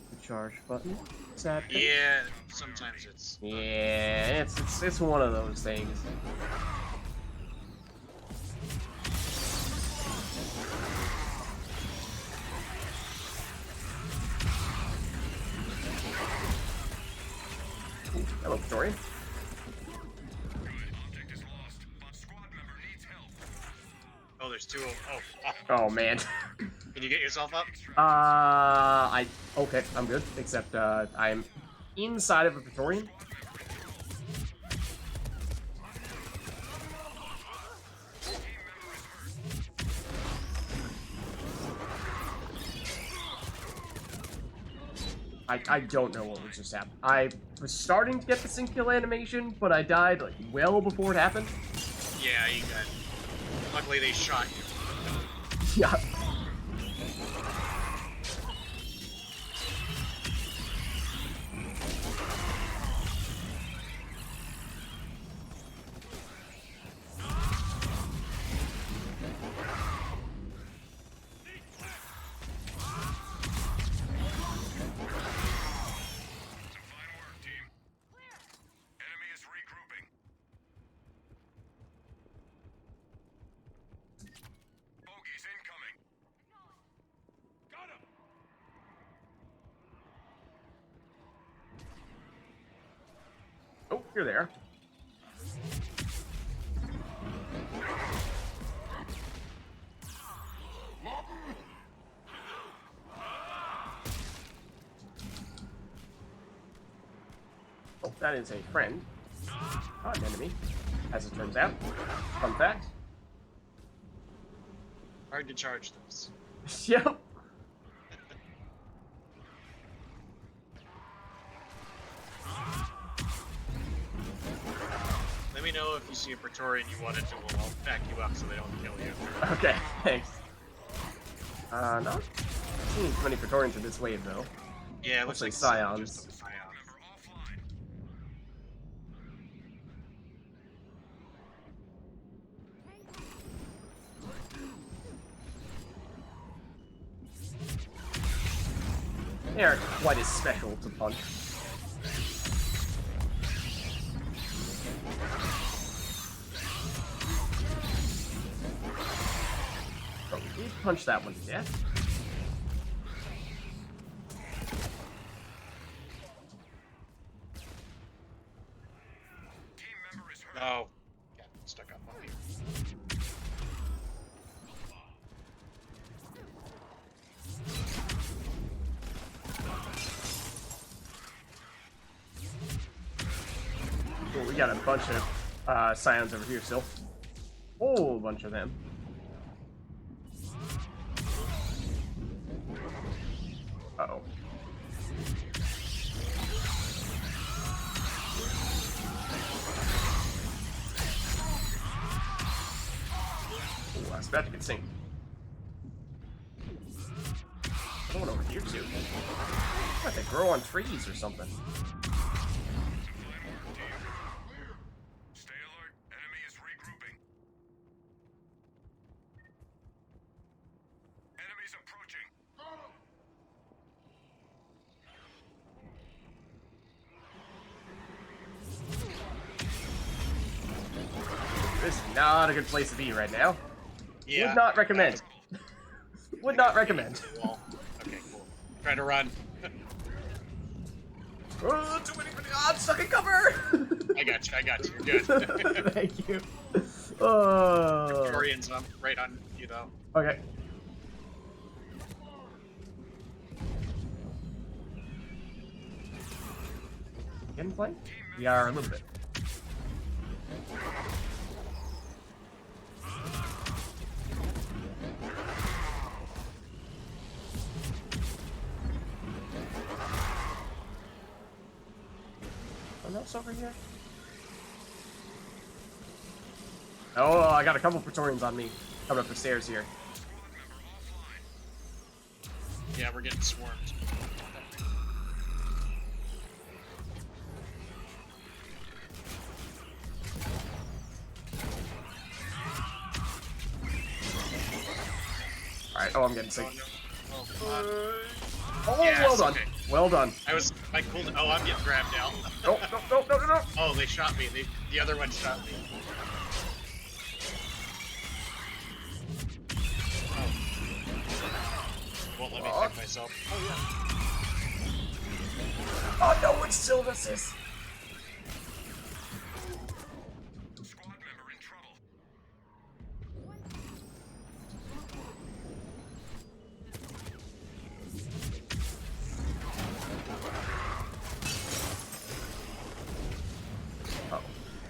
the charge button. Sadly. Yeah, sometimes it's. Yeah, it's one of those things. Ooh, hello, Praetorian. Good. Object is lost. But squad member needs help. Oh, there's two of them. Oh, Oh man. can you get yourself up? Okay, I'm good. Except I'm inside of a Praetorian. I don't know what was just happened. I was starting to get the sync kill animation, but I died like well before it happened. Yeah, you got. Luckily, they shot you. Yeah. Some fine work, team. Enemy is regrouping. Bogeys incoming. You're there. Oh, that is a friend. Not an enemy, as it turns out. Fun fact. Hard to charge those. Yep. Let me know if you see a Praetorian you want it to, I'll back you up so they don't kill you. Okay, thanks. Not seeing too many Praetorians in this wave, though. Yeah, it looks Mostly like Scions. just the Scions. They aren't quite as special to punch. Oh, we punch that one to death. Team member is hurt. Oh, got stuck up on me. Well, we got a bunch of Scions over here still. Whole bunch of them. Uh-oh. Ooh, I was about to get synced. Another one over here too. Like they grow on trees or something. Stay alert. Enemy is regrouping. Enemies approaching. This is not a good place to be right now. Yeah. Would not recommend. Would not recommend. Wall. Okay, cool. Try to run. Oh, too many. Oh, I'm stuck in cover. I got you. You're good. Thank you. Oh. Praetorians right on you though. Okay. Getting play? We are a little bit. Someone else over here? Oh, I got a couple Praetorians on me coming up the stairs here. Yeah, we're getting swarmed. Alright, oh, I'm getting sick. Oh, come on. Oh, Yes, well done. okay. Well done. I pulled. Oh, I'm getting grabbed now. No. Oh, they shot me. The other one shot me. Oh. Won't let me pick myself. Oh yeah. Oh no, it's Sylvasis. Squad member in trouble.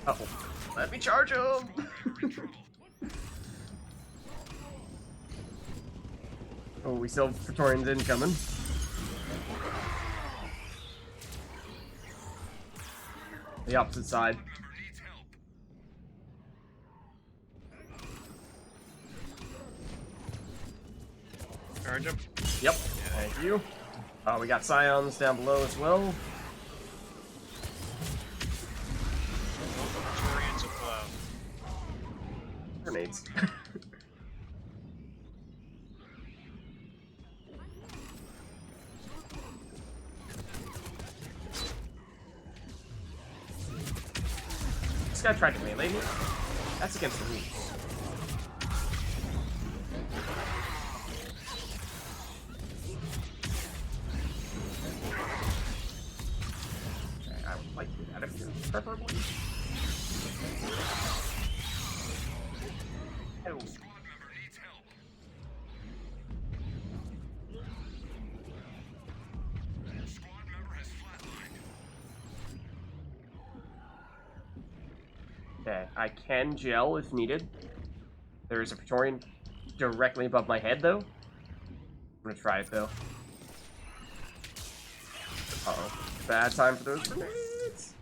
Uh-oh. Let me charge him. Member in trouble. Oh, we still have Praetorians incoming. The opposite side. Member needs help. Charge him. Yep. Thank you. We got Scions down below as well. Praetorians above. Grenades. This guy tried to melee me. That's against the rules. Okay, I would like to get out of here. preferably. Oh. Squad member needs help. Squad member has flatlined. Okay, I can gel if needed. There is a Praetorian directly above my head, though. I'm gonna try it, though. Uh-oh. Bad time for those grenades.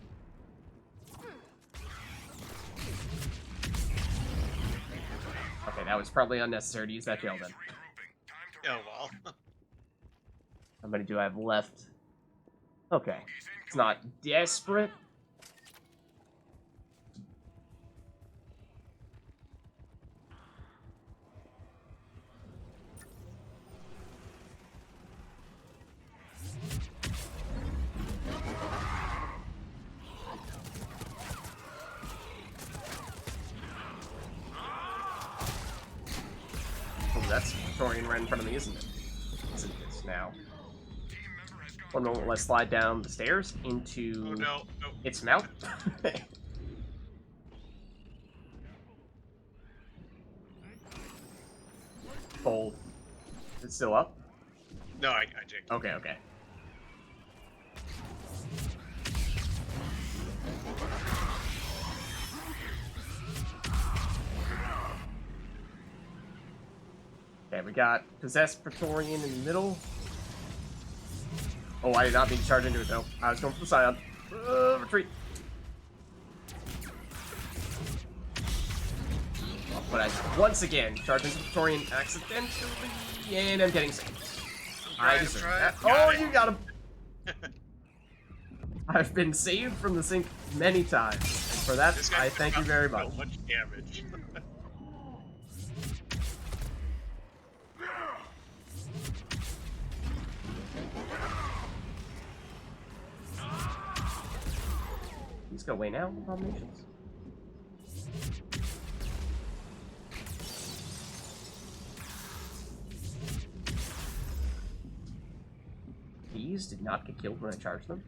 Okay, that was probably unnecessary to use that gel, then. Regrouping. Time to Oh well. How many do I have left? Okay. It's not desperate. Oh, that's Praetorian right in front of me, isn't it? Isn't it now? team member has gone. One moment, let's slide down the stairs into Oh no, no. its mouth. Hold. Is it still up? No, I jigged. Okay, okay. Okay, we got Possessed Praetorian in the middle. Oh, I did not mean to charge into it, though. I was going for the Scion. Retreat. But I, once again, charge into the Praetorian accidentally, and I'm getting saved. I deserve that. Oh, you got him! I've been saved from the sink many times, and for that, This guy I thank you very much. So much damage. Please go away now, abominations. These did not get killed when I charged them.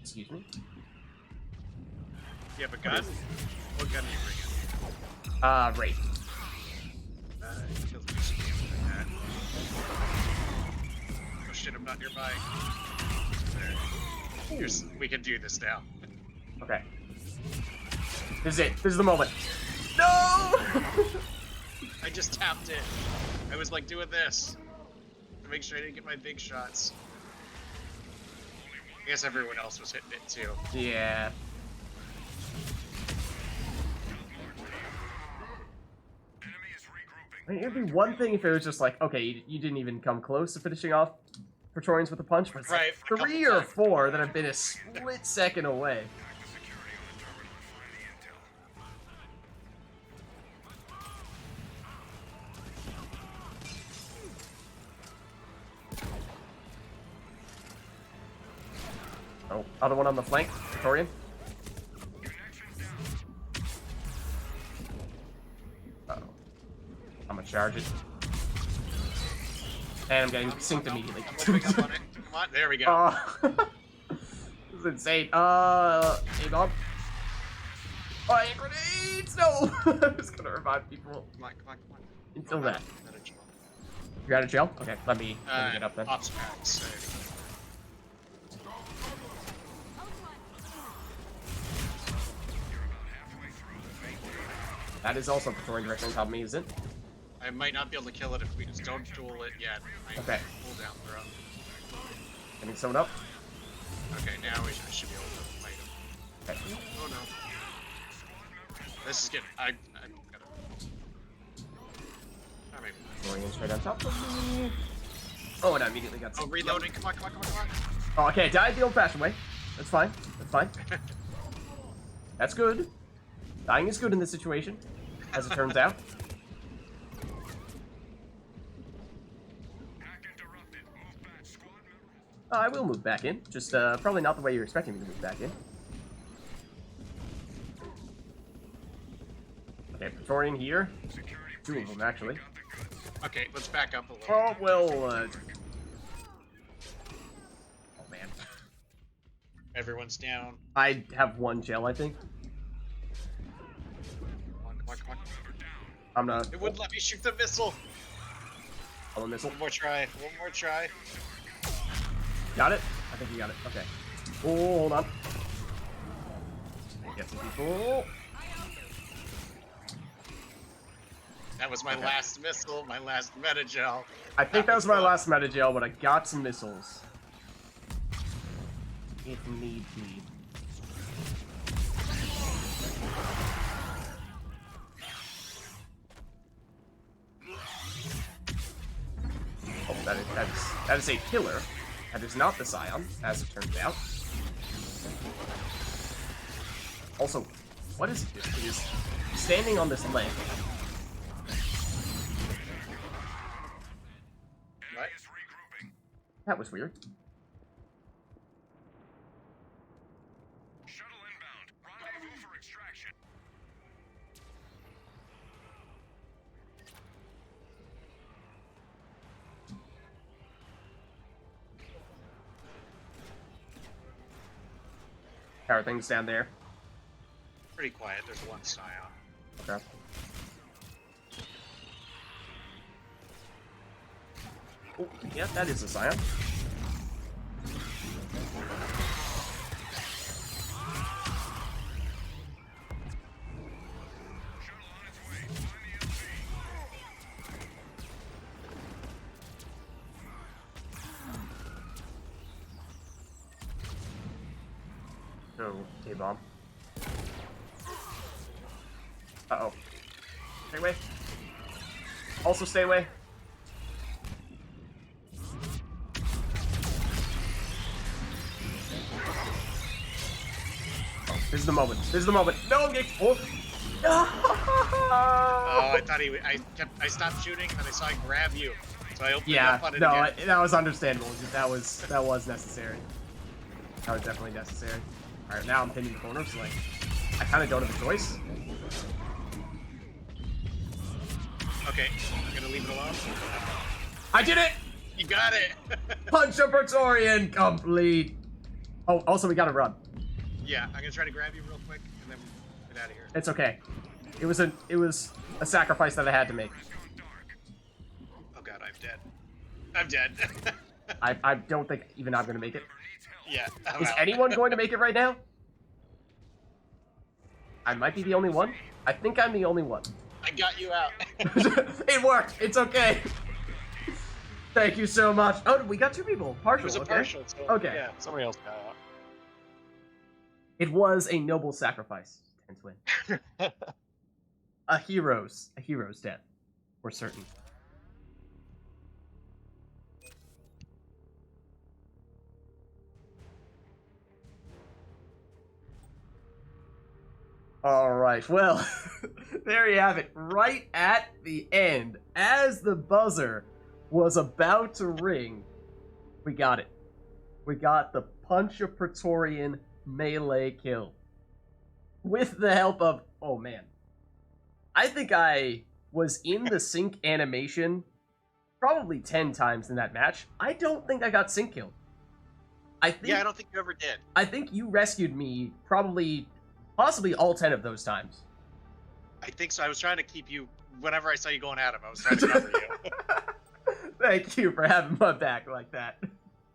Excuse me. You have a gun? What gun are you bringing? Raid. It kills me some damage like that. Oh shit, I'm not nearby. There. Here's, we can do this now. Okay. This is it. This is the moment. No! I just tapped it. I was like doing this to make sure I didn't get my big shots. I guess everyone else was hitting it too. Yeah. Enemy is regrouping. I mean, it'd be one thing if it was just like, okay, you didn't even come close to finishing off Praetorians with a punch, but it's Right, like a couple 3 or times. 4 that have been a split second away. Active security on the terminal and find the intel. Oh, other one on the flank, Praetorian. Connection down. Uh-oh. I'm gonna charge it. And I'm getting synced immediately. Come on, come on, there we go. This is insane. A-bomb. Oh, I hate grenades! No! I was gonna revive people Come on, come on, come on. until that. Not a joke. You got a gel? Okay, let me get up then. Ops packs. You're about halfway through the main gate. That is also Praetorian directly on top of me, isn't it? I might not be able to kill it if we just don't duel it yet. Okay. Pull down throw. Getting sewn up. Okay, now I should be able to fight him. Okay. Oh no. This is getting. I gotta. Oh, maybe. Going in straight on top of me. Oh, and I immediately got Oh, synced. reloading. Come on, come on, come on, come on. Oh, okay, I died the old-fashioned way. That's fine. That's fine. That's good. Dying is good in this situation, as it turns out. Hack interrupted. Move back. Squad member has I will move back in. Just probably not the way you're expecting me to move back in. Okay, Praetorian here. security. 2 of them, actually. Got the goods. Okay, let's back up a little. Oh, well, oh, man. Everyone's down. I have one gel, I think. Come on. I'm gonna It wouldn't let me shoot the missile. pull a missile. One more try. Got it? I think you got it. Okay. Oh, hold on. Get some people. That was my last missile, my last meta gel. I think that was my last meta gel, but I got some missiles. If need be. Oh, that is a killer. That is not the Scion, as it turns out. Also, what is this? It is standing on this leg. What? That was weird. Shuttle inbound. Rendezvous for extraction. How are things down there? Pretty quiet. There's one Scion. Okay. Oh, yeah, that is a Scion. Shuttle on its way. Find the LZ. So, A-bomb. Uh-oh. Stay away. Also stay away. Oh, this is the moment. This is the moment. No, I'm getting... Oh. Oh, I thought I stopped shooting and then I saw him grab you. So I opened it Yeah, up on it no, again. that was understandable. That was necessary. That was definitely necessary. Alright, now I'm pinning the corner, so like, I kind of don't have a choice. Okay, I'm gonna leave it alone. I did it! You got it! Punch a Praetorian complete! Oh, also we gotta run. Yeah, I'm gonna try to grab you real quick and then get out of here. It's okay. It was a sacrifice that I had to make. Oh god, I'm dead. I'm dead. I don't think even I'm gonna make it. Yeah. I'm Is out. anyone going to make it right now? I might be the only one. I think I'm the only one. I got you out. It worked. It's okay. Thank you so much. Oh, we got two people. It Partial. was a okay. partial, so Okay. yeah, somebody else got It was a noble sacrifice. Tense win. out. A hero's death. We're certain. All right. Well, there you have it. Right at the end, as the buzzer was about to ring, we got it. We got the Punch a Praetorian melee kill. With the help of... Oh, man. I think I was in the sync animation probably 10 times in that match. I don't think I got sync killed. I don't think you ever did. I think you rescued me possibly all 10 of those times. I think so. I was trying to keep you. Whenever I saw you going at him, I was trying to cover you. Thank you for having my back like that.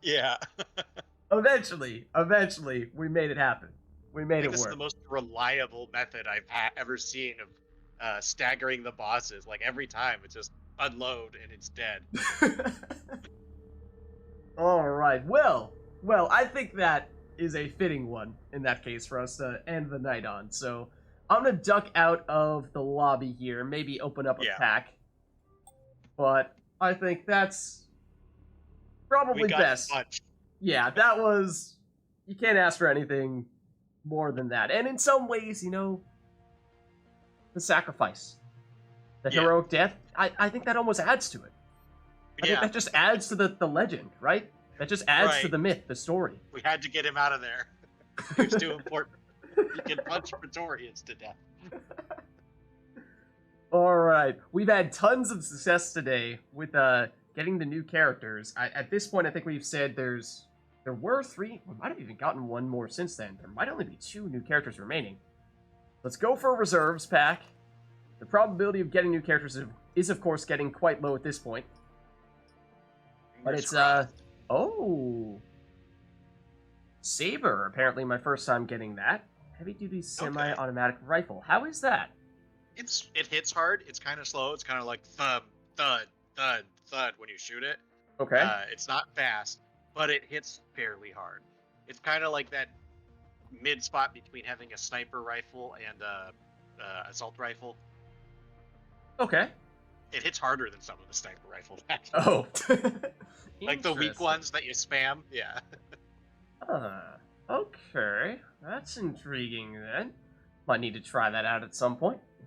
Yeah. Eventually, we made it happen. We made it This is work. the most reliable method I've ever seen of staggering the bosses. Like every time, it's just unload and it's dead. All right. Well, I think that is a fitting one in that case for us to end the night on. So I'm gonna duck out of the lobby here, maybe open up a pack. But I think that's probably We got best. Punch. Yeah, that was... You can't ask for anything more than that. And in some ways, you know, the sacrifice, the heroic death, I think that almost adds to it. I think that just adds to the legend, right? That just adds to the myth, the story. We had to get him out of there. He was too important. You can punch Praetorians to death. All right, we've had tons of success today with getting the new characters. At this point, I think we've said there's There were 3. We might have even gotten 1 more since then. There might only be 2 new characters remaining. Let's go for a reserves pack. The probability of getting new characters is of course getting quite low at this point. But Fingers it's crossed. oh, Saber. Apparently my first time getting that. Heavy duty semi-automatic rifle. How is that? It hits hard. It's kind of slow. It's kind of like thud, thud, thud, thud when you shoot it. Okay. It's not fast, but it hits fairly hard. It's kind of like that mid spot between having a sniper rifle and a assault rifle. Okay. It hits harder than some of the sniper rifles. Oh. Like the weak Interesting. ones that you spam. Yeah. Okay. That's intriguing then. Might need to try that out at some point.